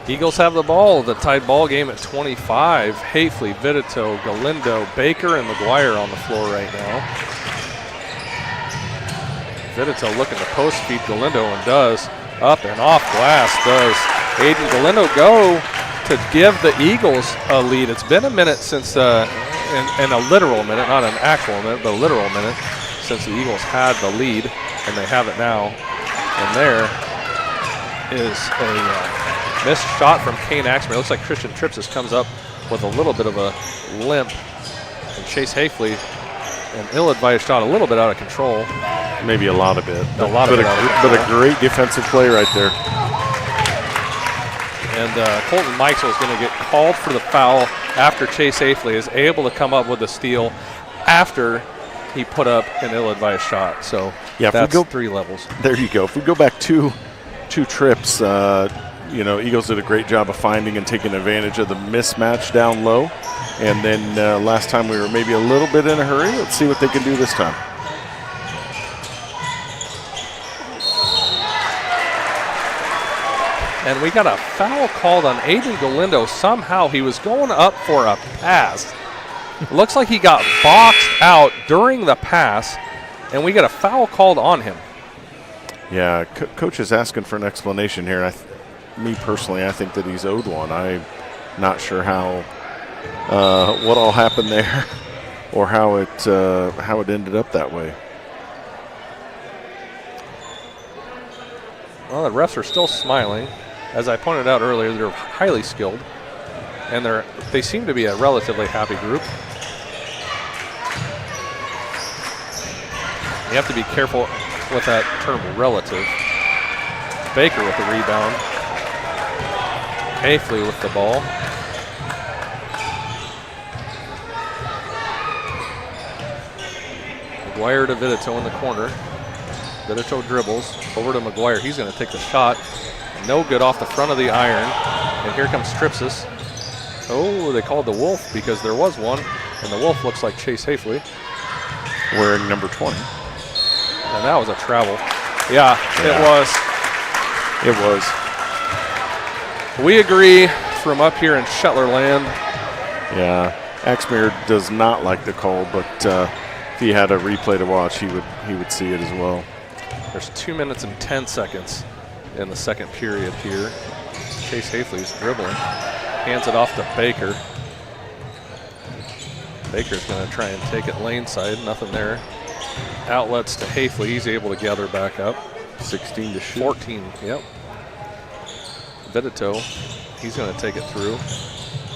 Eagles have the ball. The tied ball game at 25. Hafley, Vitito, Galindo, Baker, and McGuire on the floor right now. Vitito looking to post feed Galindo and does. Up and off glass does Aiden Galindo go to give the Eagles a lead. It's been a minute since, in a literal minute, not an actual minute, but a literal minute, since the Eagles had the lead, and they have it now. And there is a missed shot from Kane Axmer. It looks like Christian Tripsis comes up with a little bit of a limp. And Chase Hafley, an ill-advised shot, a little bit out of control. Maybe a lot of it. A lot of it. But a great defensive play right there. And Colton Mikesell is going to get called for the foul after Chase Hafley is able to come up with a steal after he put up an ill-advised shot. So yeah, that's 3 levels. There you go. If we go back two trips, Eagles did a great job of finding and taking advantage of the mismatch down low. And then last time we were maybe a little bit in a hurry. Let's see what they can do this time. And we got a foul called on Aiden Galindo. Somehow he was going up for a pass. Looks like he got boxed out during the pass, and we got a foul called on him. Yeah, Coach is asking for an explanation here. Me personally, I think that he's owed one. I'm not sure how what all happened there or how it ended up that way. Well, the refs are still smiling. As I pointed out earlier, they're highly skilled, and they seem to be a relatively happy group. You have to be careful with that term relative. Baker with the rebound. Hafley with the ball. McGuire to Vitito in the corner. Vitito dribbles over to McGuire. He's going to take the shot. No good off the front of the iron. And here comes Tripsis. Oh, they called the Wolf because there was one. And the Wolf looks like Chase Hafley. Wearing number 20. And that was a travel. Yeah, it was. We agree from up here in Shetler land. Yeah, Axmer does not like the call, but if he had a replay to watch, he would see it as well. There's 2 minutes and 10 seconds in the second period here. Chase Hafley's dribbling. Hands it off to Baker. Baker's going to try and take it lane side. Nothing there. Outlets to Hafley. He's able to gather back up. 16 to shoot. 14, yep. Vitito, he's going to take it through.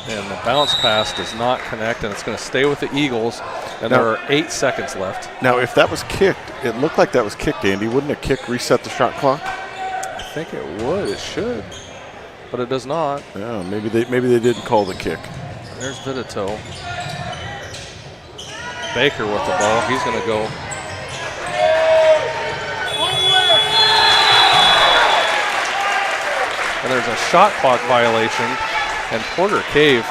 And the bounce pass does not connect, and it's going to stay with the Eagles. And there are 8 seconds left. Now, if that was kicked, it looked like that was kicked, Andy. Wouldn't a kick reset the shot clock? I think it would. It should. But it does not. Yeah, maybe they didn't call the kick. There's Vitito. Baker with the ball. He's going to go. And there's a shot clock violation. And Porter Cave,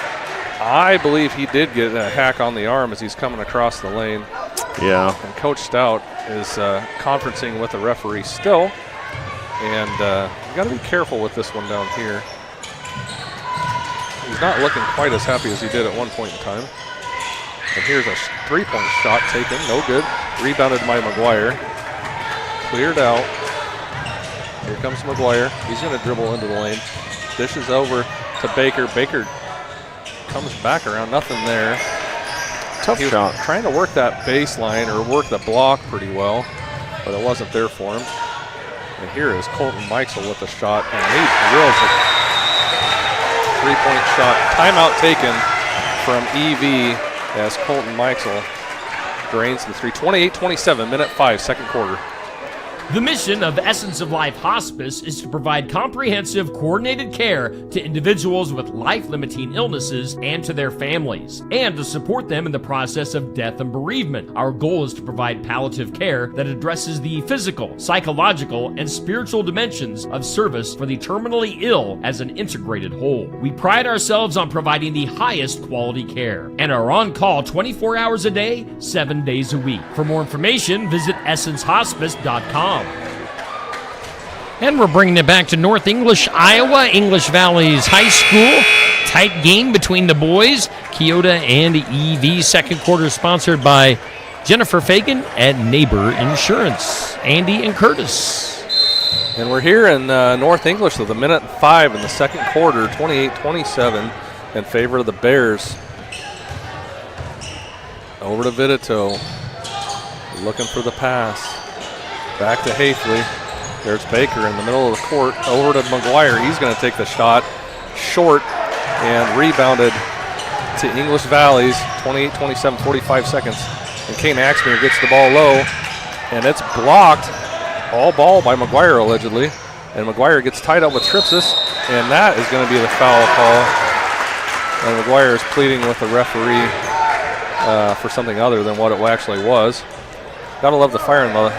I believe he did get a hack on the arm as he's coming across the lane. Yeah. And Coach Stout is conferencing with the referee still. And you got to be careful with this one down here. He's not looking quite as happy as he did at one point in time. And here's a three-point shot taken, no good. Rebounded by McGuire. Cleared out. Here comes McGuire. He's going to dribble into the lane. Dishes over to Baker. Baker comes back around, nothing there. Tough shot. Trying to work that baseline or work the block pretty well, but it wasn't there for him. And here is Colton Mikesell with the shot, and he drills it. Three-point shot. Timeout taken from EV as Colton Mikesell drains the three. 28-27, minute 5, second quarter. The mission of Essence of Life Hospice is to provide comprehensive, coordinated care to individuals with life-limiting illnesses and to their families, and to support them in the process of death and bereavement. Our goal is to provide palliative care that addresses the physical, psychological, and spiritual dimensions of service for the terminally ill as an integrated whole. We pride ourselves on providing the highest quality care and are on call 24 hours a day, 7 days a week. For more information, visit essencehospice.com. And we're bringing it back to North English, Iowa, English Valley's high school. Tight game between the boys, Keota and EV. Second quarter sponsored by Jennifer Fagan at Neighbor Insurance. Andy and Curtis. And we're here in North English with 1:05 in the second quarter, 28-27 in favor of the Bears. Over to Vitito, looking for the pass. Back to Hafley. There's Baker in the middle of the court. Over to McGuire. He's going to take the shot. Short and rebounded to English Valley's. 28-27, 45 seconds. And Kane Axmeyer gets the ball low. And it's blocked. All ball by McGuire, allegedly. And McGuire gets tied up with Tripsis. And that is going to be the foul call. And McGuire is pleading with the referee for something other than what it actually was. Gotta love the fire in the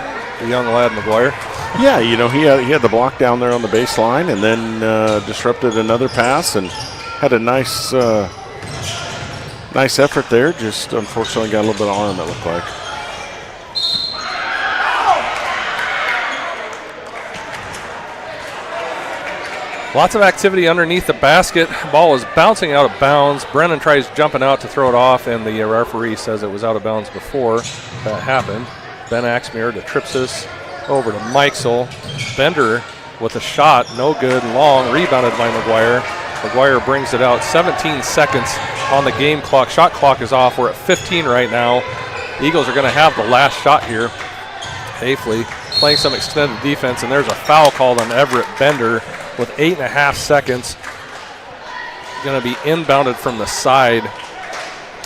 young lad, McGuire. Yeah, you know, he had the block down there on the baseline and then disrupted another pass and had a nice effort there. Just unfortunately got a little bit of arm, it looked like. Lots of activity underneath the basket. Ball is bouncing out of bounds. Brennan tries jumping out to throw it off, and the referee says it was out of bounds before that happened. Ben Axmeyer to Tripsis, over to Mikesel. Bender with a shot, no good, long, rebounded by McGuire. McGuire brings it out. 17 seconds on the game clock. Shot clock is off. We're at 15 right now. Eagles are going to have the last shot here. Hafley playing some extended defense, and there's a foul called on Everett Bender with 8.5 seconds. Going to be inbounded from the side,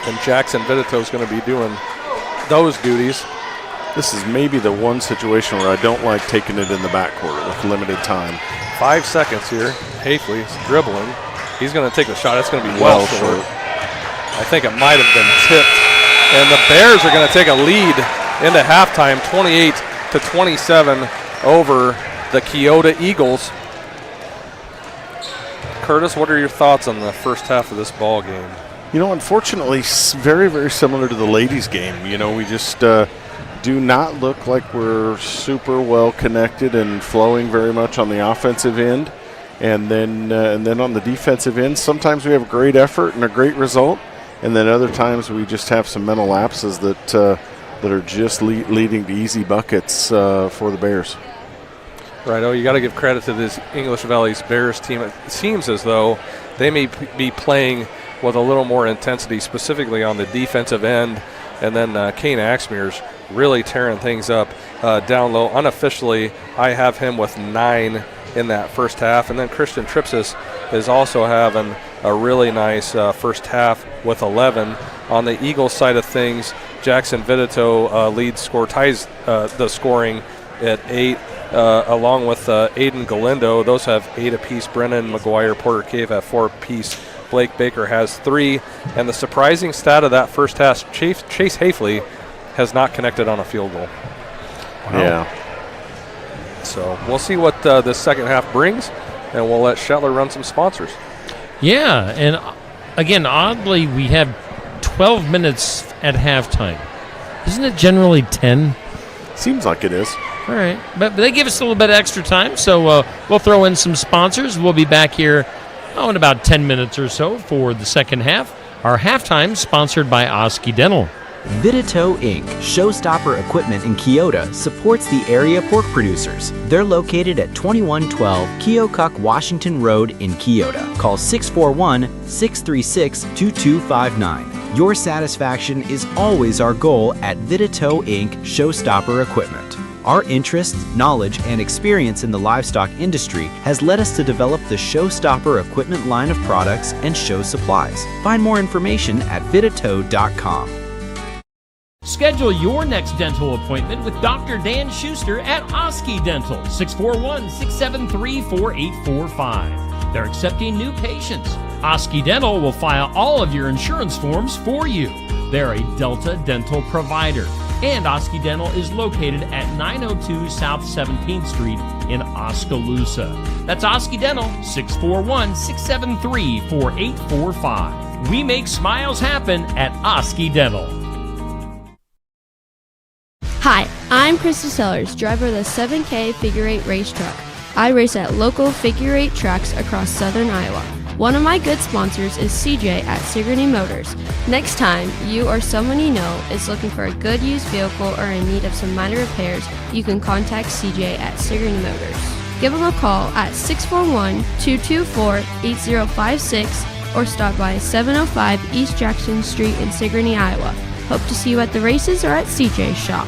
and Jackson Vitito is going to be doing those duties. This is maybe the one situation where I don't like taking it in the backcourt with limited time. 5 seconds here. Hafley's dribbling. He's going to take the shot. It's going to be well short. I think it might have been tipped. And the Bears are going to take a lead into halftime, 28-27 over the Keota Eagles. Curtis, what are your thoughts on the first half of this ball game? You know, unfortunately, very, very similar to the ladies' game. You know, we just do not look like we're super well connected and flowing very much on the offensive end. And then on the defensive end, sometimes we have a great effort and a great result. And then other times we just have some mental lapses that are just leading to easy buckets for the Bears. Right. Oh, you got to give credit to this English Valley's Bears team. It seems as though they may be playing with a little more intensity, specifically on the defensive end. And then Kane Axmeyer's really tearing things up down low. Unofficially, I have him with 9 in that first half. And then Christian Tripsis is also having a really nice first half with 11. On the Eagles side of things, Jackson Vitito leads score, ties the scoring at 8. Along with Aiden Galindo. Those have 8 apiece. Brennan, McGuire, Porter Cave have 4 apiece. Blake Baker has 3. And the surprising stat of that first half, Chase Hafley has not connected on a field goal. Wow. Yeah. So we'll see what this second half brings, and we'll let Shetler run some sponsors. Yeah, and again, oddly, we have 12 minutes at halftime. Isn't it generally 10? Seems like it is. All right, but they give us a little bit of extra time, so we'll throw in some sponsors. We'll be back here in about 10 minutes or so for the second half. Our halftime sponsored by Oski Dental. Vitito Inc., showstopper equipment in Keota, supports the area pork producers. They're located at 2112 Keokuk Washington Road in Keota. Call 641-636-2259. Your satisfaction is always our goal at Vitito Inc. Showstopper Equipment. Our interests, knowledge, and experience in the livestock industry has led us to develop the Showstopper Equipment line of products and show supplies. Find more information at vitito.com. Schedule your next dental appointment with Dr. Dan Schuster at Oski Dental, 641-673-4845. They're accepting new patients. Oski Dental will file all of your insurance forms for you. They're a Delta dental provider. And Oski Dental is located at 902 South 17th Street in Oskaloosa. That's Oski Dental, 641-673-4845. We make smiles happen at Oski Dental. Hi, I'm Krista Sellers, driver of the 7K Figure 8 race truck. I race at local figure 8 tracks across southern Iowa. One of my good sponsors is CJ at Sigourney Motors. Next time you or someone you know is looking for a good used vehicle or in need of some minor repairs, you can contact CJ at Sigourney Motors. Give them a call at 641-224-8056 or stop by 705 East Jackson Street in Sigourney, Iowa. Hope to see you at the races or at CJ's shop.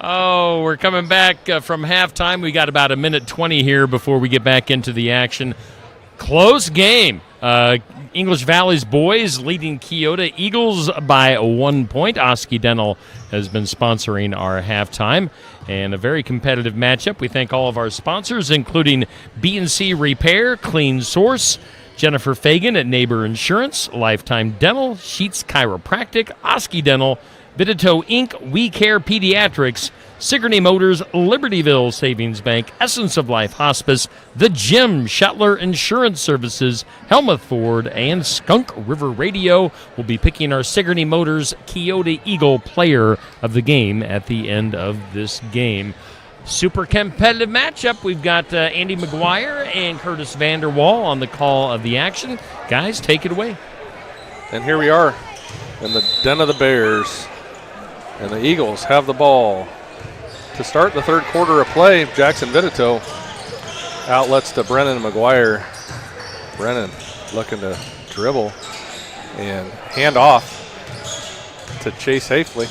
Oh, we're coming back from halftime. We got about a minute 20 here before we get back into the action. Close game. English Valley's boys leading Keota Eagles by 1 point. Oski Dental has been sponsoring our halftime. And a very competitive matchup. We thank all of our sponsors, including B&C Repair, Clean Source, Jennifer Fagan at Neighbor Insurance, Lifetime Dental, Sheets Chiropractic, Oski Dental, Vidito Inc., We Care Pediatrics, Sigourney Motors, Libertyville Savings Bank, Essence of Life Hospice, The Gym, Shetler Insurance Services, Helmuth Ford, and Skunk River Radio. We'll be picking our Sigourney Motors Keota Eagle player of the game at the end of this game. Super competitive matchup. We've got Andy McGuire and Curtis Vanderwall on the call of the action. Guys, take it away. And here we are in the den of the Bears. And the Eagles have the ball. To start the third quarter of play, Jackson Vidito outlets to Brennan McGuire. Brennan looking to dribble and hand off to Chase Hafley.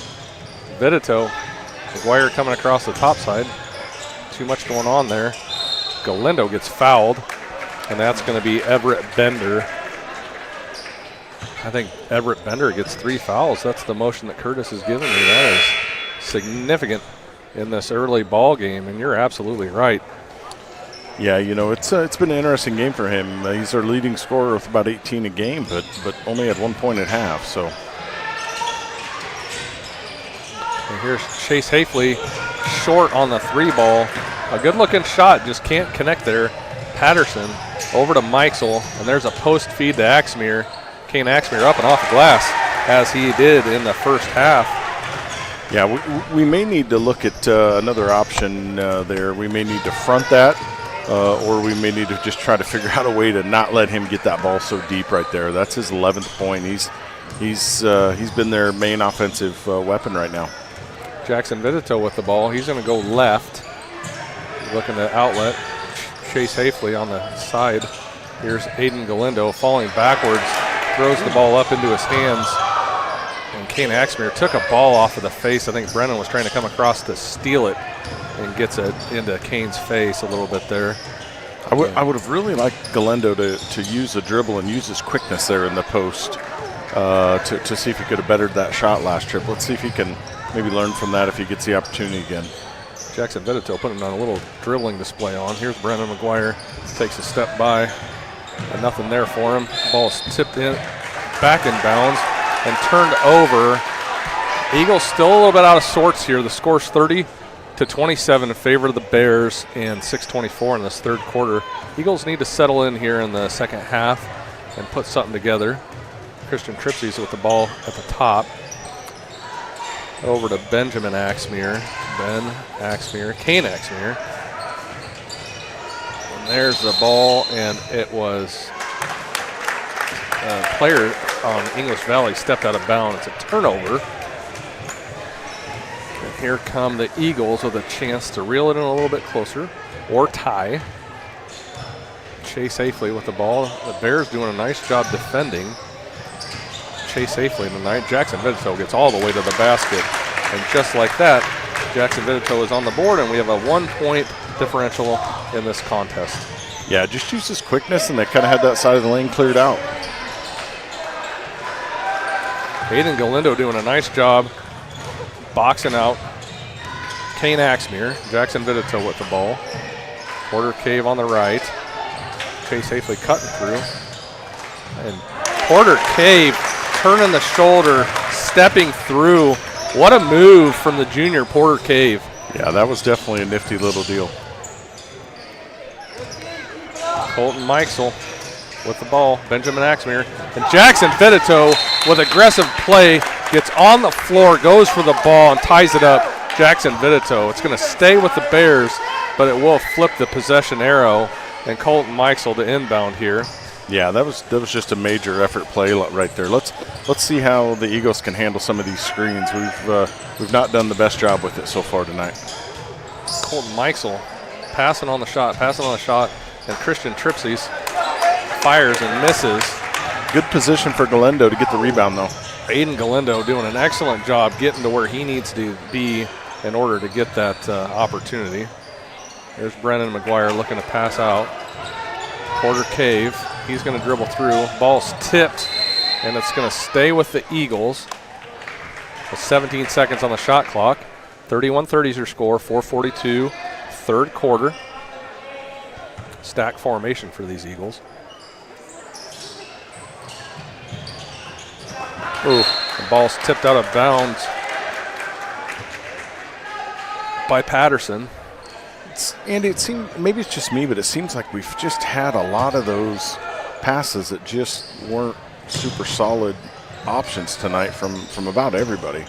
Vidito, McGuire coming across the top side. Too much going on there. Galindo gets fouled, and that's going to be Everett Bender. I think Everett Bender gets 3 fouls. That's the motion that Curtis has given me. That is significant in this early ball game, and you're absolutely right. Yeah, you know, it's been an interesting game for him. He's our leading scorer with about 18 a game, but only had 1 point at half. So, and here's Chase Hafley, short on the 3 ball. A good-looking shot, just can't connect there. Patterson over to Mikesel, and there's a post feed to Axmere. Kane Axmere up and off the glass, as he did in the first half. Yeah, we may need to look at another option there. We may need to front that, or we may need to just try to figure out a way to not let him get that ball so deep right there. That's his 11th point. He's been their main offensive weapon right now. Jackson Vidito with the ball. He's going to go left. Looking to outlet. Chase Hafley on the side. Here's Aiden Galindo falling backwards. Throws the ball up into his hands. And Kane Axmere took a ball off of the face. I think Brennan was trying to come across to steal it and gets it into Kane's face a little bit there. I would have really liked Galindo to use the dribble and use his quickness there in the post to see if he could have bettered that shot last trip. Let's see if he can maybe learn from that if he gets the opportunity again. Jackson Vidito putting on a little dribbling display on. Here's Brennan McGuire. Takes a step by. And nothing there for him. Ball's tipped in, back in bounds, and turned over. Eagles still a little bit out of sorts here. The score's 30-27 in favor of the Bears, and 6:24 in this third quarter. Eagles need to settle in here in the second half and put something together. Christian Tripsies with the ball at the top. Over to Benjamin Axmere. Ben Axmere, Kane Axmere. There's the ball, and it was a player on English Valley stepped out of bounds. It's a turnover. And here come the Eagles with a chance to reel it in a little bit closer or tie. Chase Hafley with the ball. The Bears doing a nice job defending. Chase Hafley tonight. Jackson Vidito gets all the way to the basket. And just like that, Jackson Vidito is on the board, and we have a 1 point differential in this contest. Yeah, just use his quickness, and they kind of had that side of the lane cleared out. Aiden Galindo doing a nice job boxing out Kane Axmere. Jackson Vidito with the ball. Porter Cave on the right. Chase Hafley cutting through. And Porter Cave turning the shoulder, stepping through. What a move from the junior Porter Cave. Yeah, that was definitely a nifty little deal. Colton Mikesel with the ball. Benjamin Axmere. And Jackson Vidito with aggressive play gets on the floor, goes for the ball, and ties it up. Jackson Vidito. It's going to stay with the Bears, but it will flip the possession arrow. And Colton Mikesel to inbound here. Yeah, that was just a major effort play right there. Let's see how the Eagles can handle some of these screens. We've not done the best job with it so far tonight. Colton Mikesel passing on the shot, and Christian Tripsies fires and misses. Good position for Galindo to get the rebound, though. Aiden Galindo doing an excellent job getting to where he needs to be in order to get that opportunity. There's Brennan McGuire looking to pass out. Porter Cave, he's going to dribble through. Ball's tipped, and it's going to stay with the Eagles. With 17 seconds on the shot clock. 31-30 is your score, 4:42, third quarter. Stack formation for these Eagles. Ooh, the ball's tipped out of bounds by Patterson. Andy, it seems, maybe it's just me, but it seems like we've just had a lot of those passes that just weren't super solid options tonight from about everybody.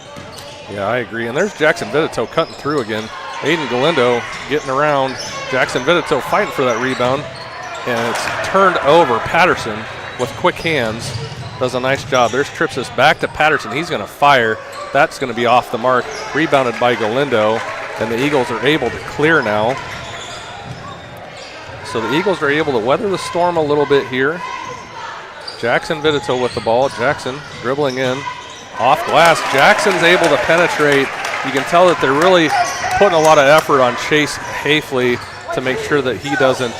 Yeah, I agree. And there's Jackson Vitito cutting through again. Aiden Galindo getting around. Jackson Vitito fighting for that rebound. And it's turned over. Patterson with quick hands does a nice job. There's Tripsis back to Patterson. He's going to fire. That's going to be off the mark. Rebounded by Galindo. And the Eagles are able to clear now. So the Eagles are able to weather the storm a little bit here. Jackson Vitito with the ball. Jackson dribbling in. Off glass. Jackson's able to penetrate. You can tell that they're really putting a lot of effort on Chase Hafley to make sure that he doesn't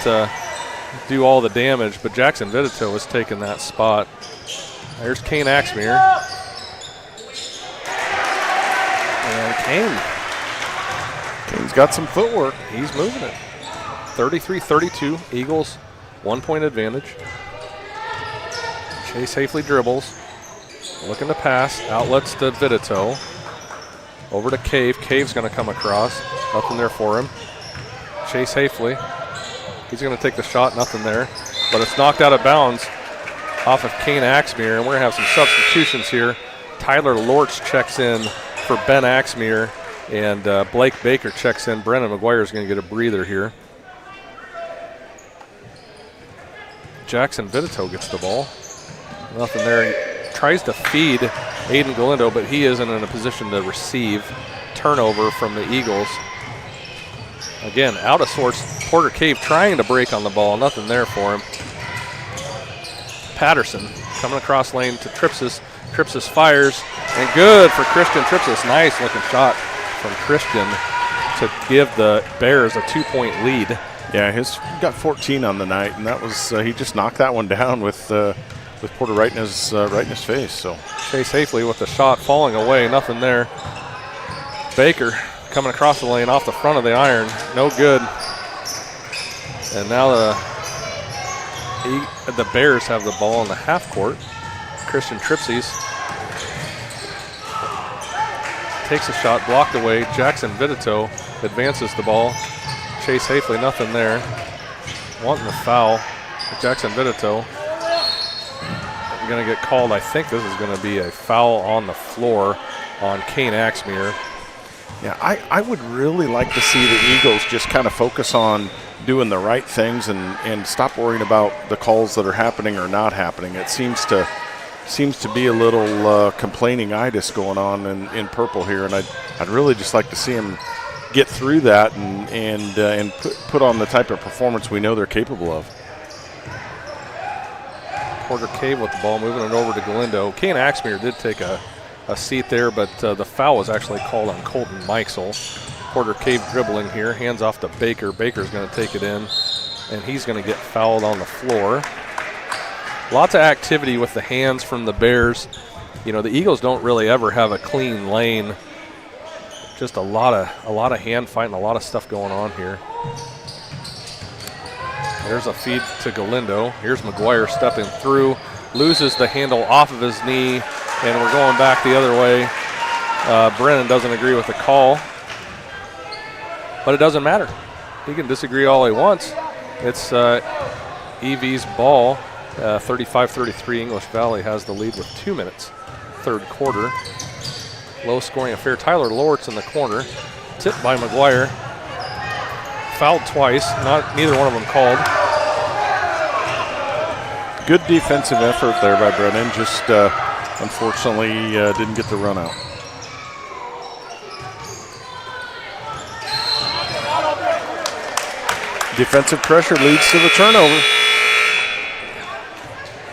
do all the damage. But Jackson Vitito is taking that spot. There's Kane Axmere. And Kane's got some footwork. He's moving it. 33-32. Eagles 1 point advantage. Chase Hafley dribbles. Looking to pass. Outlets to Vitito. Over to Cave. Cave's going to come across. Nothing there for him. Chase Hafley. He's going to take the shot. Nothing there. But it's knocked out of bounds off of Kane Axmere. And we're going to have some substitutions here. Tyler Lortz checks in for Ben Axmere. And Blake Baker checks in. Brennan McGuire is going to get a breather here. Jackson Vitito gets the ball. Nothing there. He tries to feed Aiden Galindo, but he isn't in a position to receive. Turnover from the Eagles. Again, out of sorts. Porter Cave trying to break on the ball. Nothing there for him. Patterson coming across lane to Tripsis. Tripsis fires, and good for Christian Tripsis. Nice looking shot from Christian to give the Bears a 2-point lead. Yeah, he's got 14 on the night, and that was he just knocked that one down with Porter right in his face. So Chase Hafley with the shot falling away, nothing there. Baker coming across the lane off the front of the iron, no good. And now the Bears have the ball in the half court. Christian Tripsis takes a shot, blocked away. Jackson Vitito advances the ball. Chase Hafley, nothing there. Wanting the foul. Jackson Vitito going to get called. I think this is going to be a foul on the floor on Kane Axmere. Yeah, I would really like to see the Eagles just kind of focus on doing the right things and stop worrying about the calls that are happening or not happening. It seems to be a little complaining-itis going on in purple here, and I'd really just like to see them get through that and put on the type of performance we know they're capable of. Porter Cave with the ball, moving it over to Galindo. Kane Axmere did take a seat there, but the foul was actually called on Colton Meixel. Porter Cave dribbling here, hands off to Baker. Baker's going to take it in, and he's going to get fouled on the floor. Lots of activity with the hands from the Bears. You know, the Eagles don't really ever have a clean lane. Just a lot of hand fighting, a lot of stuff going on here. There's a feed to Galindo. Here's McGuire stepping through, loses the handle off of his knee, and we're going back the other way. Brennan doesn't agree with the call, but it doesn't matter. He can disagree all he wants. It's EV's ball. 35-33, English Valley has the lead with 2 minutes. Third quarter. Low scoring affair. Tyler Lortz in the corner. Tipped by McGuire. Fouled twice. Neither one of them called. Good defensive effort there by Brennan. Just unfortunately didn't get the run out. Defensive pressure leads to the turnover.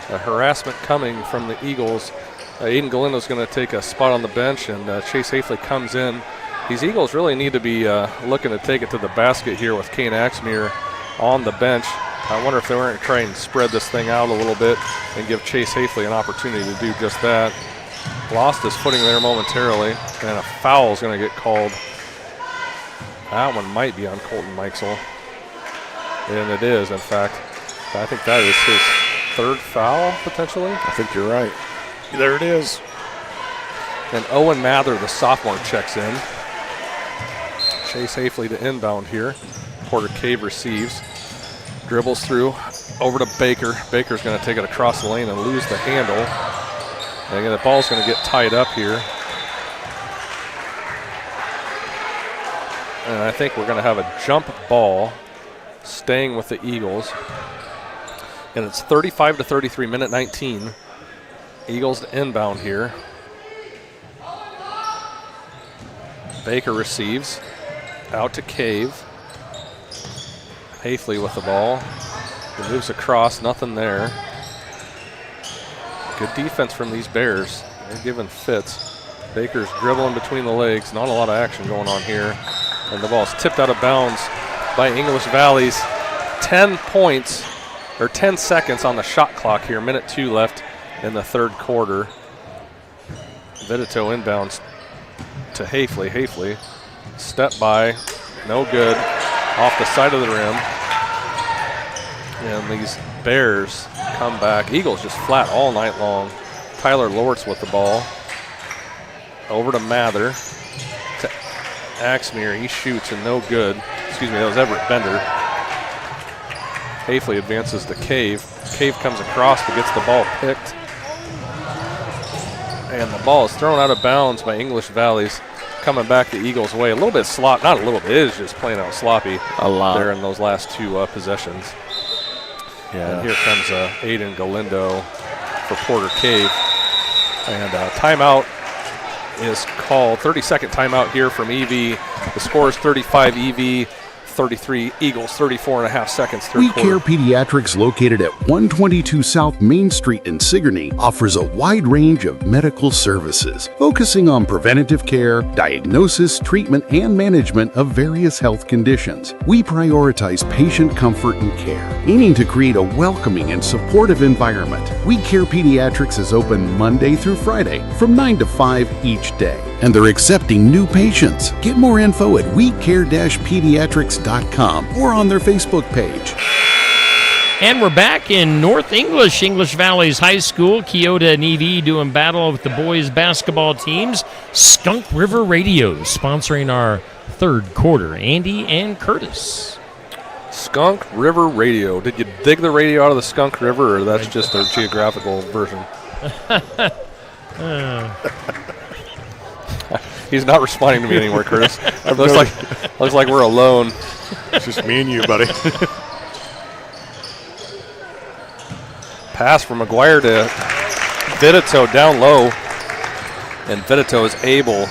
A harassment coming from the Eagles. Aiden Galindo's going to take a spot on the bench, and Chase Hafley comes in These Eagles really need to be looking to take it to the basket here with Kane Axmere on the bench. I wonder if they weren't trying to spread this thing out a little bit and give Chase Hafley an opportunity to do just that. Lost his footing there momentarily, and a foul is going to get called. That one might be on Colton Meixel, and it is, in fact. I think that is his third foul, potentially. I think you're right. There it is. And Owen Mather, the sophomore, checks in. Chase Hafley to inbound here. Porter Cave receives. Dribbles through, over to Baker. Baker's going to take it across the lane and lose the handle. And again, the ball's going to get tied up here. And I think we're going to have a jump ball staying with the Eagles. And it's 35-33, minute 19. Eagles to inbound here. Baker receives. Out to Cave. Hafley with the ball. He moves across, nothing there. Good defense from these Bears. They're giving fits. Baker's dribbling between the legs. Not a lot of action going on here. And the ball's tipped out of bounds by English Valley's. 10 points, or 10 seconds on the shot clock here. Minute 2 left in the third quarter. Vitito inbounds to Hafley. Hafley, step by, no good. Off the side of the rim. And these Bears come back. Eagles just flat all night long. Tyler Lortz with the ball. Over to Mather. To Axmere. He shoots and no good. Excuse me, that was Everett Bender. Hafley advances to Cave. Cave comes across but gets the ball picked. And the ball is thrown out of bounds by English Valley's. Coming back the Eagles' way. A little bit sloppy, not a little bit, it is just playing out sloppy a lot there in those last two possessions. Yeah. And here comes Aiden Galindo for Porter Cave. And timeout is called. 30-second timeout here from EV. The score is 35 EV, 33 Eagles, 34.5 seconds third We quarter. Care Pediatrics, located at 122 South Main Street in Sigourney, offers a wide range of medical services, focusing on preventative care, diagnosis, treatment, and management of various health conditions. We prioritize patient comfort and care, aiming to create a welcoming and supportive environment. We Care Pediatrics is open Monday through Friday from 9 to 5 each day, and they're accepting new patients. Get more info at wecare-pediatrics.com or on their Facebook page. And we're back in North English Valley's High School. Keota and EV doing battle with the boys' basketball teams. Skunk River Radio sponsoring our third quarter. Andy and Curtis. Skunk River Radio. Did you dig the radio out of the Skunk River, or that's just their geographical version? He's not responding to me anymore, Curtis. Looks like we're alone. It's just me and you, buddy. Pass from McGuire to Vitito down low. And Vitito is able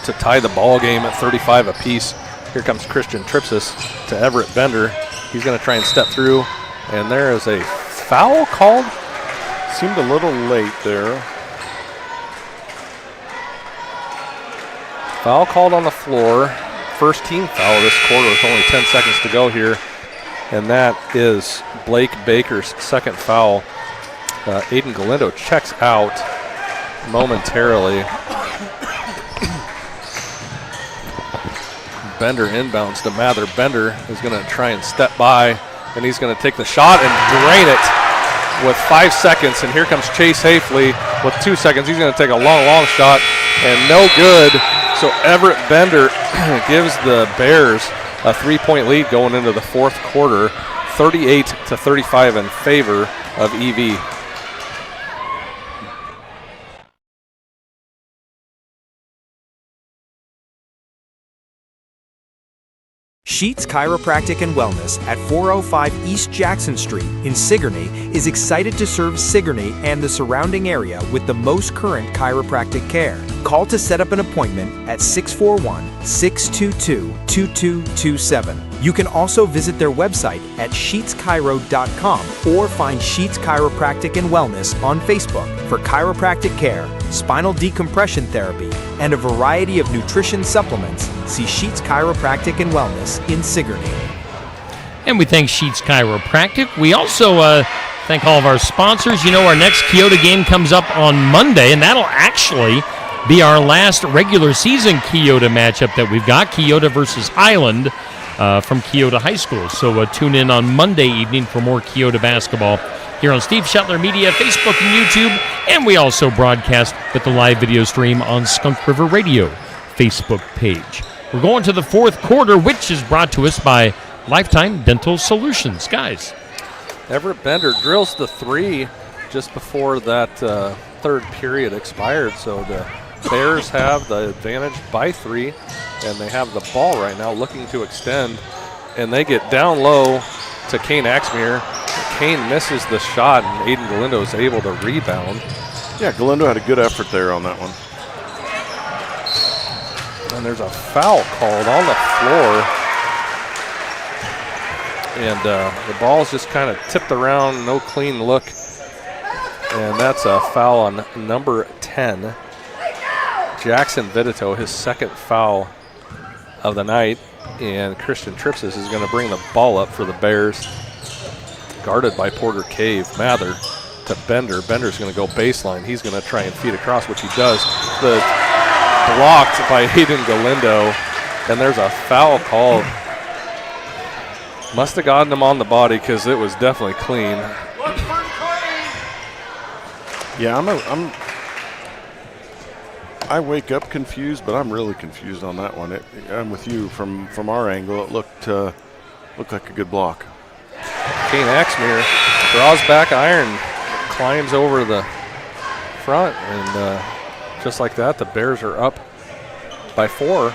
to tie the ball game at 35 apiece. Here comes Christian Tripsis to Everett Bender. He's going to try and step through. And there is a foul called. Seemed a little late there. Foul called on the floor. First team foul this quarter with only 10 seconds to go here. And that is Blake Baker's second foul. Aiden Galindo checks out momentarily. Bender inbounds to Mather. Bender is going to try and step by, and he's going to take the shot and drain it with 5 seconds. And here comes Chase Hafley with 2 seconds. He's going to take a long shot, and no good. So Everett Bender gives the Bears a 3-point lead going into the fourth quarter, 38-35 in favor of EV. Sheets Chiropractic and Wellness at 405 East Jackson Street in Sigourney is excited to serve Sigourney and the surrounding area with the most current chiropractic care. Call to set up an appointment at 641-622-2227. You can also visit their website at sheetschiro.com or find Sheets Chiropractic and Wellness on Facebook for chiropractic care, spinal decompression therapy, and a variety of nutrition supplements. See Sheets Chiropractic and Wellness in Sigourney. And we thank Sheets Chiropractic. We also thank all of our sponsors. You know, our next Keota game comes up on Monday, and that'll actually be our last regular season Keota matchup that we've got, Keota versus Highland from Keota High School. So tune in on Monday evening for more Keota basketball here on Steve Shetler Media, Facebook and YouTube, and we also broadcast with the live video stream on Skunk River Radio Facebook page. We're going to the fourth quarter, which is brought to us by Lifetime Dental Solutions. Guys. Everett Bender drills the three just before that third period expired, so the Bears have the advantage by 3, and they have the ball right now looking to extend, and they get down low to Kane Axmere. Kane misses the shot, and Aiden Galindo is able to rebound. Yeah, Galindo had a good effort there on that one. And there's a foul called on the floor. And the ball's just kind of tipped around, no clean look. And that's a foul on number 10. Jackson Vidito, his second foul of the night. And Christian Tripsis is going to bring the ball up for the Bears. Guarded by Porter Cave. Mather to Bender. Bender's going to go baseline. He's going to try and feed across, which he does. The blocked by Hayden Galindo. And there's a foul called. Must have gotten him on the body because it was definitely clean. Yeah, I wake up confused, but I'm really confused on that one. I'm with you. From our angle, it looked like a good block. Kane Axmere draws back iron, climbs over the front, and just like that, the Bears are up by 4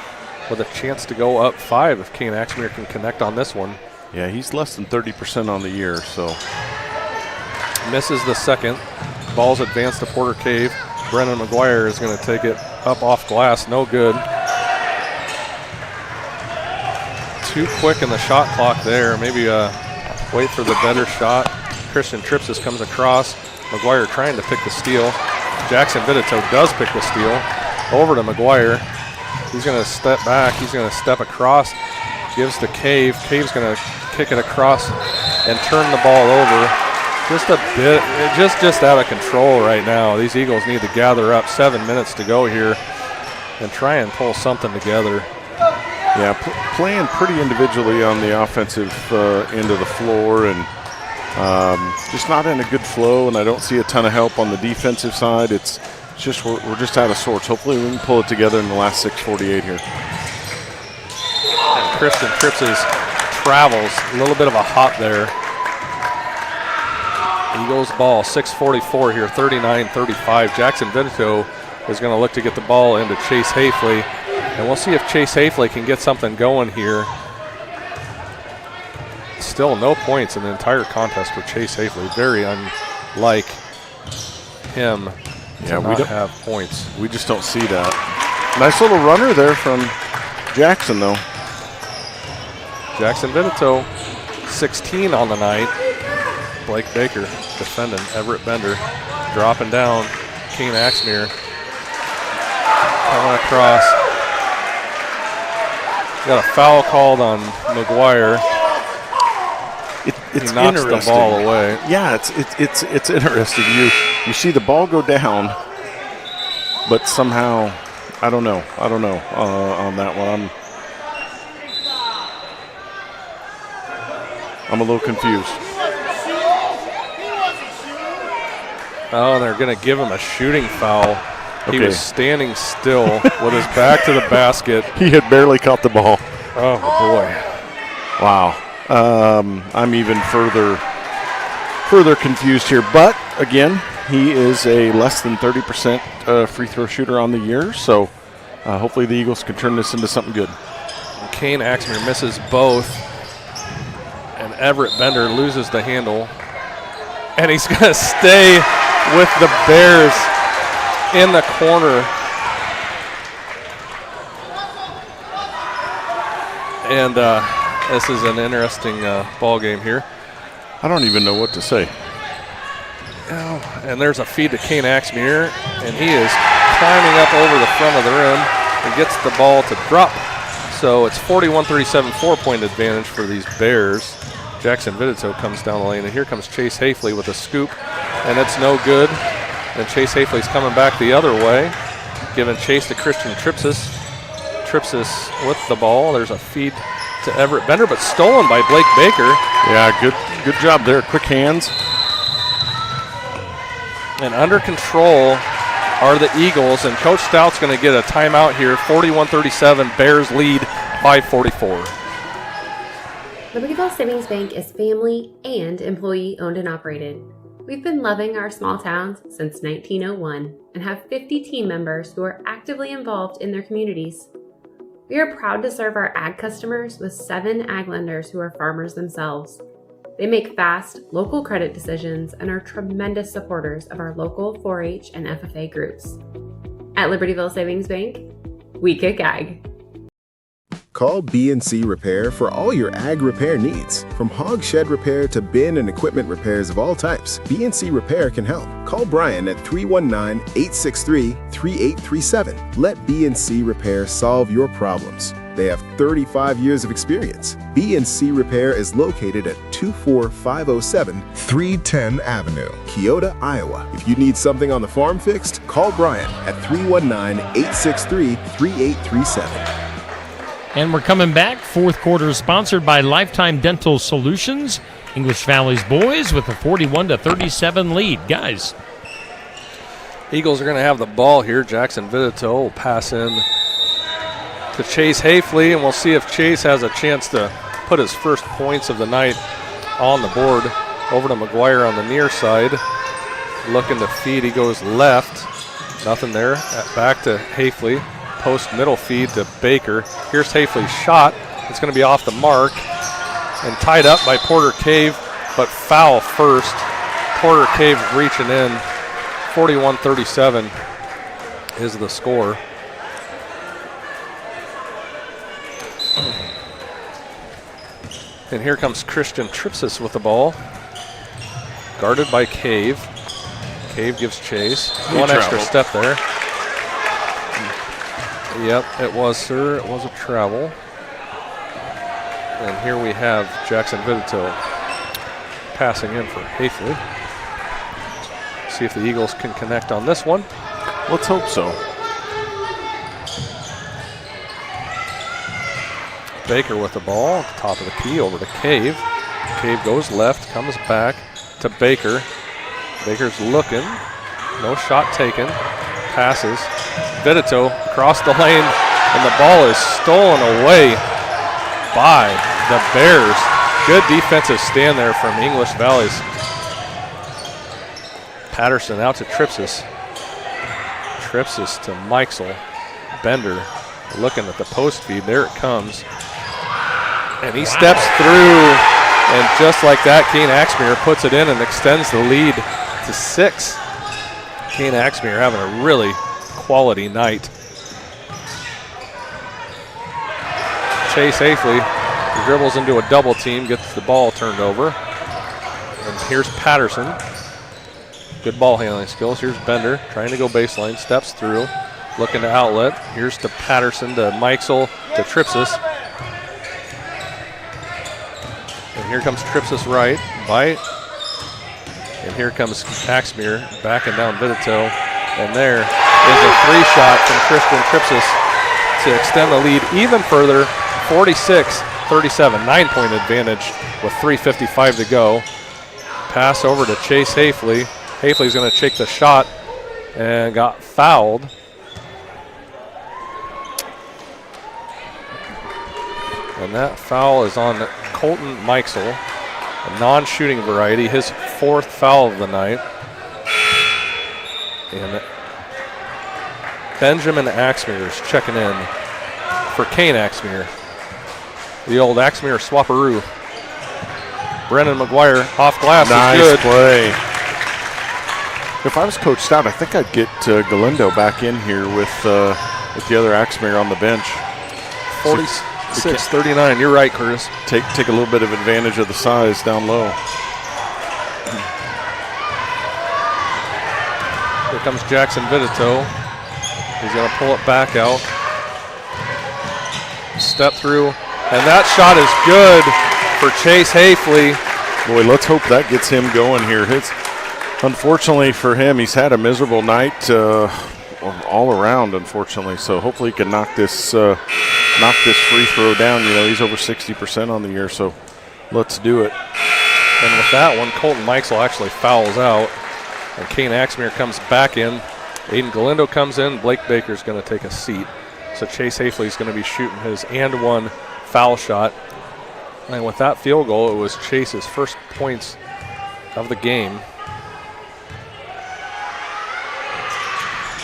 with a chance to go up 5 if Kane Axmere can connect on this one. Yeah, he's less than 30% on the year, so. Misses the second. Ball's advanced to Porter Cave. Brennan McGuire is going to take it up off glass. No good. Too quick in the shot clock there. Maybe wait for the better shot. Christian Tripsis comes across. McGuire trying to pick the steal. Jackson Vidito does pick the steal. Over to McGuire. He's going to step back. He's going to step across. Gives to Cave. Cave's going to kick it across and turn the ball over. Just a bit, just out of control right now. These Eagles need to gather up. 7 minutes to go here and try and pull something together. Yeah, playing pretty individually on the offensive end of the floor, and just not in a good flow, and I don't see a ton of help on the defensive side. It's just we're just out of sorts. Hopefully we can pull it together in the last 6:48 here. And Christian Tripsis travels. A little bit of a hop there. Eagles ball, 6:44 here, 39-35. Jackson Vidito is going to look to get the ball into Chase Hafley. And we'll see if Chase Hafley can get something going here. Still no points in the entire contest for Chase Hafley. Very unlike him to not have points. We just don't see that. Nice little runner there from Jackson, though. Jackson Vidito, 16 on the night. Blake Baker defending Everett Bender. Dropping down. Kane Axmere coming across. Got a foul called on McGuire. It's he knocks the ball away. Yeah, it's interesting. You see the ball go down, but somehow I don't know on that one. I'm a little confused. Oh, they're going to give him a shooting foul. Okay. He was standing still with his back to the basket. He had barely caught the ball. Oh, boy. Wow. I'm even further confused here. But, again, he is a less than 30% free throw shooter on the year. So, hopefully the Eagles can turn this into something good. Kane Axmere misses both. And Everett Bender loses the handle. And he's going to stay with the Bears in the corner. And This is an interesting ball game here. I don't even know what to say. Oh, and there's a feed to Kane Axmere, and he is climbing up over the front of the rim and gets the ball to drop. So it's 41-37, 4-point advantage for these Bears. Jackson Vidito comes down the lane, and here comes Chase Hafley with a scoop, and it's no good. And Chase Hafley's coming back the other way, giving chase to Christian Tripsis. Tripsis with the ball. There's a feed to Everett Bender, but stolen by Blake Baker. Yeah, good job there. Quick hands. And under control are the Eagles, and Coach Stout's going to get a timeout here. 41-37, Bears lead by 44. Libertyville Savings Bank is family and employee owned and operated. We've been loving our small towns since 1901 and have 50 team members who are actively involved in their communities. We are proud to serve our ag customers with 7 ag lenders who are farmers themselves. They make fast, local credit decisions and are tremendous supporters of our local 4-H and FFA groups. At Libertyville Savings Bank, we kick ag. Call B&C Repair for all your ag repair needs. From hog shed repair to bin and equipment repairs of all types, B&C Repair can help. Call Brian at 319-863-3837. Let B&C Repair solve your problems. They have 35 years of experience. B&C Repair is located at 24507 310 Avenue, Keota, Iowa. If you need something on the farm fixed, call Brian at 319-863-3837. And we're coming back. Fourth quarter sponsored by Lifetime Dental Solutions. English Valley's boys with a 41-37 lead. Guys. Eagles are going to have the ball here. Jackson Vidito will pass in to Chase Hafley, and we'll see if Chase has a chance to put his first points of the night on the board. Over to McGuire on the near side. Looking to feed. He goes left. Nothing there. Back to Hafley. Post middle feed to Baker. Here's Hafley's shot. It's going to be off the mark and tied up by Porter Cave, but foul first. Porter Cave reaching in. 41-37 is the score. And here comes Christian Tripsis with the ball. Guarded by Cave. Cave gives chase. One extra step there. Yep, it was, sir. It was a travel. And here we have Jackson Vidito passing in for Hafley. See if the Eagles can connect on this one. Let's hope so. Baker with the ball at the top of the key over to Cave. Cave goes left, comes back to Baker. Baker's looking. No shot taken. Passes. Vidito across the lane, and the ball is stolen away by the Bears. Good defensive stand there from English Valley's. Patterson out to Tripsis. Tripsis to Mikesel. Bender looking at the post feed. There it comes. And he steps through, and just like that, Kane Axmere puts it in and extends the lead to 6. Kane Axmere having a really quality night. Chase Hafley dribbles into a double team, gets the ball turned over. And here's Patterson. Good ball handling skills. Here's Bender trying to go baseline, steps through, looking to outlet. Here's to Patterson, to Mikesel, to Tripsis. And here comes Tripsis right, bite. And here comes Axmere backing down Vidito. And there is a 3-shot from Christian Tripsis to extend the lead even further, 46-37, 9-point advantage with 3:55 to go. Pass over to Chase Hafley. Hafley's going to take the shot and got fouled. And that foul is on Colton Mikesel, a non-shooting variety, his 4th foul of the night. And Benjamin Axmere is checking in for Kane Axmere. The old Axmere swapperoo. Brennan McGuire off glass. Nice is good. Play. If I was Coach Stout, I think I'd get Galindo back in here with the other Axmere on the bench. 6'39". You're right, Curtis. Take a little bit of advantage of the size down low. Here comes Jackson Vitito. He's going to pull it back out. Step through, and that shot is good for Chase Hafley. Boy, let's hope that gets him going here. Unfortunately for him, he's had a miserable night all around, unfortunately. So hopefully he can knock this free throw down. You know, he's over 60% on the year, so let's do it. And with that one, Colton Mikesell actually fouls out, and Kane Axmere comes back in. Aiden Galindo comes in. Blake Baker's going to take a seat. So Chase Hafley is going to be shooting his and one foul shot. And with that field goal, it was Chase's first points of the game.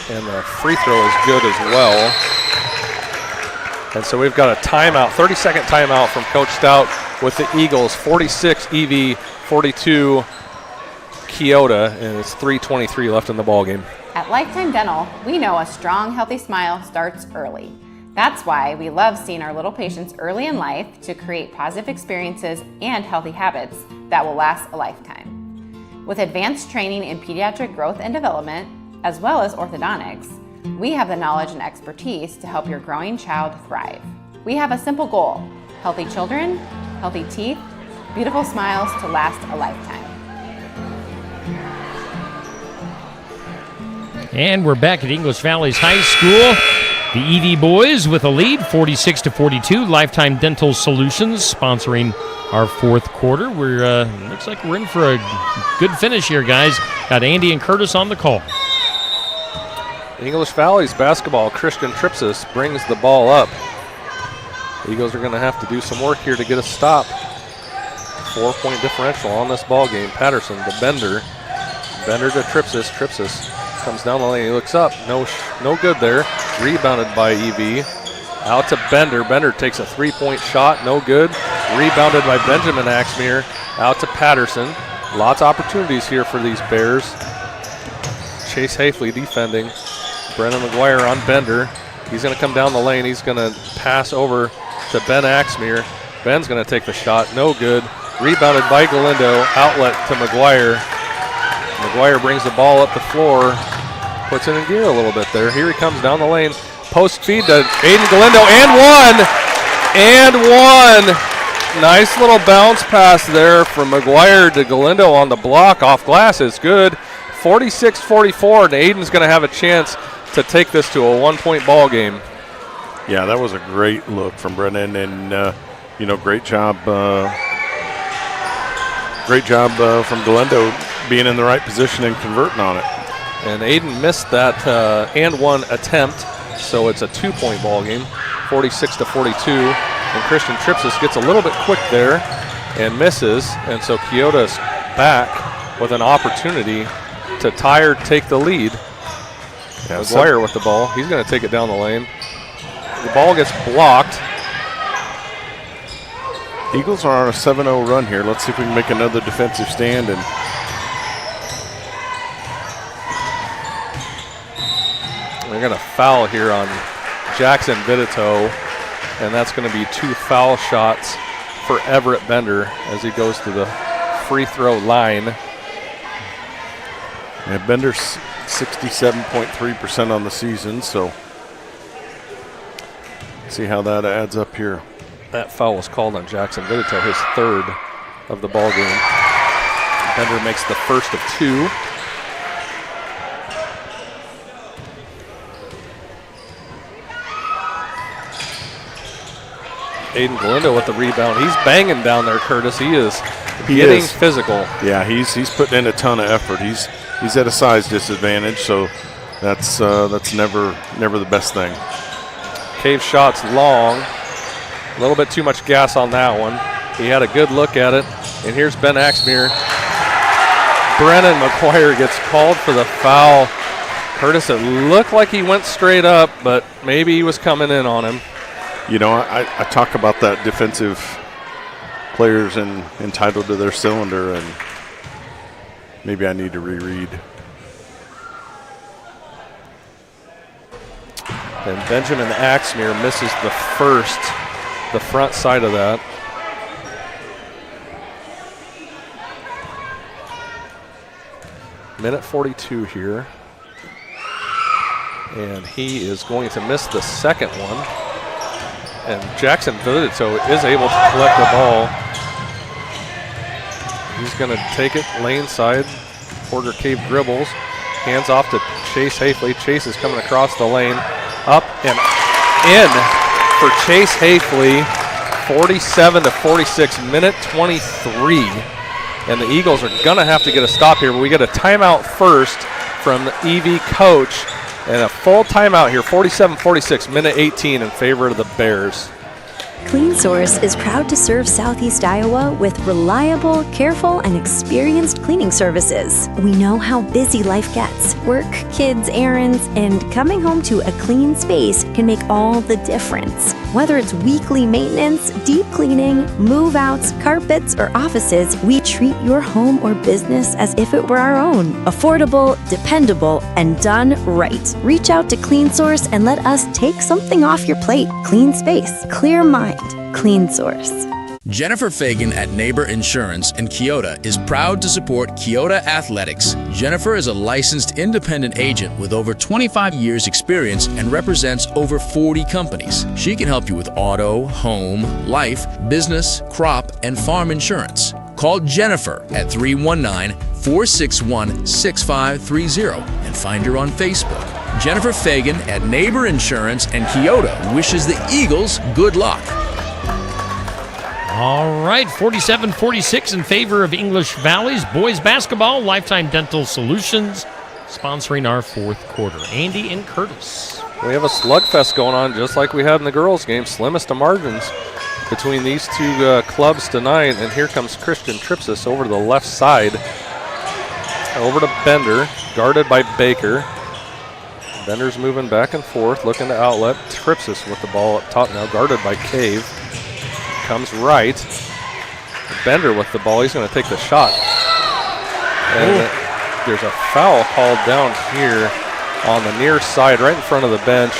And the free throw is good as well. And so we've got a timeout, 30-second timeout from Coach Stout with the Eagles, 46 EV, 42 Keota, and it's 3:23 left in the ballgame. At Lifetime Dental, we know a strong, healthy smile starts early. That's why we love seeing our little patients early in life to create positive experiences and healthy habits that will last a lifetime. With advanced training in pediatric growth and development, as well as orthodontics, we have the knowledge and expertise to help your growing child thrive. We have a simple goal: healthy children, healthy teeth, beautiful smiles to last a lifetime. And we're back at English Valleys High School. The EV boys with a lead, 46-42. Lifetime Dental Solutions sponsoring our fourth quarter. We're looks like we're in for a good finish here, guys. Got Andy and Curtis on the call. English Valleys basketball. Christian Tripsis brings the ball up. The Eagles are going to have to do some work here to get a stop. 4-point differential on this ball game. Patterson to Bender. Bender to Tripsis. Tripsis comes down the lane. He looks up. No good there. Rebounded by EV. Out to Bender. Bender takes a three-point shot. No good. Rebounded by Benjamin Axmere. Out to Patterson. Lots of opportunities here for these Bears. Chase Hafley defending. Brennan McGuire on Bender. He's going to come down the lane. He's going to pass over to Ben Axmere. Ben's going to take the shot. No good. Rebounded by Galindo. Outlet to McGuire. McGuire brings the ball up the floor. Puts it in gear a little bit there. Here he comes down the lane. Post feed to Aiden Galindo. And one! And one! Nice little bounce pass there from McGuire to Galindo on the block. Off glass is good. 46-44, and Aiden's going to have a chance to take this to a one-point ball game. Yeah, that was a great look from Brennan, and great job from Galindo being in the right position and converting on it. And Aiden missed that and one attempt, so it's a two-point ball game, 46-42. And Christian Tripsis gets a little bit quick there and misses, and so Keota's back with an opportunity to tie or take the lead. Yeah, McGuire with the ball. He's going to take it down the lane. The ball gets blocked. Eagles are on a 7-0 run here. Let's see if we can make another defensive stand. And they're going to foul here on Jackson Vitito, and that's going to be two foul shots for Everett Bender as he goes to the free throw line. Yeah, Bender's 67.3% on the season, so let's see how that adds up here. That foul was called on Jackson Vitito, his third of the ball game. Bender makes the first of two. Aiden Galindo with the rebound. He's banging down there, Curtis. He is getting physical. Yeah, he's putting in a ton of effort. He's at a size disadvantage, so that's never the best thing. Cave shot's long. A little bit too much gas on that one. He had a good look at it. And here's Ben Axmere. Brennan McGuire gets called for the foul. Curtis, it looked like he went straight up, but maybe he was coming in on him. You know, I talk about that defensive players entitled to their cylinder, and maybe I need to reread. And Benjamin Axmere misses the first the front side of that. Minute 42 here. And he is going to miss the second one. And Jackson Vidito is able to collect the ball. He's going to take it lane side. Porter Cave dribbles. Hands off to Chase Hafley. Chase is coming across the lane. Up and in for Chase Hafley. 47-46, minute 23. And the Eagles are going to have to get a stop here, but we get a timeout first from the EV coach. And a full timeout here, 47-46, minute 18 in favor of the Bears. Clean Source is proud to serve Southeast Iowa with reliable, careful, and experienced cleaning services. We know how busy life gets. Work, kids, errands, and coming home to a clean space can make all the difference. Whether it's weekly maintenance, deep cleaning, move-outs, carpets, or offices, we treat your home or business as if it were our own. Affordable, dependable, and done right. Reach out to Clean Source and let us take something off your plate. Clean space, clear mind, Clean Source. Jennifer Fagan at Neighbor Insurance in Keota is proud to support Keota Athletics. Jennifer is a licensed independent agent with over 25 years experience and represents over 40 companies. She can help you with auto, home, life, business, crop, and farm insurance. Call Jennifer at 319-461-6530 and find her on Facebook. Jennifer Fagan at Neighbor Insurance and Keota wishes the Eagles good luck. All right, 47-46 in favor of English Valley's boys basketball. Lifetime Dental Solutions sponsoring our fourth quarter. Andy and Curtis. We have a slugfest going on just like we had in the girls' game. Slimmest of margins between these two clubs tonight. And here comes Christian Tripsis over to the left side. Over to Bender, guarded by Baker. Bender's moving back and forth, looking to outlet. Tripsis with the ball up top now, guarded by Cave. Comes right. Bender with the ball. He's going to take the shot. And there's a foul called down here on the near side, right in front of the bench.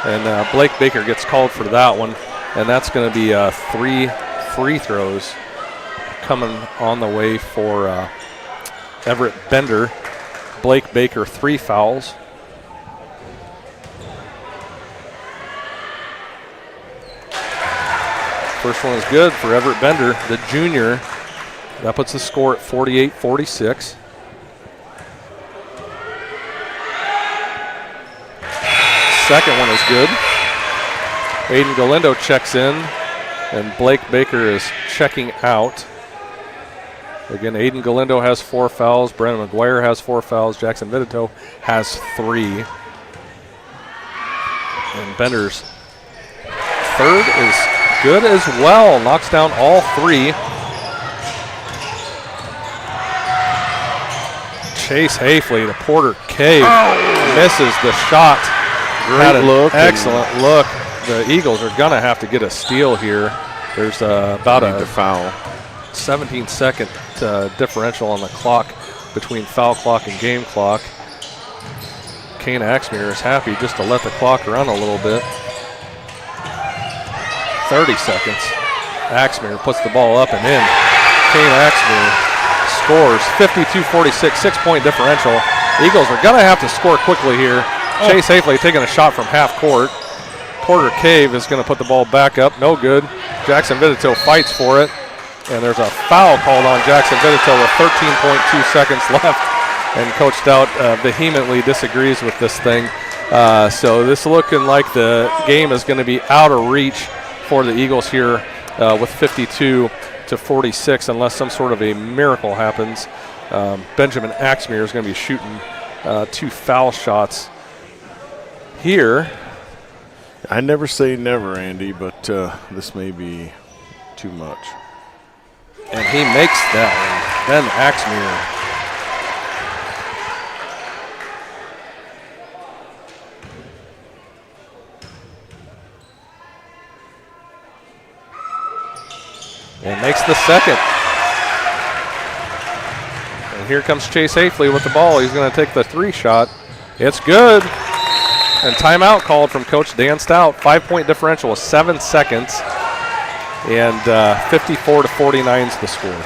And Blake Baker gets called for that one. And that's going to be 3 free throws coming on the way for Everett Bender. Blake Baker, 3 fouls. First one is good for Everett Bender, the junior. That puts the score at 48-46. Second one is good. Aiden Galindo checks in, and Blake Baker is checking out. Again, Aiden Galindo has 4 fouls. Brandon McGuire has 4 fouls. Jackson Vidito has 3. And Bender's third is good as well. Knocks down all 3. Chase Hafley to Porter Cave. Misses the shot. Great look. Excellent look. The Eagles are going to have to get a steal here. There's about a foul. 17-second differential on the clock between foul clock and game clock. Kane Axmere is happy just to let the clock run a little bit. 30 seconds. Axmere puts the ball up and in. Kane Axmere scores 52-46, 6-point differential. Eagles are going to have to score quickly here. Chase Hafley taking a shot from half court. Porter Cave is going to put the ball back up. No good. Jackson Vidito fights for it. And there's a foul called on Jackson Vidito with 13.2 seconds left. And Coach Stout vehemently disagrees with this thing. So this looking like the game is going to be out of reach for the Eagles here with 52-46 unless some sort of a miracle happens. Benjamin Axmere is going to be shooting 2 foul shots here. I never say never, Andy, but this may be too much. And he makes that one. Ben Axmere. And makes the second. And here comes Chase Hafley with the ball. He's going to take the 3 shot. It's good. And timeout called from Coach Dan Stout. 5-point differential with 7 seconds. and 54-49 is the score.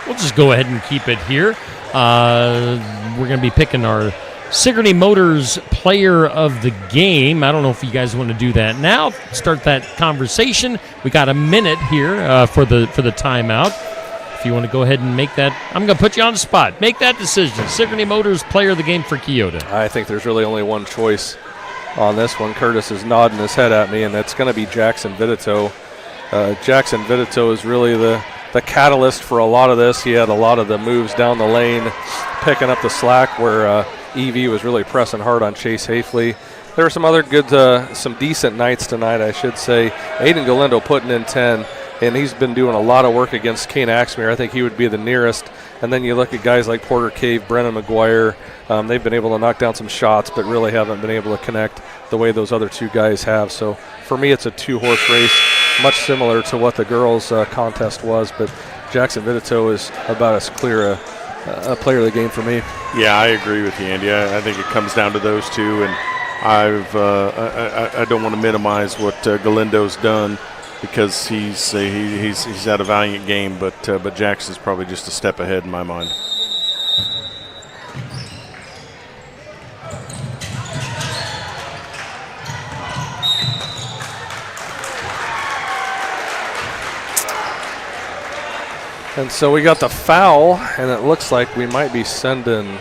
We'll just go ahead and keep it here. We're going to be picking our Sigourney Motors Player of the Game. I don't know if you guys want to do that now. Start that conversation. We got a minute here for the timeout. If you want to go ahead and make that, I'm going to put you on the spot. Make that decision. Sigourney Motors Player of the Game for Keota. I think there's really only one choice on this one. Curtis is nodding his head at me, and that's going to be Jackson Vitito. Jackson Vitito is really the catalyst for a lot of this. He had a lot of the moves down the lane, picking up the slack where EV was really pressing hard on Chase Hafley. There were some other good, some decent nights tonight, I should say. Aiden Galindo putting in 10, and he's been doing a lot of work against Kane Axmere. I think he would be the nearest. And then you look at guys like Porter Cave, Brennan McGuire. They've been able to knock down some shots, but really haven't been able to connect the way those other two guys have. So for me, it's a two-horse race, much similar to what the girls' contest was. But Jackson Vitito is about as clear a player of the game for me. Yeah, I agree with you, Andy. I think it comes down to those two, and I don't want to minimize what Galindo's done because he's had a valiant game, but Jackson's probably just a step ahead in my mind. And so we got the foul, and it looks like we might be sending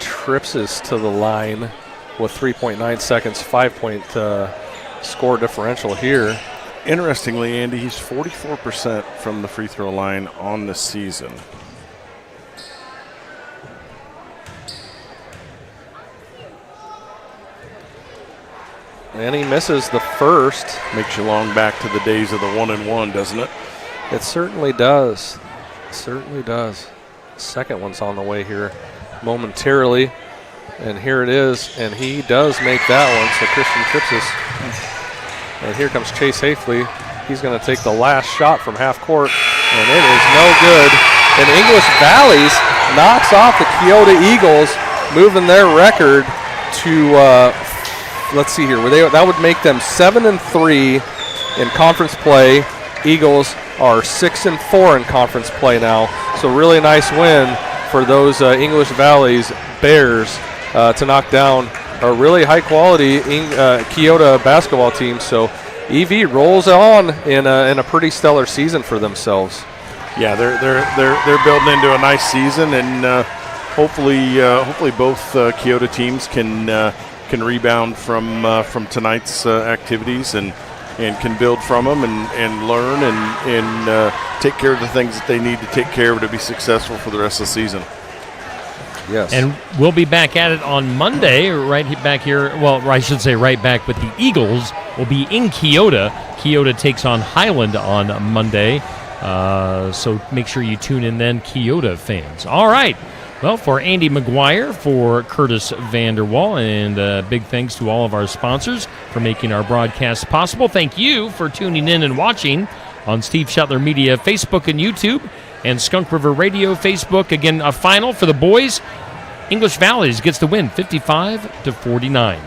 Tripses to the line with 3.9 seconds, 5-point score differential here. Interestingly, Andy, he's 44% from the free throw line on the season. And he misses the first. Makes you long back to the days of the 1-and-1, doesn't it? It certainly does. It certainly does. Second one's on the way here momentarily. And here it is. And he does make that one. So Christian Tripses. And here comes Chase Hafley. He's going to take the last shot from half court. And it is no good. And English Valleys knocks off the Keota Eagles, moving their record to, let's see here. That would make them 7-3 in conference play. Eagles are 6-4 in conference play now. So really nice win for those English Valleys Bears to knock down a really high-quality Keota basketball team. So EV rolls on in a pretty stellar season for themselves. Yeah, they're building into a nice season, and hopefully both Keota teams can rebound from tonight's activities and can build from them and learn and take care of the things that they need to take care of to be successful for the rest of the season. Yes. And we'll be back at it on Monday, right back here. Well, I should say right back, but the Eagles will be in Keota. Keota takes on Highland on Monday. So make sure you tune in then, Keota fans. All right. Well, for Andy McGuire, for Curtis Vanderwall, and big thanks to all of our sponsors for making our broadcast possible. Thank you for tuning in and watching on Steve Shetler Media Facebook and YouTube, and Skunk River Radio Facebook. Again, a final for the boys. English Valleys gets the win, 55-49.